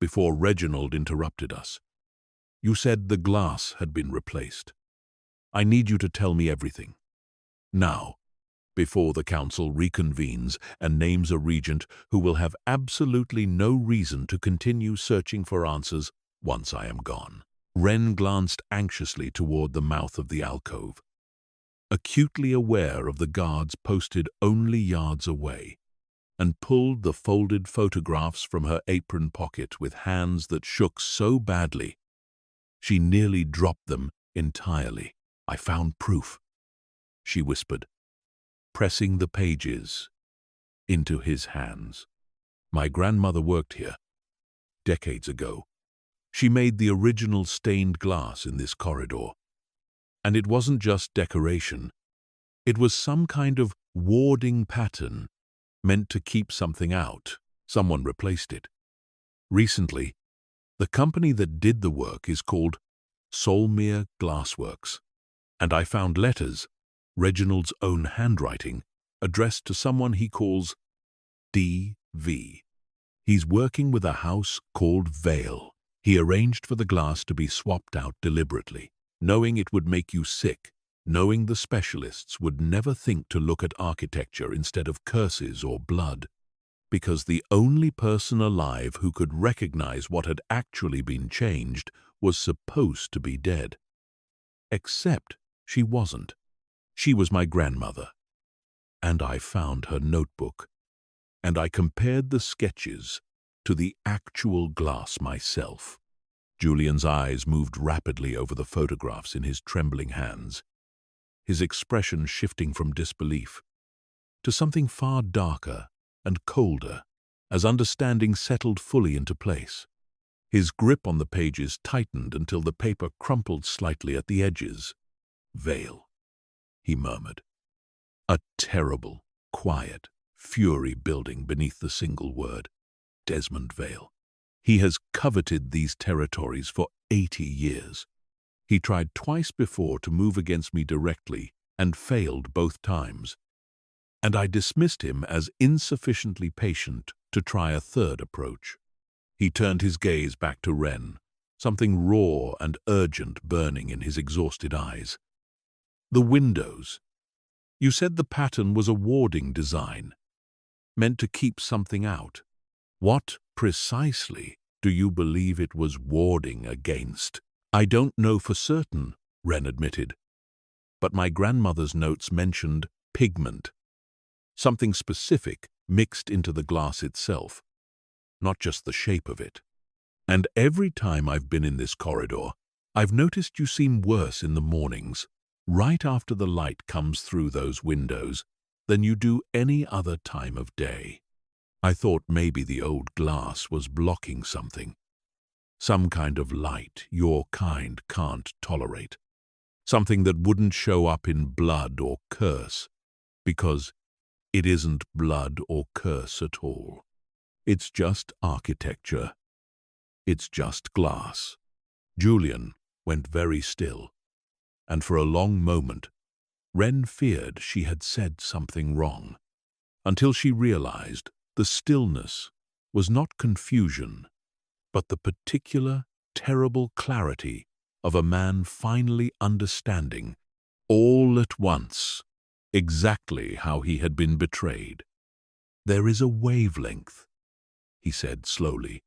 before Reginald interrupted us. You said the glass had been replaced. I need you to tell me everything. Now, before the council reconvenes and names a regent who will have absolutely no reason to continue searching for answers once I am gone." Wren glanced anxiously toward the mouth of the alcove, acutely aware of the guards posted only yards away, and pulled the folded photographs from her apron pocket with hands that shook so badly she nearly dropped them entirely. "I found proof," she whispered, pressing the pages into his hands. "My grandmother worked here decades ago. She made the original stained glass in this corridor. And it wasn't just decoration. It was some kind of warding pattern meant to keep something out. Someone replaced it. Recently, the company that did the work is called Solmere Glassworks, and I found letters, Reginald's own handwriting, addressed to someone he calls D.V. He's working with a house called Vale. He arranged for the glass to be swapped out deliberately, knowing it would make you sick, knowing the specialists would never think to look at architecture instead of curses or blood, because the only person alive who could recognize what had actually been changed was supposed to be dead. Except she wasn't. She was my grandmother. And I found her notebook, and I compared the sketches to the actual glass myself. Julian's eyes moved rapidly over the photographs in his trembling hands, his expression shifting from disbelief to something far darker and colder as understanding settled fully into place. His grip on the pages tightened until the paper crumpled slightly at the edges. "Vale," he murmured. A terrible, quiet fury building beneath the single word. Desmond Vale. He has coveted these territories for 80 years. He tried twice before to move against me directly and failed both times, and I dismissed him as insufficiently patient to try a third approach. He turned his gaze back to Wren, something raw and urgent burning in his exhausted eyes. "The windows. You said the pattern was a warding design, meant to keep something out. What precisely do you believe it was warding against?" "I don't know for certain," Wren admitted, "but my grandmother's notes mentioned pigment, something specific mixed into the glass itself, not just the shape of it. And every time I've been in this corridor, I've noticed you seem worse in the mornings, right after the light comes through those windows, than you do any other time of day. I thought maybe the old glass was blocking something, some kind of light your kind can't tolerate, something that wouldn't show up in blood or curse, because it isn't blood or curse at all. It's just architecture. It's just glass." Julian went very still, and for a long moment, Wren feared she had said something wrong, until she realized the stillness was not confusion, but the particular terrible clarity of a man finally understanding, all at once, exactly how he had been betrayed. "There is a wavelength," he said slowly,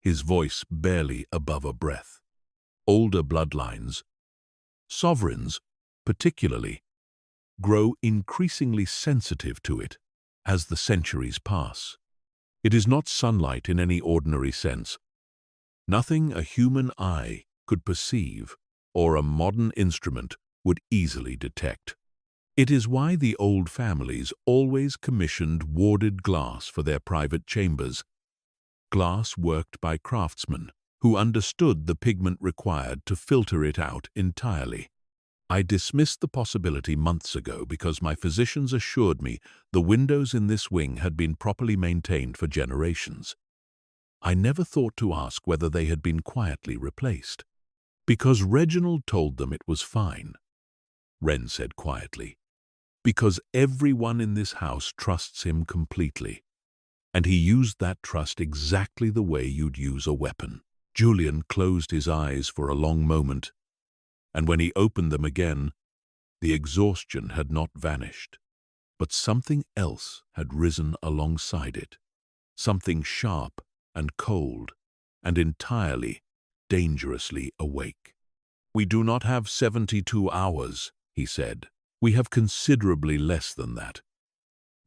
his voice barely above a breath. "Older bloodlines, sovereigns particularly, grow increasingly sensitive to it as the centuries pass. It is not sunlight in any ordinary sense. Nothing a human eye could perceive or a modern instrument would easily detect. It is why the old families always commissioned warded glass for their private chambers, glass worked by craftsmen who understood the pigment required to filter it out entirely. I dismissed the possibility months ago because my physicians assured me the windows in this wing had been properly maintained for generations. I never thought to ask whether they had been quietly replaced, because Reginald told them it was fine," Wren said quietly. "Because everyone in this house trusts him completely, and he used that trust exactly the way you'd use a weapon." Julian closed his eyes for a long moment, and when he opened them again, the exhaustion had not vanished, but something else had risen alongside it, something sharp and cold and entirely, dangerously awake. "We do not have 72 hours, he said. "We have considerably less than that.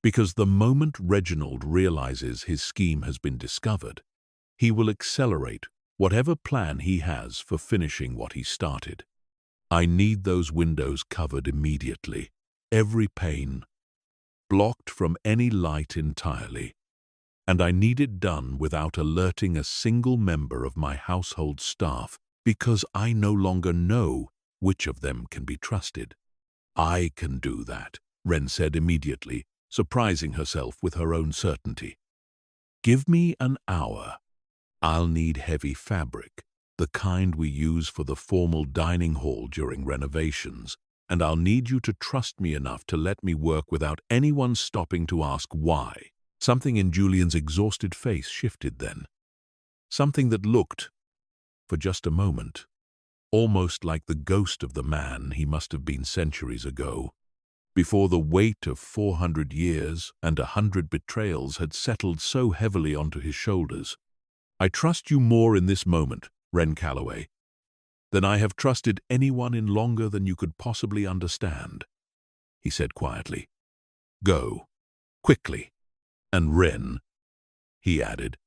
Because the moment Reginald realizes his scheme has been discovered, he will accelerate whatever plan he has for finishing what he started. I need those windows covered immediately, every pane, blocked from any light entirely. And I need it done without alerting a single member of my household staff, because I no longer know which of them can be trusted." "I can do that," Wren said immediately, surprising herself with her own certainty. "Give me an hour. I'll need heavy fabric, the kind we use for the formal dining hall during renovations, and I'll need you to trust me enough to let me work without anyone stopping to ask why." Something in Julian's exhausted face shifted then. Something that looked, for just a moment, almost like the ghost of the man he must have been centuries ago, before the weight of 400 years and 100 betrayals had settled so heavily onto his shoulders. "I trust you more in this moment, Wren Calloway, than I have trusted anyone in longer than you could possibly understand," he said quietly. "Go, quickly. And Wren," he added,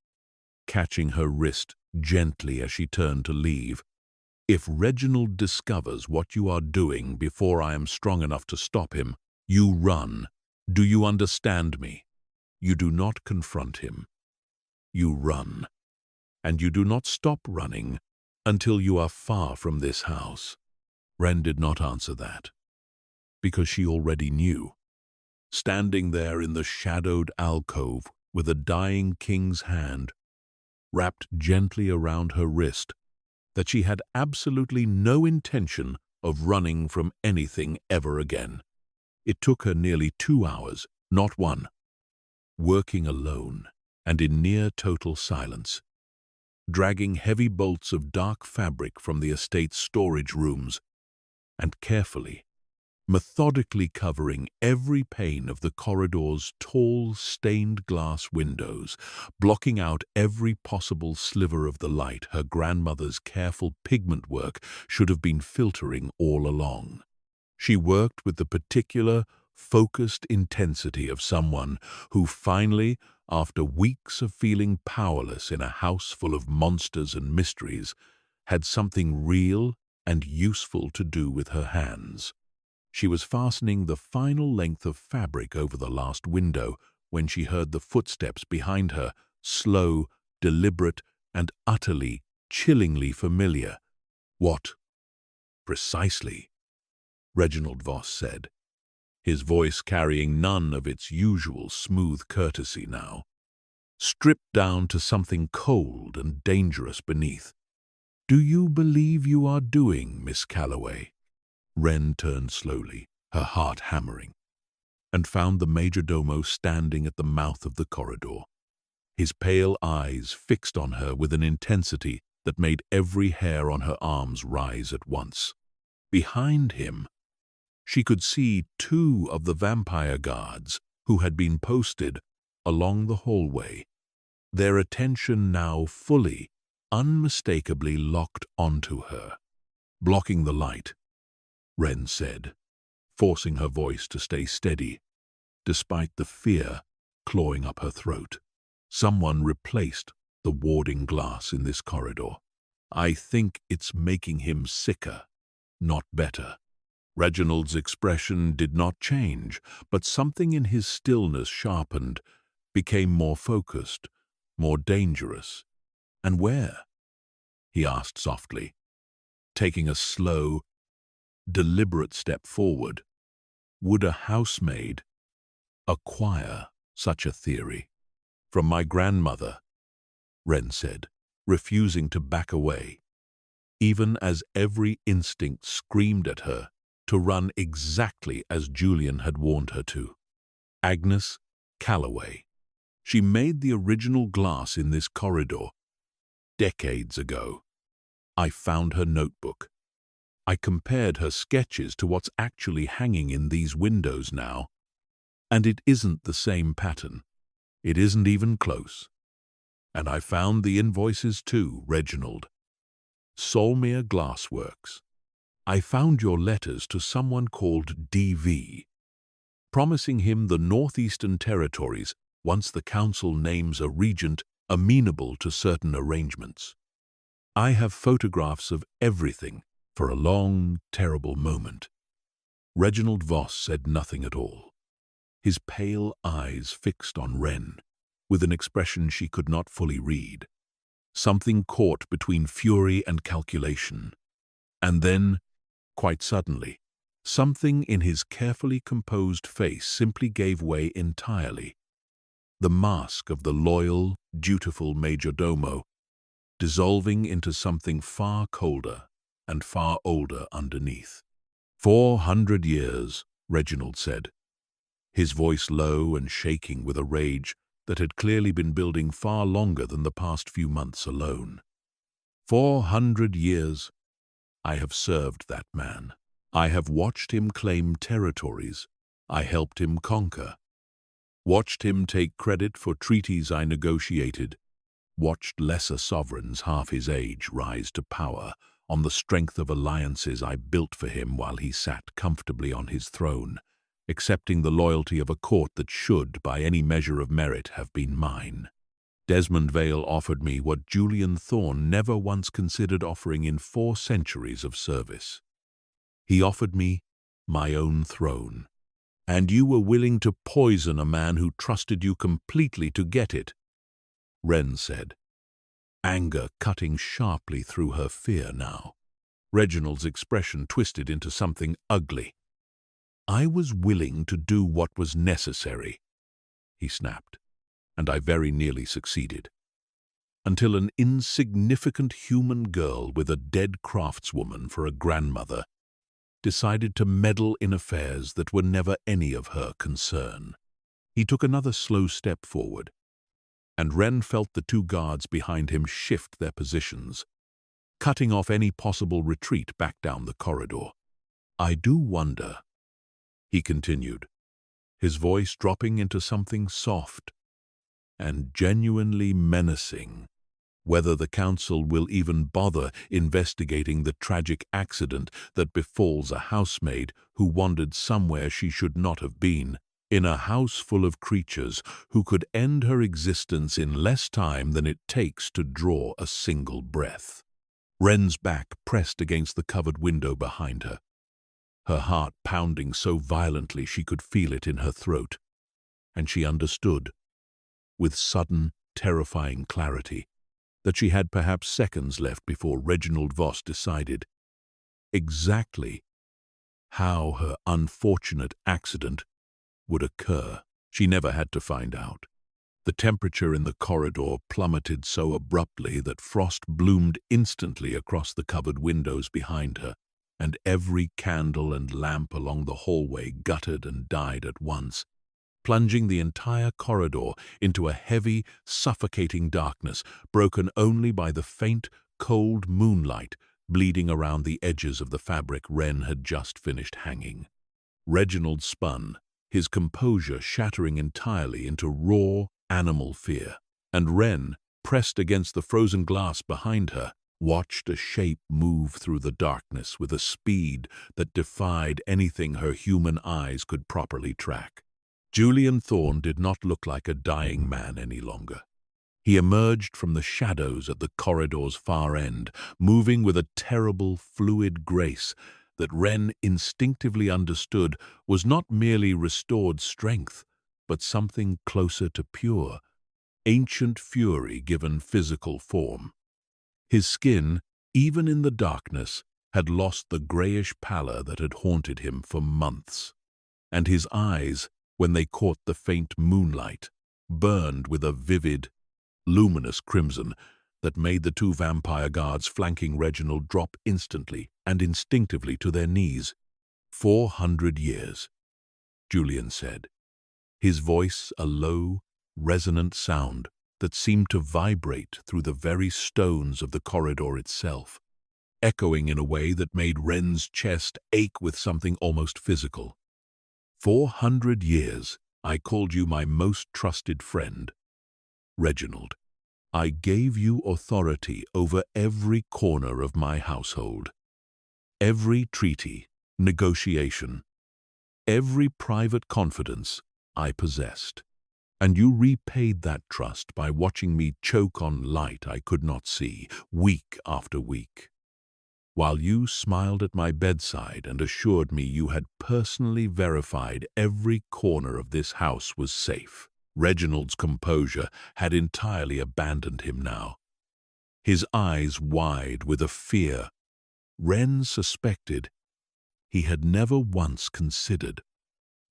catching her wrist gently as she turned to leave, "if Reginald discovers what you are doing before I am strong enough to stop him, you run. Do you understand me? You do not confront him. You run. And you do not stop running until you are far from this house." Wren did not answer that, because she already knew. Standing there in the shadowed alcove with a dying king's hand wrapped gently around her wrist, that she had absolutely no intention of running from anything ever again. It took her nearly 2 hours, not one, working alone and in near total silence, dragging heavy bolts of dark fabric from the estate's storage rooms and carefully, methodically covering every pane of the corridor's tall, stained glass windows, blocking out every possible sliver of the light her grandmother's careful pigment work should have been filtering all along. She worked with the particular, focused intensity of someone who finally, after weeks of feeling powerless in a house full of monsters and mysteries, had something real and useful to do with her hands. She was fastening the final length of fabric over the last window when she heard the footsteps behind her, slow, deliberate, and utterly, chillingly familiar. "What, precisely?" Reginald Voss said, his voice carrying none of its usual smooth courtesy now, stripped down to something cold and dangerous beneath. "Do you believe you are doing, Miss Calloway?" Wren turned slowly, her heart hammering, and found the majordomo standing at the mouth of the corridor, his pale eyes fixed on her with an intensity that made every hair on her arms rise at once. Behind him, she could see two of the vampire guards who had been posted along the hallway, their attention now fully, unmistakably locked onto her. "Blocking the light," Ren said, forcing her voice to stay steady, despite the fear clawing up her throat. "Someone replaced the warding glass in this corridor. I think it's making him sicker, not better." Reginald's expression did not change, but something in his stillness sharpened, became more focused, more dangerous. "And where?" he asked softly, taking a slow, deliberate step forward. "Would a housemaid acquire such a theory?" "From my grandmother," Ren said, refusing to back away, even as every instinct screamed at her to run exactly as Julian had warned her to. "Agnes Calloway. She made the original glass in this corridor decades ago. I found her notebook. I compared her sketches to what's actually hanging in these windows now, and it isn't the same pattern. It isn't even close. And I found the invoices too, Reginald. Solmere Glassworks. I found your letters to someone called D.V., promising him the Northeastern Territories once the council names a regent amenable to certain arrangements. I have photographs of everything for a long, terrible moment." Reginald Voss said nothing at all, his pale eyes fixed on Ren, with an expression she could not fully read. Something caught between fury and calculation. And then, quite suddenly, something in his carefully composed face simply gave way entirely. The mask of the loyal, dutiful majordomo, dissolving into something far colder and far older underneath. 400 years, Reginald said, his voice low and shaking with a rage that had clearly been building far longer than the past few months alone. 400 years I have served that man. I have watched him claim territories I helped him conquer, watched him take credit for treaties I negotiated, watched lesser sovereigns half his age rise to power on the strength of alliances I built for him while he sat comfortably on his throne, accepting the loyalty of a court that should, by any measure of merit, have been mine. Desmond Vale offered me what Julian Thorne never once considered offering in 4 centuries of service. He offered me my own throne. And you were willing to poison a man who trusted you completely to get it, Ren said, anger cutting sharply through her fear now. Reginald's expression twisted into something ugly. "I was willing to do what was necessary," he snapped, "and I very nearly succeeded. Until an insignificant human girl with a dead craftswoman for a grandmother decided to meddle in affairs that were never any of her concern." He took another slow step forward, and Ren felt the 2 guards behind him shift their positions, cutting off any possible retreat back down the corridor. "I do wonder," he continued, his voice dropping into something soft and genuinely menacing, "whether the council will even bother investigating the tragic accident that befalls a housemaid who wandered somewhere she should not have been, in a house full of creatures who could end her existence in less time than it takes to draw a single breath." Ren's back pressed against the covered window behind her, her heart pounding so violently she could feel it in her throat, and she understood, with sudden, terrifying clarity, that she had perhaps seconds left before Reginald Voss decided exactly how her unfortunate accident would occur. She never had to find out. The temperature in the corridor plummeted so abruptly that frost bloomed instantly across the covered windows behind her, and every candle and lamp along the hallway guttered and died at once, plunging the entire corridor into a heavy, suffocating darkness, broken only by the faint, cold moonlight bleeding around the edges of the fabric Wren had just finished hanging. Reginald spun, his composure shattering entirely into raw animal fear, and Wren, pressed against the frozen glass behind her, watched a shape move through the darkness with a speed that defied anything her human eyes could properly track. Julian Thorne did not look like a dying man any longer. He emerged from the shadows at the corridor's far end, moving with a terrible, fluid grace that Wren instinctively understood was not merely restored strength, but something closer to pure, ancient fury given physical form. His skin, even in the darkness, had lost the grayish pallor that had haunted him for months, and his eyes, when they caught the faint moonlight, burned with a vivid, luminous crimson that made the two vampire guards flanking Reginald drop instantly and instinctively to their knees. 400 years, Julian said, his voice a low, resonant sound that seemed to vibrate through the very stones of the corridor itself, echoing in a way that made Wren's chest ache with something almost physical. 400 years, I called you my most trusted friend. Reginald, I gave you authority over every corner of my household. Every treaty, negotiation, every private confidence I possessed. And you repaid that trust by watching me choke on light I could not see, week after week. While you smiled at my bedside and assured me you had personally verified every corner of this house was safe. Reginald's composure had entirely abandoned him now, his eyes wide with a fear Wren suspected he had never once considered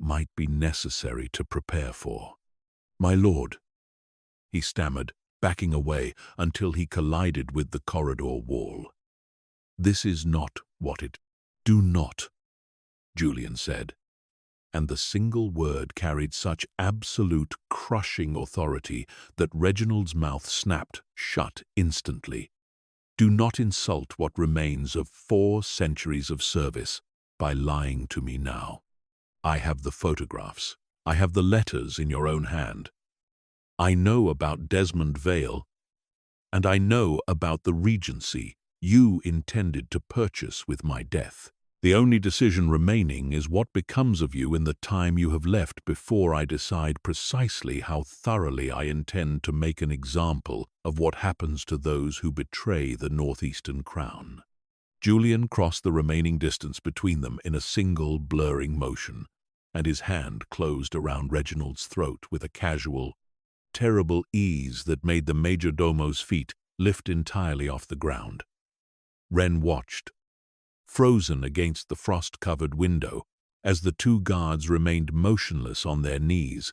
might be necessary to prepare for. My lord, he stammered, backing away until he collided with the corridor wall. This is not what it... Do not, Julian said, and the single word carried such absolute, crushing authority that Reginald's mouth snapped shut instantly. Do not insult what remains of 4 centuries of service by lying to me now. I have the photographs. I have the letters in your own hand. I know about Desmond Vale, and I know about the regency you intended to purchase with my death. The only decision remaining is what becomes of you in the time you have left before I decide precisely how thoroughly I intend to make an example of what happens to those who betray the Northeastern Crown. Julian crossed the remaining distance between them in a single blurring motion, and his hand closed around Reginald's throat with a casual, terrible ease that made the majordomo's feet lift entirely off the ground. Wren watched, frozen against the frost-covered window, as the 2 guards remained motionless on their knees,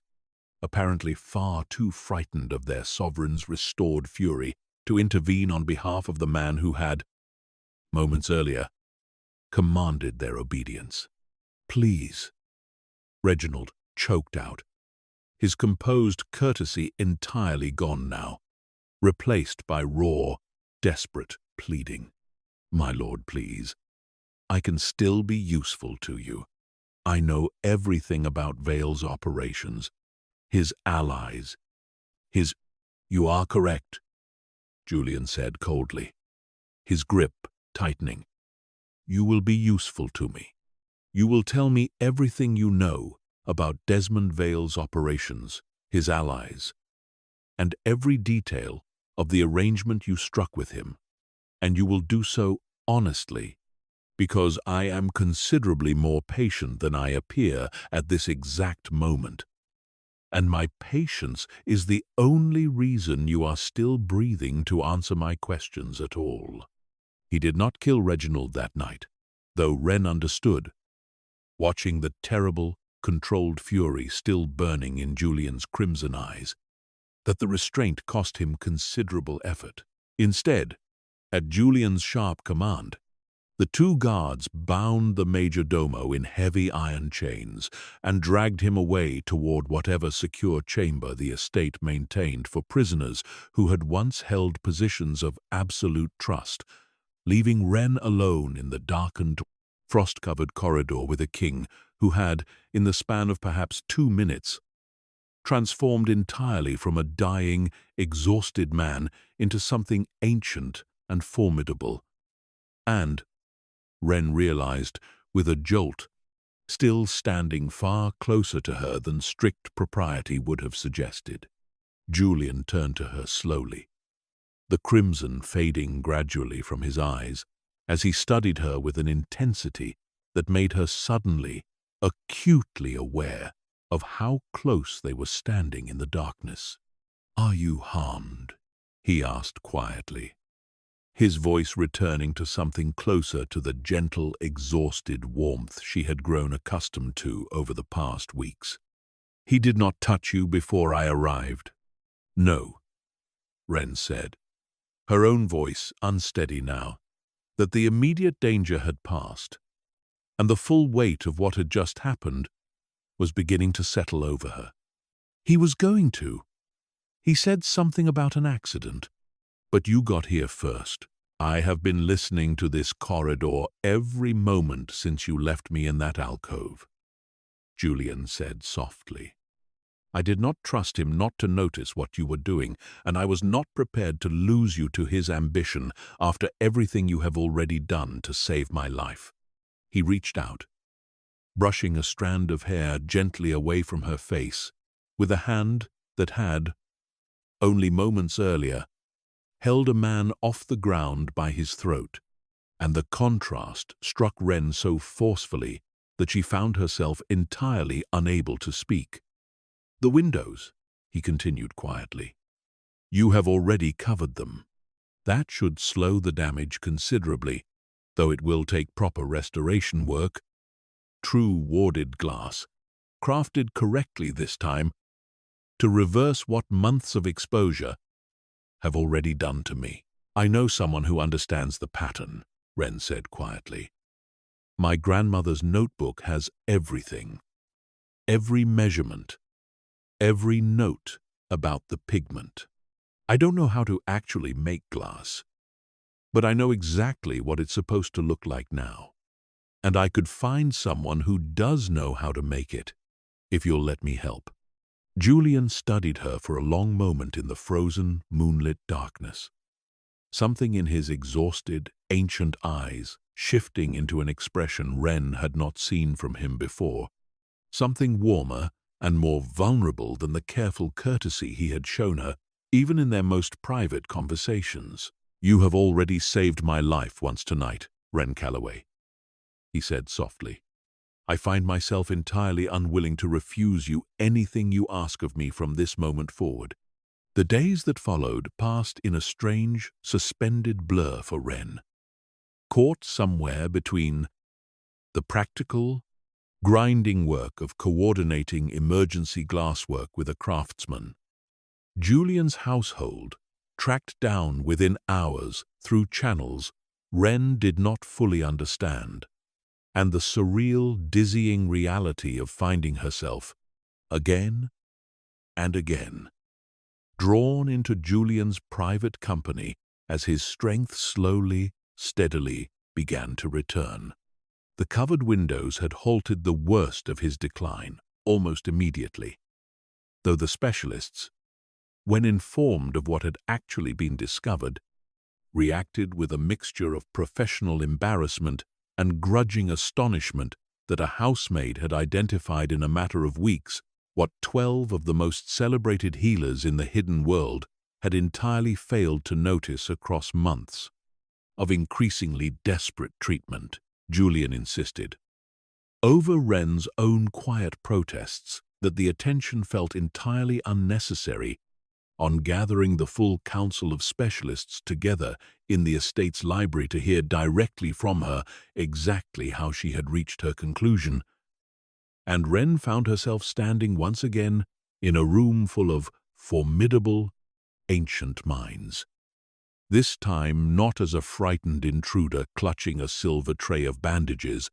apparently far too frightened of their sovereign's restored fury to intervene on behalf of the man who had, moments earlier, commanded their obedience. Please, Reginald choked out, his composed courtesy entirely gone now, replaced by raw, desperate pleading. My lord, please. I can still be useful to you. I know everything about Vale's operations, his allies, his... You are correct, Julian said coldly, his grip tightening. You will be useful to me. You will tell me everything you know about Desmond Vale's operations, his allies, and every detail of the arrangement you struck with him, and you will do so honestly, because I am considerably more patient than I appear at this exact moment. And my patience is the only reason you are still breathing to answer my questions at all. He did not kill Reginald that night, though Wren understood, watching the terrible, controlled fury still burning in Julian's crimson eyes, that the restraint cost him considerable effort. Instead, at Julian's sharp command, The two guards bound the major domo in heavy iron chains and dragged him away toward whatever secure chamber the estate maintained for prisoners who had once held positions of absolute trust, leaving Wren alone in the darkened, frost-covered corridor with a king who had, in the span of perhaps 2 minutes, transformed entirely from a dying, exhausted man into something ancient and formidable. And, Wren realized, with a jolt, still standing far closer to her than strict propriety would have suggested. Julian turned to her slowly, the crimson fading gradually from his eyes as he studied her with an intensity that made her suddenly, acutely aware of how close they were standing in the darkness. "Are you harmed?" he asked quietly, his voice returning to something closer to the gentle, exhausted warmth she had grown accustomed to over the past weeks. "He did not touch you before I arrived?" "No," Wren said, her own voice unsteady now, that the immediate danger had passed, and the full weight of what had just happened was beginning to settle over her. "He was going to. He said something about an accident. But you got here first. I have been listening to this corridor every moment since you left me in that alcove," Julian said softly. "I did not trust him not to notice what you were doing, and I was not prepared to lose you to his ambition after everything you have already done to save my life." He reached out, brushing a strand of hair gently away from her face, with a hand that had, only moments earlier, held a man off the ground by his throat, and the contrast struck Wren so forcefully that she found herself entirely unable to speak. "The windows," he continued quietly. "You have already covered them. That should slow the damage considerably, though it will take proper restoration work. True warded glass, crafted correctly this time, to reverse what months of exposure have already done to me." "I know someone who understands the pattern," Wren said quietly. "My grandmother's notebook has everything, every measurement, every note about the pigment. I don't know how to actually make glass, but I know exactly what it's supposed to look like now. And I could find someone who does know how to make it, if you'll let me help." Julian studied her for a long moment in the frozen, moonlit darkness, something in his exhausted, ancient eyes shifting into an expression Wren had not seen from him before, something warmer and more vulnerable than the careful courtesy he had shown her, even in their most private conversations. "You have already saved my life once tonight, Wren Calloway," he said softly. "I find myself entirely unwilling to refuse you anything you ask of me from this moment forward." The days that followed passed in a strange, suspended blur for Wren, caught somewhere between the practical, grinding work of coordinating emergency glasswork with a craftsman, Julian's household, tracked down within hours through channels Wren did not fully understand, and the surreal, dizzying reality of finding herself, again and again, drawn into Julian's private company as his strength slowly, steadily began to return. The covered windows had halted the worst of his decline almost immediately, though the specialists, when informed of what had actually been discovered, reacted with a mixture of professional embarrassment and grudging astonishment that a housemaid had identified in a matter of weeks what 12 of the most celebrated healers in the hidden world had entirely failed to notice across months of increasingly desperate treatment. Julian insisted, over Wren's own quiet protests, that the attention felt entirely unnecessary, on gathering the full council of specialists together in the estate's library to hear directly from her exactly how she had reached her conclusion. And Wren found herself standing once again in a room full of formidable, ancient minds, this time not as a frightened intruder clutching a silver tray of bandages,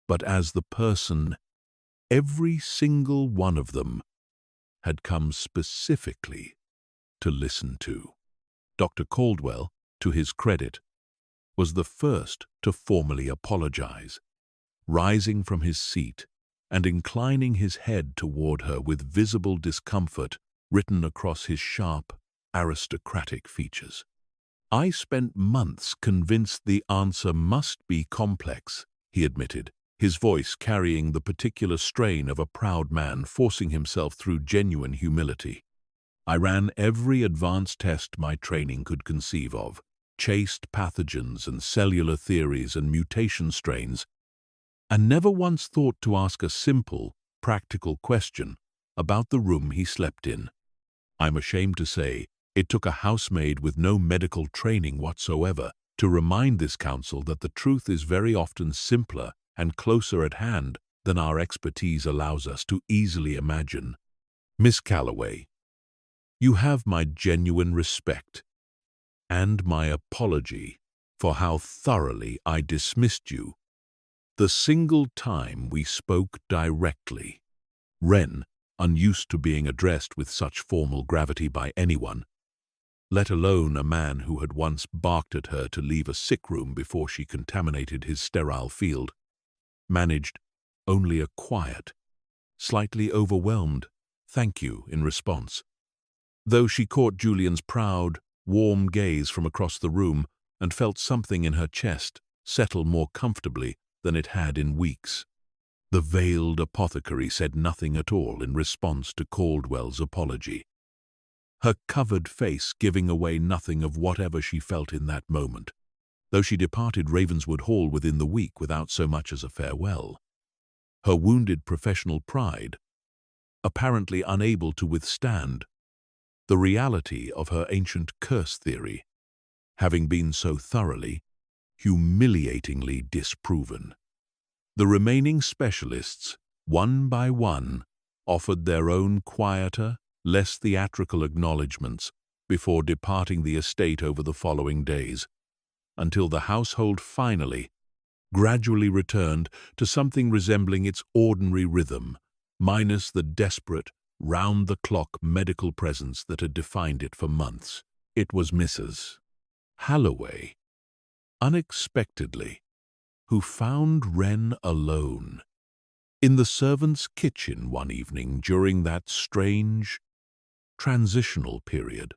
but as the person, every single one of them, had come specifically to listen to. Dr. Caldwell, to his credit, was the first to formally apologize, rising from his seat and inclining his head toward her with visible discomfort written across his sharp, aristocratic features. "I spent months convinced the answer must be complex," he admitted, his voice carrying the particular strain of a proud man forcing himself through genuine humility. "I ran every advanced test my training could conceive of, chased pathogens and cellular theories and mutation strains, and never once thought to ask a simple, practical question about the room he slept in. I'm ashamed to say it took a housemaid with no medical training whatsoever to remind this council that the truth is very often simpler and closer at hand than our expertise allows us to easily imagine. Miss Calloway, you have my genuine respect and my apology for how thoroughly I dismissed you the single time we spoke directly." Wren, unused to being addressed with such formal gravity by anyone, let alone a man who had once barked at her to leave a sick room before she contaminated his sterile field, managed only a quiet, slightly overwhelmed "thank you" in response, though she caught Julian's proud, warm gaze from across the room and felt something in her chest settle more comfortably than it had in weeks. The veiled apothecary said nothing at all in response to Caldwell's apology, her covered face giving away nothing of whatever she felt in that moment, though she departed Ravenswood Hall within the week without so much as a farewell. Her wounded professional pride, apparently unable to withstand the reality of her ancient curse theory, having been so thoroughly, humiliatingly disproven. The remaining specialists, one by one, offered their own quieter, less theatrical acknowledgments before departing the estate over the following days, until the household finally, gradually returned to something resembling its ordinary rhythm, minus the desperate, round-the-clock medical presence that had defined it for months. It was Mrs. Halloway, unexpectedly, who found Wren alone in the servants' kitchen one evening during that strange, transitional period,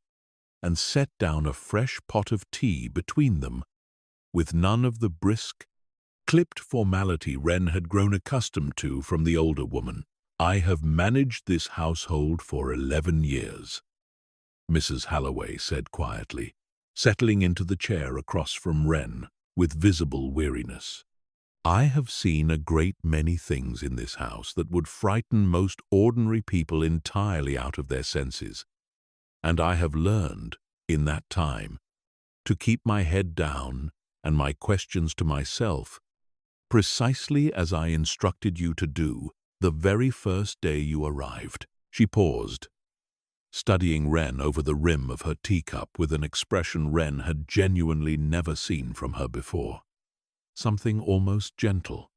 and set down a fresh pot of tea between them, with none of the brisk, clipped formality Wren had grown accustomed to from the older woman. "I have managed this household for 11 years, Mrs. Halloway said quietly, settling into the chair across from Wren with visible weariness. "I have seen a great many things in this house that would frighten most ordinary people entirely out of their senses, and I have learned, in that time, to keep my head down and my questions to myself, precisely as I instructed you to do the very first day you arrived." She paused, studying Wren over the rim of her teacup with an expression Wren had genuinely never seen from her before. Something almost gentle.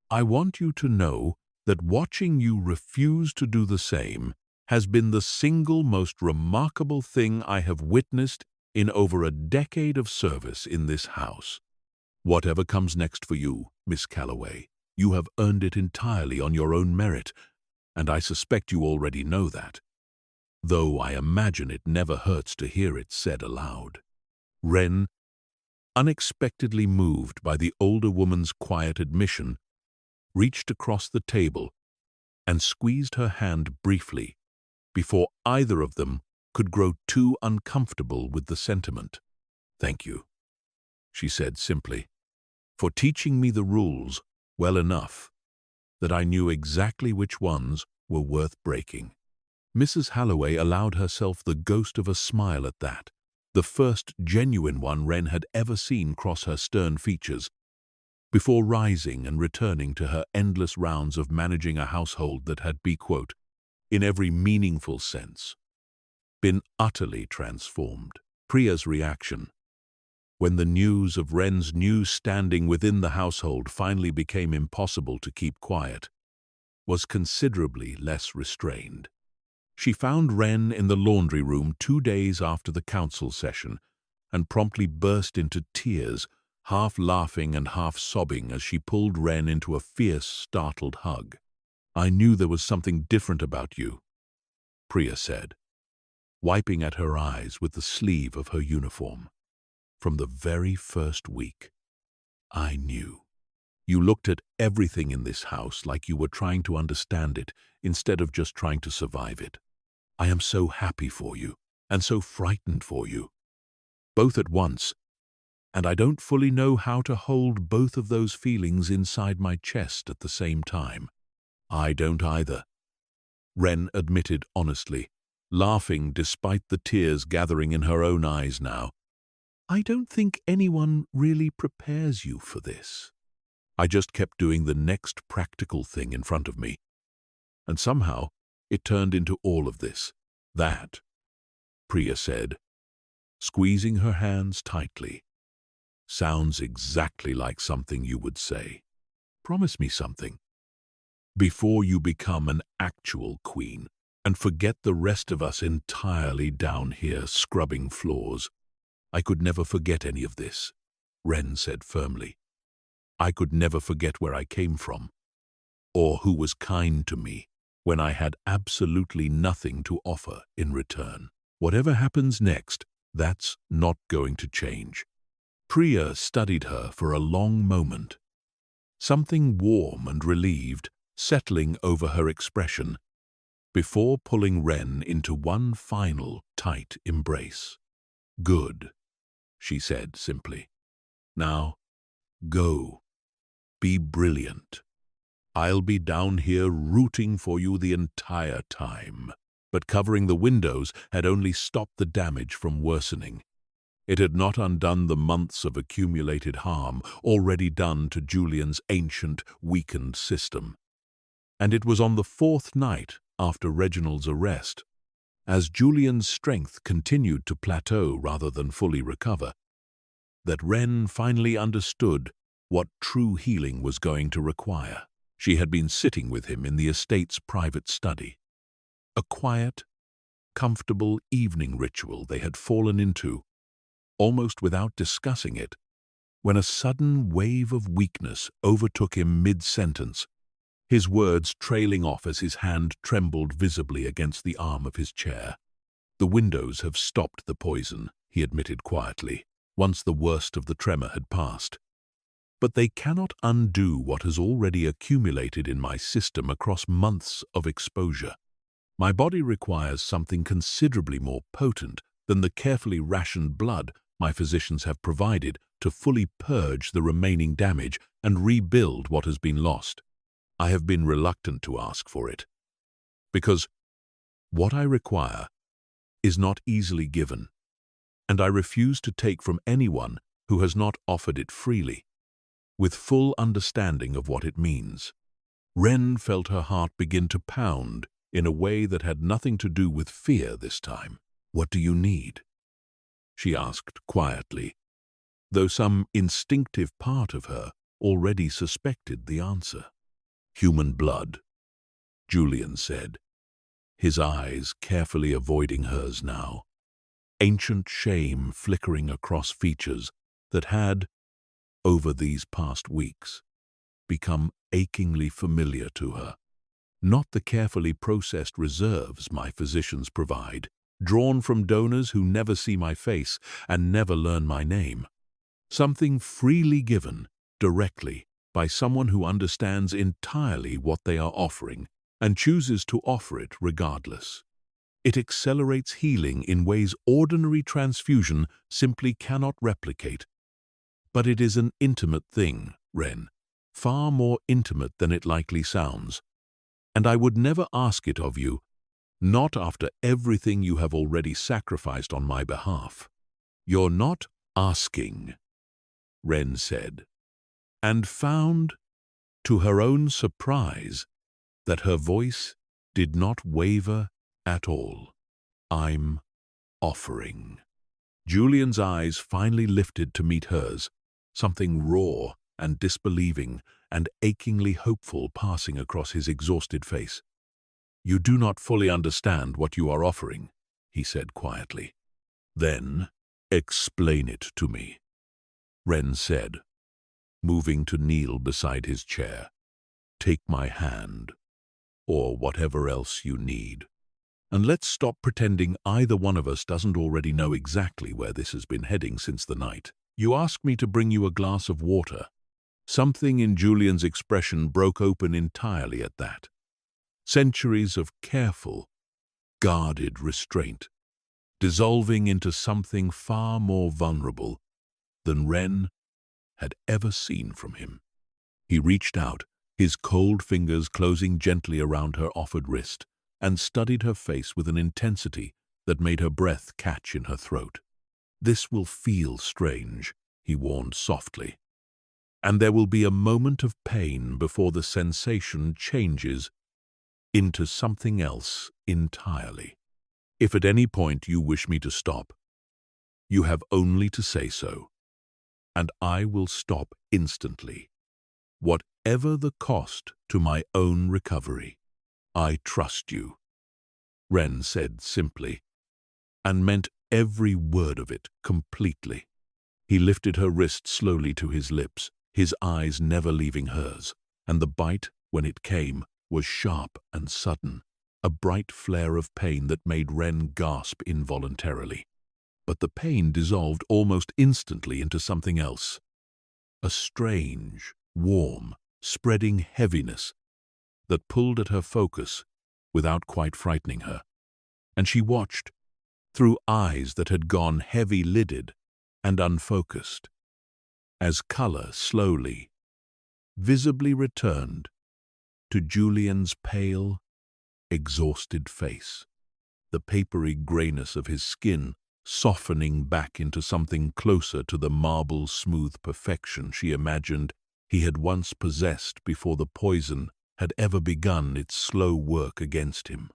"I want you to know that watching you refuse to do the same has been the single most remarkable thing I have witnessed in over a decade of service in this house. Whatever comes next for you, Miss Calloway, you have earned it entirely on your own merit, and I suspect you already know that, though I imagine it never hurts to hear it said aloud." Wren, unexpectedly moved by the older woman's quiet admission, reached across the table and squeezed her hand briefly before either of them could grow too uncomfortable with the sentiment. "Thank you," she said simply, "for teaching me the rules well enough that I knew exactly which ones were worth breaking." Mrs. Halloway allowed herself the ghost of a smile at that, the first genuine one Wren had ever seen cross her stern features, before rising and returning to her endless rounds of managing a household that had quote, in every meaningful sense, been utterly transformed. Priya's reaction, when the news of Ren's new standing within the household finally became impossible to keep quiet, was considerably less restrained. She found Ren in the laundry room 2 days after the council session and promptly burst into tears, half laughing and half sobbing as she pulled Ren into a fierce, startled hug. "I knew there was something different about you," Priya said, wiping at her eyes with the sleeve of her uniform. "From the very first week, I knew. You looked at everything in this house like you were trying to understand it instead of just trying to survive it. I am so happy for you and so frightened for you, both at once, and I don't fully know how to hold both of those feelings inside my chest at the same time." "I don't either," Ren admitted honestly, laughing despite the tears gathering in her own eyes now. "I don't think anyone really prepares you for this. I just kept doing the next practical thing in front of me, and somehow it turned into all of this." "That," Priya said, squeezing her hands tightly, "sounds exactly like something you would say. Promise me something. Before you become an actual queen and forget the rest of us entirely down here scrubbing floors." "I could never forget any of this," Ren said firmly. "I could never forget where I came from, or who was kind to me when I had absolutely nothing to offer in return. Whatever happens next, that's not going to change." Priya studied her for a long moment, something warm and relieved settling over her expression, before pulling Ren into one final tight embrace. "Good," she said simply. "Now, go. Be brilliant. I'll be down here rooting for you the entire time." But covering the windows had only stopped the damage from worsening. It had not undone the months of accumulated harm already done to Julian's ancient, weakened system. And it was on the 4th night after Reginald's arrest, as Julian's strength continued to plateau rather than fully recover, that Ren finally understood what true healing was going to require. She had been sitting with him in the estate's private study. A quiet, comfortable evening ritual they had fallen into, almost without discussing it, when a sudden wave of weakness overtook him mid-sentence, his words trailing off as his hand trembled visibly against the arm of his chair. "The windows have stopped the poison," he admitted quietly, once the worst of the tremor had passed. "But they cannot undo what has already accumulated in my system across months of exposure. My body requires something considerably more potent than the carefully rationed blood my physicians have provided to fully purge the remaining damage and rebuild what has been lost. I have been reluctant to ask for it, because what I require is not easily given, and I refuse to take from anyone who has not offered it freely, with full understanding of what it means." Ren felt her heart begin to pound in a way that had nothing to do with fear this time. "What do you need?" she asked quietly, though some instinctive part of her already suspected the answer. "Human blood," Julian said, his eyes carefully avoiding hers now, ancient shame flickering across features that had, over these past weeks, become achingly familiar to her. "Not the carefully processed reserves my physicians provide, drawn from donors who never see my face and never learn my name. Something freely given, directly, by someone who understands entirely what they are offering and chooses to offer it regardless. It accelerates healing in ways ordinary transfusion simply cannot replicate. But it is an intimate thing, Ren, far more intimate than it likely sounds. And I would never ask it of you, not after everything you have already sacrificed on my behalf." "You're not asking," Ren said, and found, to her own surprise, that her voice did not waver at all. "I'm offering." Julian's eyes finally lifted to meet hers, something raw and disbelieving and achingly hopeful passing across his exhausted face. "You do not fully understand what you are offering," he said quietly. "Then explain it to me," Ren said, moving to kneel beside his chair. "Take my hand, or whatever else you need. And let's stop pretending either one of us doesn't already know exactly where this has been heading since the night. You asked me to bring you a glass of water." Something in Julian's expression broke open entirely at that. Centuries of careful, guarded restraint, dissolving into something far more vulnerable than Ren had ever seen from him. He reached out, his cold fingers closing gently around her offered wrist, and studied her face with an intensity that made her breath catch in her throat. "This will feel strange," he warned softly, "and there will be a moment of pain before the sensation changes into something else entirely. If at any point you wish me to stop, you have only to say so, and I will stop instantly, whatever the cost to my own recovery. I trust you," Ren said simply, and meant every word of it completely. He lifted her wrist slowly to his lips, his eyes never leaving hers, and the bite, when it came, was sharp and sudden, a bright flare of pain that made Ren gasp involuntarily. But the pain dissolved almost instantly into something else, a strange, warm, spreading heaviness that pulled at her focus without quite frightening her. And she watched, through eyes that had gone heavy-lidded and unfocused, as color slowly, visibly returned to Julian's pale, exhausted face, the papery grayness of his skin softening back into something closer to the marble-smooth perfection she imagined he had once possessed before the poison had ever begun its slow work against him.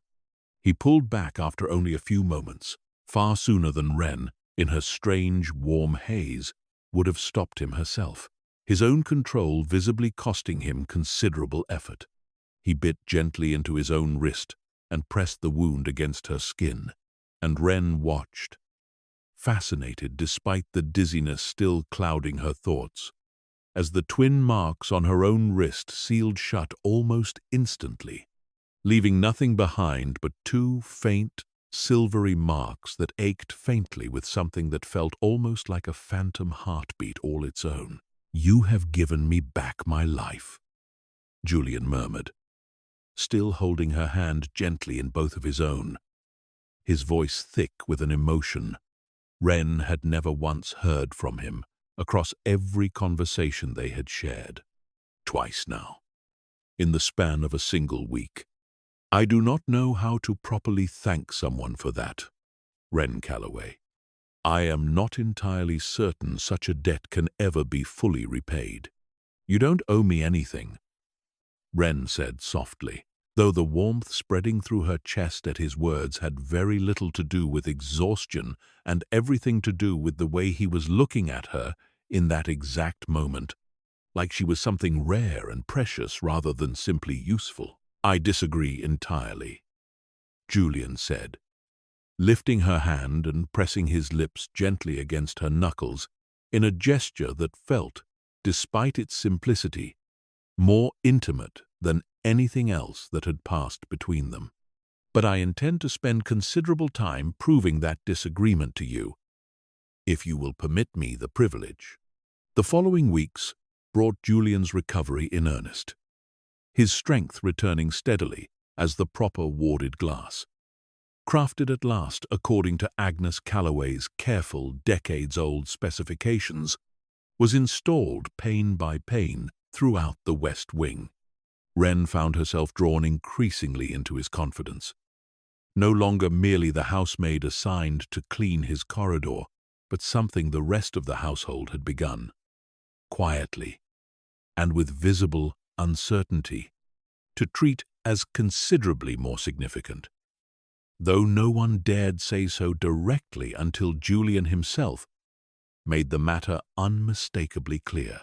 He pulled back after only a few moments, far sooner than Ren, in her strange, warm haze, would have stopped him herself, his own control visibly costing him considerable effort. He bit gently into his own wrist and pressed the wound against her skin, and Ren watched, fascinated despite the dizziness still clouding her thoughts, as the twin marks on her own wrist sealed shut almost instantly, leaving nothing behind but two faint, silvery marks that ached faintly with something that felt almost like a phantom heartbeat all its own. "You have given me back my life," Julian murmured, still holding her hand gently in both of his own, his voice thick with an emotion Ren had never once heard from him across every conversation they had shared. Twice now, in the span of a single week. "I do not know how to properly thank someone for that, Ren Calloway. I am not entirely certain such a debt can ever be fully repaid." "You don't owe me anything," Ren said softly, though the warmth spreading through her chest at his words had very little to do with exhaustion and everything to do with the way he was looking at her in that exact moment, like she was something rare and precious rather than simply useful. "I disagree entirely," Julian said, lifting her hand and pressing his lips gently against her knuckles in a gesture that felt, despite its simplicity, more intimate than anything else that had passed between them. "But I intend to spend considerable time proving that disagreement to you, if you will permit me the privilege." The following weeks brought Julian's recovery in earnest, his strength returning steadily as the proper warded glass, crafted at last according to Agnes Calloway's careful, decades-old specifications, was installed pane by pane throughout the West Wing. Ren found herself drawn increasingly into his confidence, no longer merely the housemaid assigned to clean his corridor, but something the rest of the household had begun, quietly and with visible uncertainty, to treat as considerably more significant. though no one dared say so directly until Julian himself made the matter unmistakably clear.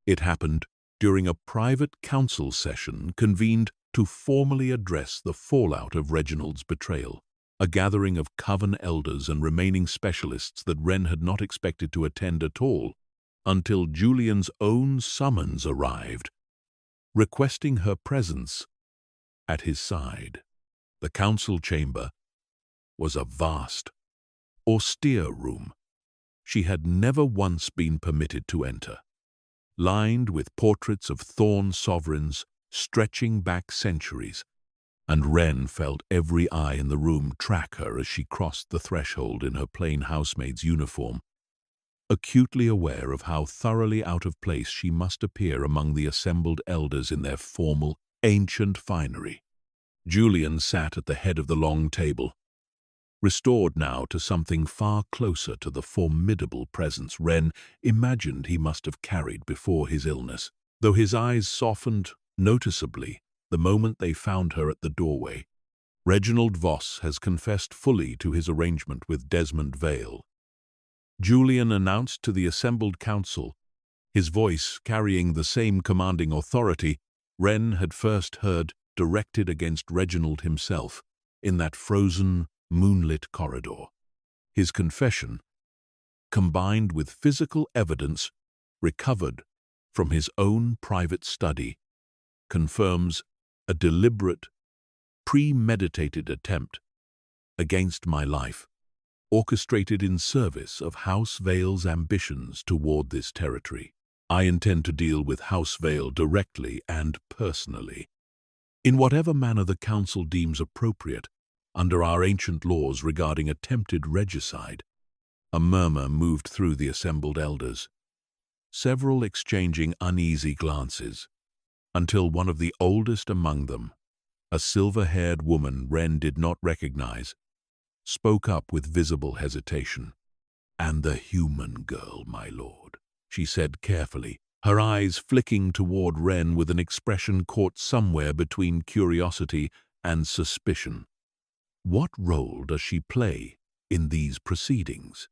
It happened during a private council session convened to formally address the fallout of Reginald's betrayal, a gathering of coven elders and remaining specialists that Wren had not expected to attend at all until Julian's own summons arrived, requesting her presence at his side. The council chamber was a vast, austere room she had never once been permitted to enter, lined with portraits of Thorn sovereigns stretching back centuries, and Wren felt every eye in the room track her as she crossed the threshold in her plain housemaid's uniform, acutely aware of how thoroughly out of place she must appear among the assembled elders in their formal, ancient finery. Julian sat at the head of the long table, restored now to something far closer to the formidable presence Wren imagined he must have carried before his illness. Though his eyes softened noticeably the moment they found her at the doorway, Reginald Voss has confessed fully to his arrangement with Desmond Vale. Julian announced to the assembled council, his voice carrying the same commanding authority Wren had first heard directed against Reginald himself in that frozen, moonlit corridor. His confession, combined with physical evidence recovered from his own private study, confirms a deliberate, premeditated attempt against my life, orchestrated in service of House Vale's ambitions toward this territory. I intend to deal with House Vale directly and personally, in whatever manner the council deems appropriate under our ancient laws regarding attempted regicide. A murmur moved through the assembled elders, several exchanging uneasy glances, until one of the oldest among them, a silver-haired woman Wren did not recognize, spoke up with visible hesitation. "And the human girl, my lord," she said carefully, her eyes flicking toward Wren with an expression caught somewhere between curiosity and suspicion. "What role does she play in these proceedings?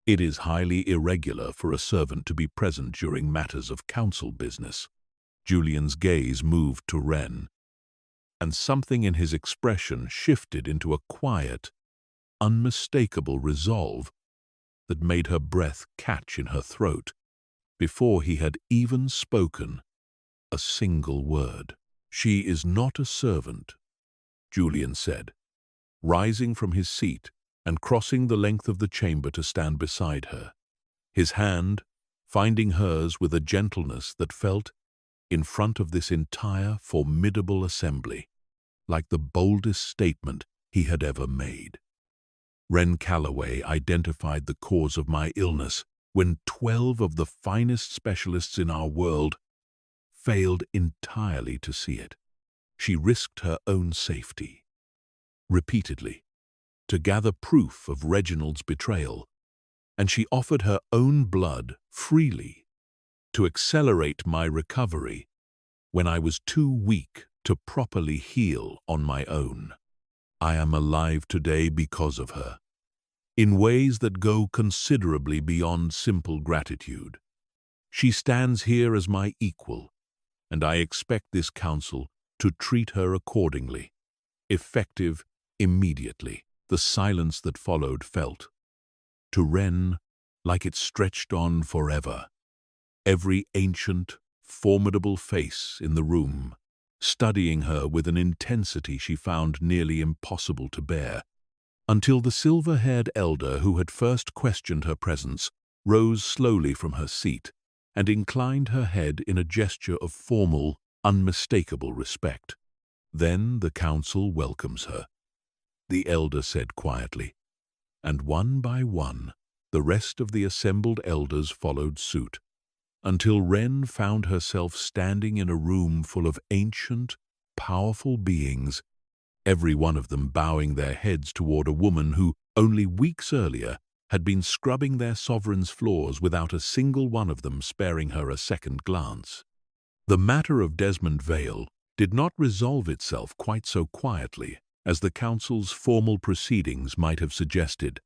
It is highly irregular for a servant to be present during matters of council business." Julian's gaze moved to Wren, and something in his expression shifted into a quiet, unmistakable resolve that made her breath catch in her throat before he had even spoken a single word. "She is not a servant," Julian said, rising from his seat and crossing the length of the chamber to stand beside her, his hand finding hers with a gentleness that felt, in front of this entire formidable assembly, like the boldest statement he had ever made. "Wren Calloway identified the cause of my illness when 12 of the finest specialists in our world failed entirely to see it. She risked her own safety, repeatedly, to gather proof of Reginald's betrayal, and she offered her own blood freely to accelerate my recovery when I was too weak to properly heal on my own. I am alive today because of her, in ways that go considerably beyond simple gratitude. She stands here as my equal, and I expect this council to treat her accordingly, effective immediately." The silence that followed felt, to Wren, like it stretched on forever. Every ancient, formidable face in the room, studying her with an intensity she found nearly impossible to bear, until the silver-haired elder who had first questioned her presence rose slowly from her seat and inclined her head in a gesture of formal, unmistakable respect. "Then the council welcomes her," the elder said quietly, and one by one the rest of the assembled elders followed suit, until Wren found herself standing in a room full of ancient, powerful beings, every one of them bowing their heads toward a woman who, only weeks earlier, had been scrubbing their sovereign's floors without a single one of them sparing her a second glance. The matter of Desmond Vale did not resolve itself quite so quietly. as the council's formal proceedings might have suggested,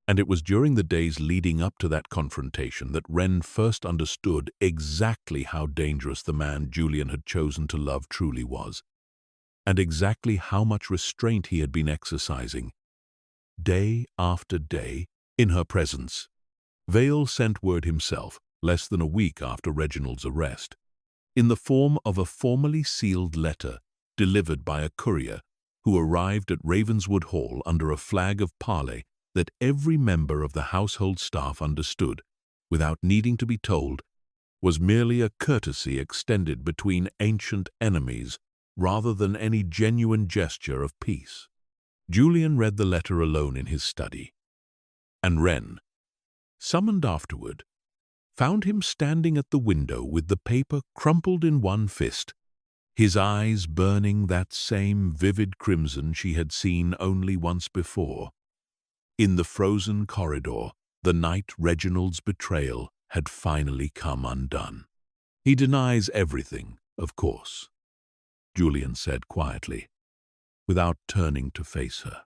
and it was during the days leading up to that confrontation that Wren first understood exactly how dangerous the man Julian had chosen to love truly was, and exactly how much restraint he had been exercising. Day after day, in her presence, Vale sent word himself, less than a week after Reginald's arrest, in the form of a formally sealed letter delivered by a courier who arrived at Ravenswood Hall under a flag of parley that every member of the household staff understood, without needing to be told, was merely a courtesy extended between ancient enemies rather than any genuine gesture of peace. Julian read the letter alone in his study, and Wren, summoned afterward, found him standing at the window with the paper crumpled in one fist, his eyes burning that same vivid crimson she had seen only once before. In the frozen corridor, the night Reginald's betrayal had finally come undone. "He denies everything, of course," Julian said quietly, without turning to face her.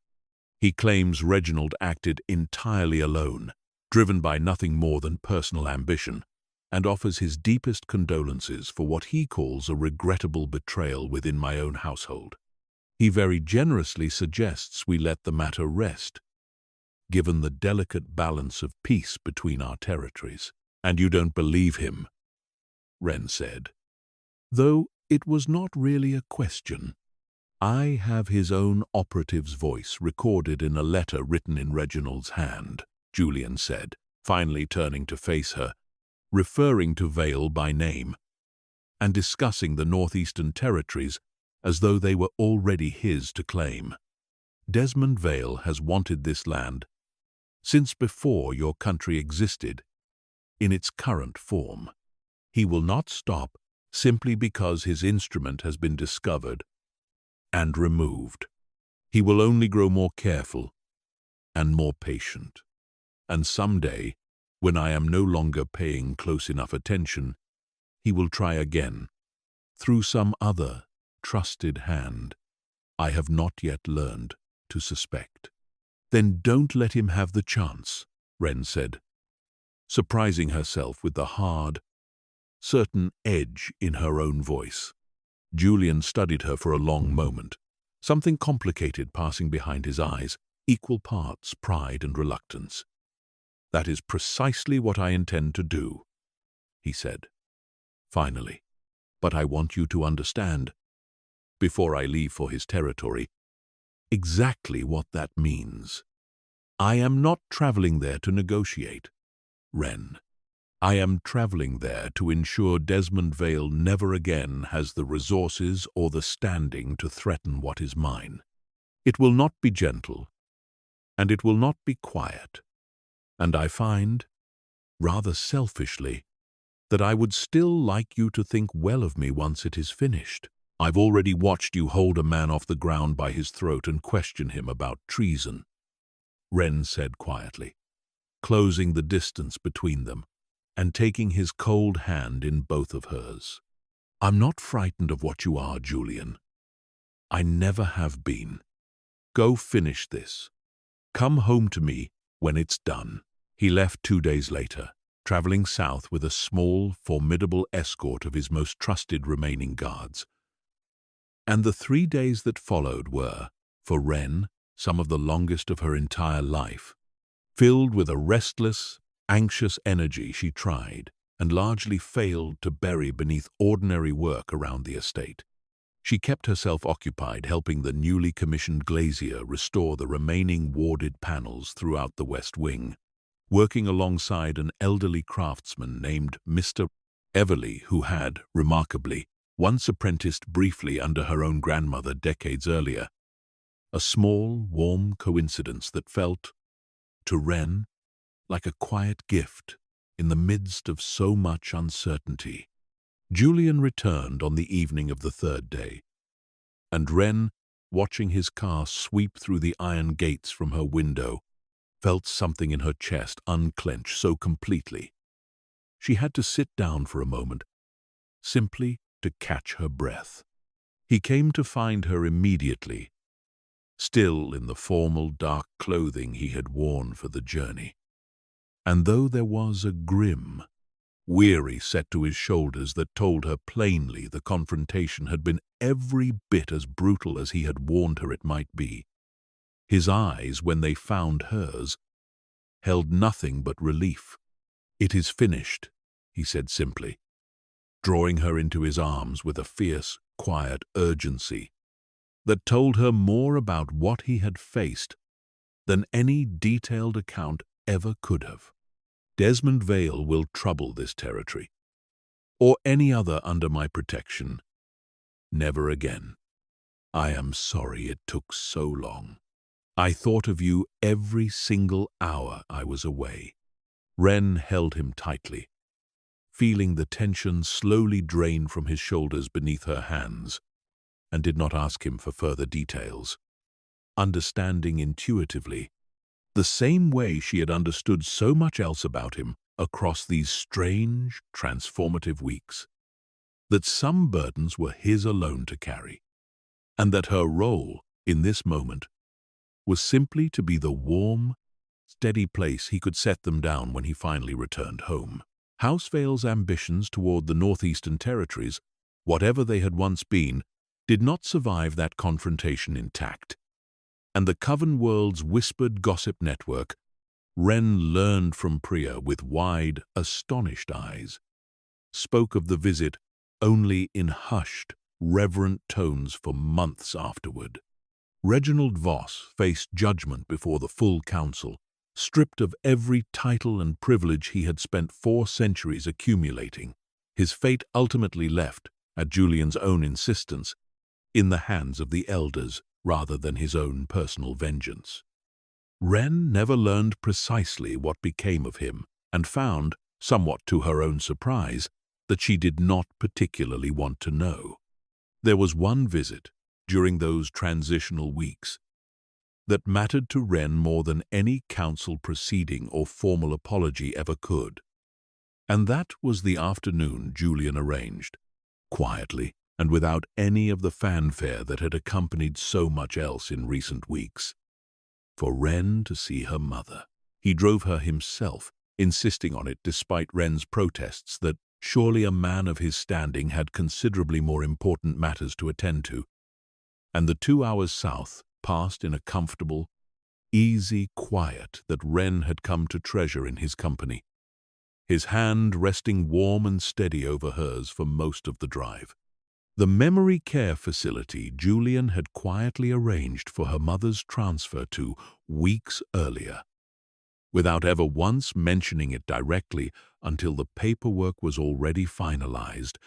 "He claims Reginald acted entirely alone, driven by nothing more than personal ambition, and offers his deepest condolences for what he calls a regrettable betrayal within my own household. He very generously suggests we let the matter rest, given the delicate balance of peace between our territories." "And you don't believe him?" Wren said, though it was not really a question. "I have his own operative's voice recorded in a letter written in Reginald's hand," Julian said, finally turning to face her, referring to Vale by name, and discussing the northeastern territories as though they were already his to claim. "Desmond Vale has wanted this land since before your country existed in its current form. He will not stop simply because his instrument has been discovered and removed. He will only grow more careful and more patient. And someday, when I am no longer paying close enough attention, he will try again, through some other trusted hand I have not yet learned to suspect." "Then don't let him have the chance," Wren said, surprising herself with the hard, certain edge in her own voice. Julian studied her for a long moment, something complicated passing behind his eyes, equal parts pride and reluctance. "That is precisely what I intend to do," he said, finally. "But I want you to understand, before I leave for his territory, exactly what that means. I am not traveling there to negotiate, Wren. I am traveling there to ensure Desmond Vale never again has the resources or the standing to threaten what is mine. It will not be gentle, and it will not be quiet, and I find, rather selfishly, that I would still like you to think well of me once it is finished. I've already watched you hold a man off the ground by his throat and question him about treason," Wren said quietly, closing the distance between them and taking his cold hand in both of hers. "I'm not frightened of what you are, Julian. I never have been. Go finish this. Come home to me when it's done." He left 2 days later, traveling south with a small, formidable escort of his most trusted remaining guards. And the 3 days that followed were, for Wren, some of the longest of her entire life. Filled with a restless, anxious energy she tried, and largely failed to bury beneath ordinary work around the estate. She kept herself occupied helping the newly commissioned glazier restore the remaining warded panels throughout the West Wing, working alongside an elderly craftsman named Mr. Everly, who had, remarkably, once apprenticed briefly under her own grandmother decades earlier. A small, warm coincidence that felt, to Wren, like a quiet gift in the midst of so much uncertainty. Julian returned on the evening of the 3rd day, and Wren, watching his car sweep through the iron gates from her window, felt something in her chest unclench so completely. She had to sit down for a moment, simply to catch her breath. He came to find her immediately, still in the formal dark clothing he had worn for the journey. And though there was a grim, weary set to his shoulders that told her plainly the confrontation had been every bit as brutal as he had warned her it might be, his eyes, when they found hers, held nothing but relief. "It is finished," he said simply, drawing her into his arms with a fierce, quiet urgency that told her more about what he had faced than any detailed account ever could have. "Desmond Vale will trouble this territory, or any other under my protection, never again. I am sorry it took so long. I thought of you every single hour I was away." Wren held him tightly, feeling the tension slowly drain from his shoulders beneath her hands, and did not ask him for further details, understanding intuitively, the same way she had understood so much else about him across these strange, transformative weeks, that some burdens were his alone to carry, and that her role in this moment was simply to be the warm, steady place he could set them down when he finally returned home. House Vale's ambitions toward the Northeastern Territories, whatever they had once been, did not survive that confrontation intact. And the Coven world's whispered gossip network, Wren learned from Priya with wide, astonished eyes, spoke of the visit only in hushed, reverent tones for months afterward. Reginald Voss faced judgment before the full council, stripped of every title and privilege he had spent 4 centuries accumulating. His fate ultimately left, at Julian's own insistence, in the hands of the elders rather than his own personal vengeance. Wren never learned precisely what became of him, and found, somewhat to her own surprise, that she did not particularly want to know. There was one visit, during those transitional weeks, that mattered to Wren more than any council proceeding or formal apology ever could. And that was the afternoon Julian arranged, quietly and without any of the fanfare that had accompanied so much else in recent weeks, for Wren to see her mother. He drove her himself, insisting on it despite Wren's protests that surely a man of his standing had considerably more important matters to attend to. And the 2 hours south passed in a comfortable, easy quiet that Wren had come to treasure in his company, his hand resting warm and steady over hers for most of the drive. The memory care facility Julian had quietly arranged for her mother's transfer to weeks earlier, without ever once mentioning it directly until the paperwork was already finalized,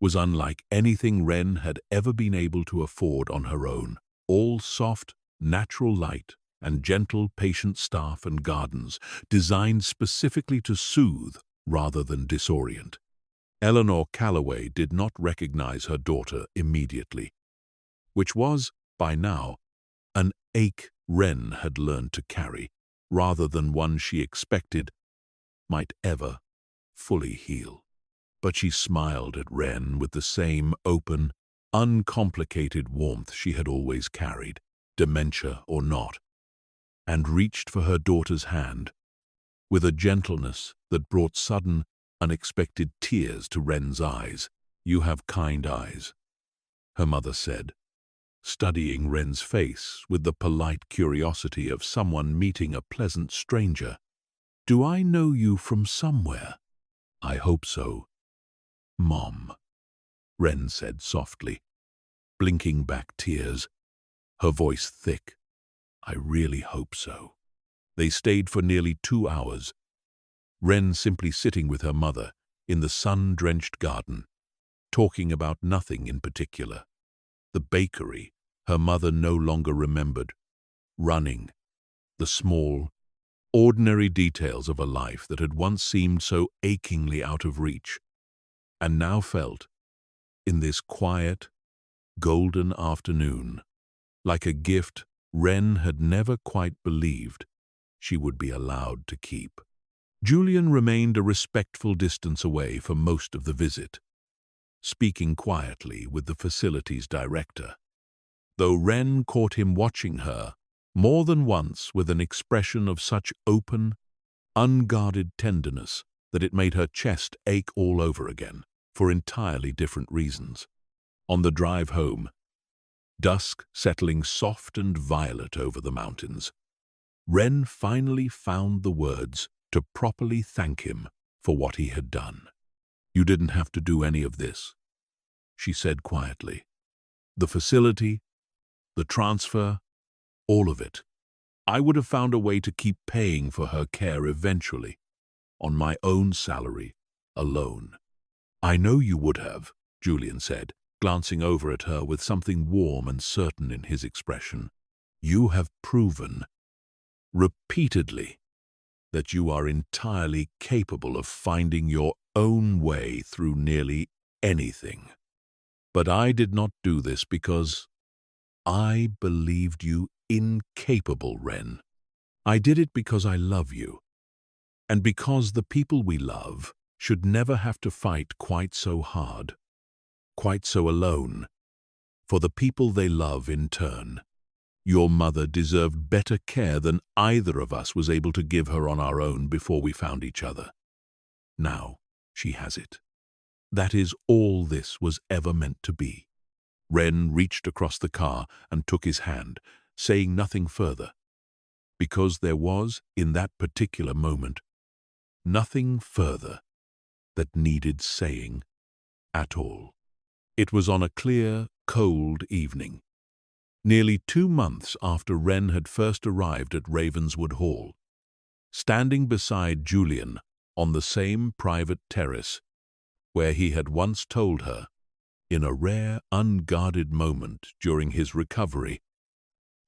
was unlike anything Wren had ever been able to afford on her own. All soft, natural light and gentle, patient staff and gardens, designed specifically to soothe rather than disorient. Eleanor Calloway did not recognize her daughter immediately, which was, by now, an ache Wren had learned to carry, rather than one she expected might ever fully heal. But she smiled at Wren with the same open, uncomplicated warmth she had always carried, dementia or not, and reached for her daughter's hand with a gentleness that brought sudden, unexpected tears to Wren's eyes. "You have kind eyes," her mother said, studying Wren's face with the polite curiosity of someone meeting a pleasant stranger. "Do I know you from somewhere?" "I hope so, Mom," Wren said softly, blinking back tears, her voice thick. "I really hope so." They stayed for nearly 2 hours, Wren simply sitting with her mother in the sun-drenched garden, talking about nothing in particular. The bakery her mother no longer remembered, running, the small, ordinary details of a life that had once seemed so achingly out of reach, and now felt, in this quiet, golden afternoon, like a gift Wren had never quite believed she would be allowed to keep. Julian remained a respectful distance away for most of the visit, speaking quietly with the facility's director. though Wren caught him watching her more than once with an expression of such open, unguarded tenderness that it made her chest ache all over again, for entirely different reasons. On the drive home, dusk settling soft and violet over the mountains, Wren finally found the words to properly thank him for what he had done. "You didn't have to do any of this," she said quietly. "The facility, the transfer, all of it. I would have found a way to keep paying for her care eventually, on my own salary, alone." "I know you would have," Julian said, glancing over at her with something warm and certain in his expression. "You have proven, repeatedly, that you are entirely capable of finding your own way through nearly anything. But I did not do this because I believed you incapable, Wren. I did it because I love you, and because the people we love should never have to fight quite so hard, quite so alone, for the people they love in turn. Your mother deserved better care than either of us was able to give her on our own before we found each other. Now she has it. That is all this was ever meant to be." Wren reached across the car and took his hand, saying nothing further, because there was, in that particular moment, nothing further that needed saying at all. It was on a clear, cold evening, nearly 2 months after Wren had first arrived at Ravenswood Hall, standing beside Julian on the same private terrace where he had once told her, in a rare, unguarded moment during his recovery,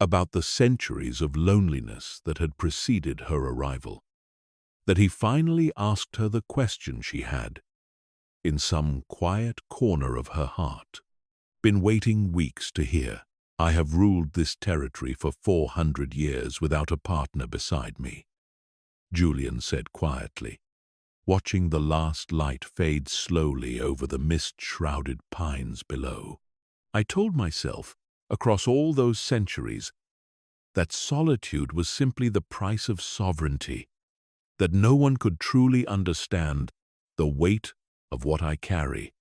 about the centuries of loneliness that had preceded her arrival, that he finally asked her the question she had, in some quiet corner of her heart, been waiting weeks to hear. "I have ruled this territory for 400 years without a partner beside me," Julian said quietly, watching the last light fade slowly over the mist-shrouded pines below. "I told myself, across all those centuries, that solitude was simply the price of sovereignty, that no one could truly understand the weight of what I carry,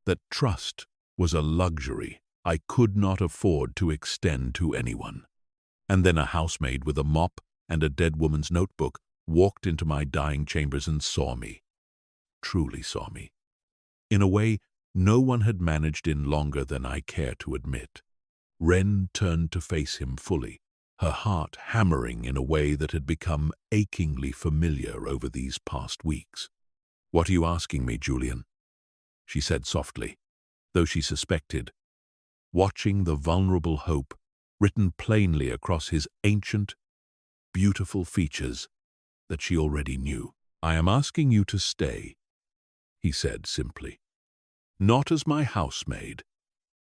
that trust was a luxury I could not afford to extend to anyone." And then a housemaid with a mop and a dead woman's notebook walked into my dying chambers and saw me, truly saw me, in a way no one had managed in longer than I care to admit. Wren turned to face him fully, her heart hammering in a way that had become achingly familiar over these past weeks. "What are you asking me, Julian?" she said softly, though she suspected, watching the vulnerable hope written plainly across his ancient, beautiful features that she already knew. "I am asking you to stay," he said simply, "not as my housemaid,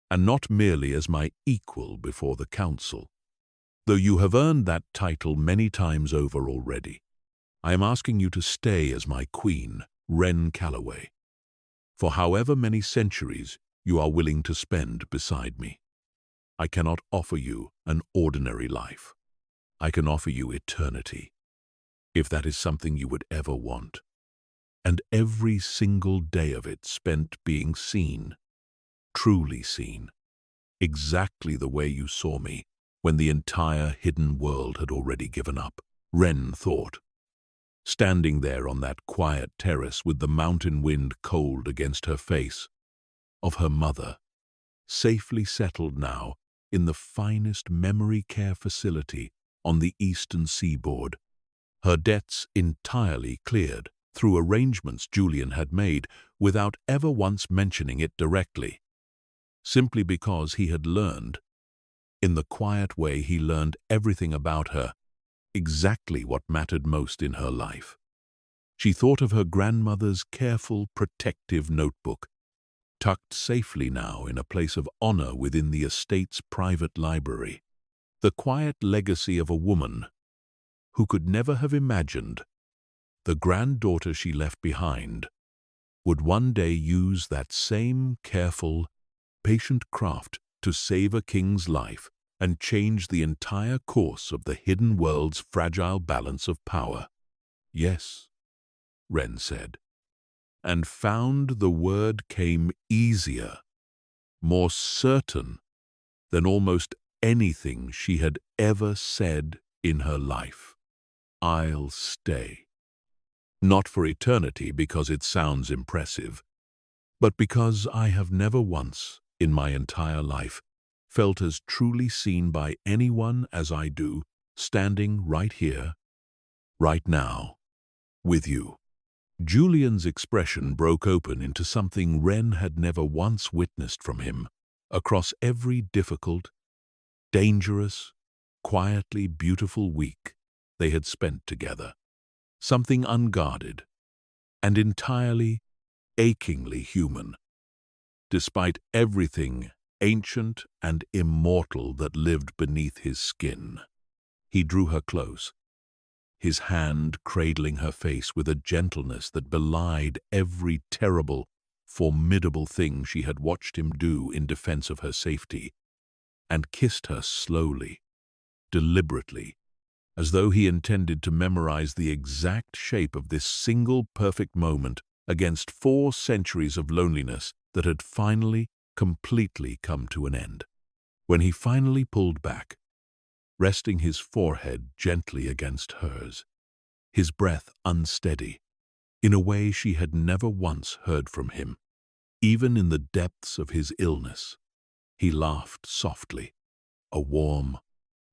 and not merely as my equal before the council, though you have earned that title many times over already. I am asking you to stay as my queen, Wren Calloway, for however many centuries you are willing to spend beside me. I cannot offer you an ordinary life. I can offer you eternity, if that is something you would ever want, and every single day of it spent being seen, truly seen, exactly the way you saw me when the entire hidden world had already given up." Wren thought, standing there on that quiet terrace with the mountain wind cold against her face, of her mother, safely settled now in the finest memory care facility on the eastern seaboard, her debts entirely cleared through arrangements Julian had made without ever once mentioning it directly, simply because he had learned, in the quiet way he learned everything about her, exactly what mattered most in her life. She thought of her grandmother's careful, protective notebook, tucked safely now in a place of honor within the estate's private library, the quiet legacy of a woman who could never have imagined the granddaughter she left behind would one day use that same careful, patient craft to save a king's life and change the entire course of the hidden world's fragile balance of power. Yes, Wren said, and found the word came easier, more certain than almost anything she had ever said in her life. I'll stay. Not for eternity because it sounds impressive, but because I have never once, in my entire life, felt as truly seen by anyone as I do, standing right here, right now, with you. Julian's expression broke open into something Wren had never once witnessed from him across every difficult, dangerous, quietly beautiful week they had spent together. Something unguarded and entirely, achingly human, despite everything ancient and immortal that lived beneath his skin. He drew her close, his hand cradling her face with a gentleness that belied every terrible, formidable thing she had watched him do in defense of her safety, and kissed her slowly, deliberately, as though he intended to memorize the exact shape of this single perfect moment against 4 centuries of loneliness that had finally, completely come to an end. When he finally pulled back, resting his forehead gently against hers, his breath unsteady, in a way she had never once heard from him, even in the depths of his illness, he laughed softly, a warm,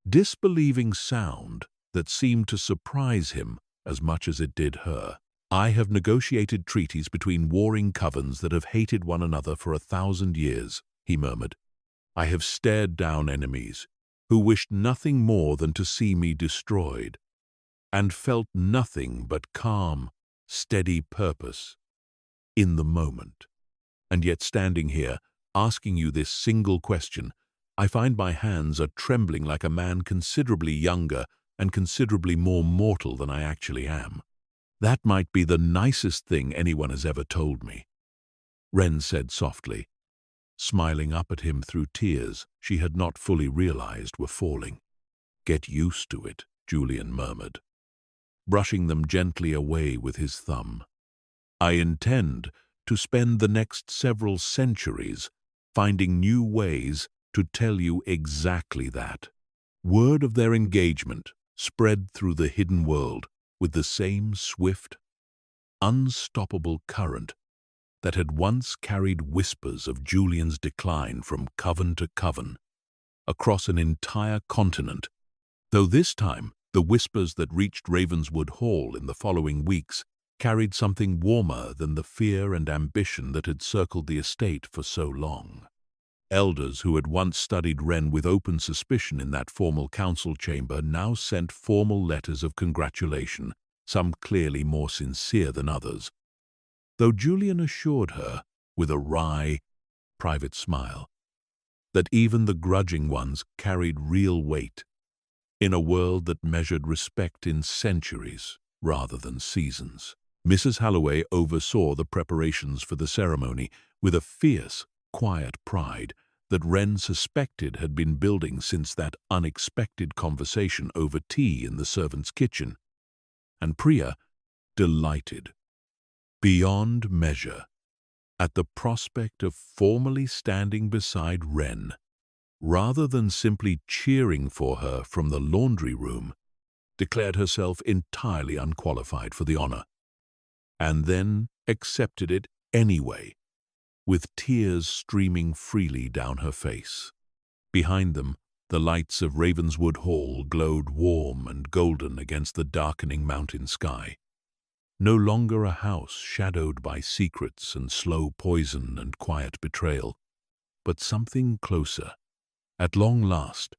disbelieving sound that seemed to surprise him as much as it did her. I have negotiated treaties between warring covens that have hated one another for 1,000 years, he murmured. I have stared down enemies who wished nothing more than to see me destroyed, and felt nothing but calm, steady purpose in the moment. And yet standing here, asking you this single question, I find my hands are trembling like a man considerably younger and considerably more mortal than I actually am. That might be the nicest thing anyone has ever told me, Wren said softly, smiling up at him through tears she had not fully realized were falling. Get used to it, Julian murmured, brushing them gently away with his thumb. I intend to spend the next several centuries finding new ways to tell you exactly that. Word of their engagement spread through the hidden world with the same swift, unstoppable current that had once carried whispers of Julian's decline from coven to coven, across an entire continent, though this time the whispers that reached Ravenswood Hall in the following weeks carried something warmer than the fear and ambition that had circled the estate for so long. Elders who had once studied Wren with open suspicion in that formal council chamber now sent formal letters of congratulation, some clearly more sincere than others, though Julian assured her, with a wry, private smile, that even the grudging ones carried real weight in a world that measured respect in centuries rather than seasons. Mrs. Halloway oversaw the preparations for the ceremony with a fierce, quiet pride that Wren suspected had been building since that unexpected conversation over tea in the servants' kitchen, and Priya, delighted, beyond measure, at the prospect of formally standing beside Wren, rather than simply cheering for her from the laundry room, declared herself entirely unqualified for the honor, and then accepted it anyway, with tears streaming freely down her face. Behind them, the lights of Ravenswood Hall glowed warm and golden against the darkening mountain sky. No longer a house shadowed by secrets and slow poison and quiet betrayal, but something closer, at long last,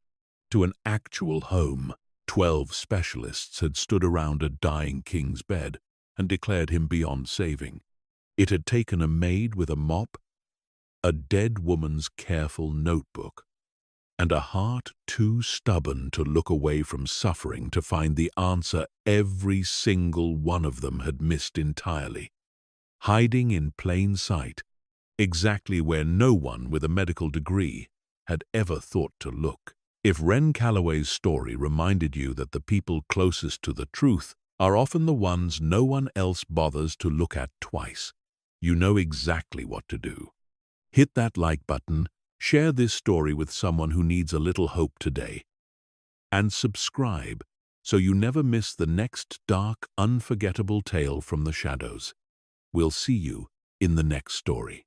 to an actual home. 12 specialists had stood around a dying king's bed and declared him beyond saving. It had taken a maid with a mop, a dead woman's careful notebook, and a heart too stubborn to look away from suffering to find the answer every single one of them had missed entirely, hiding in plain sight, exactly where no one with a medical degree had ever thought to look. If Ren Calloway's story reminded you that the people closest to the truth are often the ones no one else bothers to look at twice, you know exactly what to do. Hit that like button, share this story with someone who needs a little hope today, and subscribe so you never miss the next dark, unforgettable tale from the shadows. We'll see you in the next story.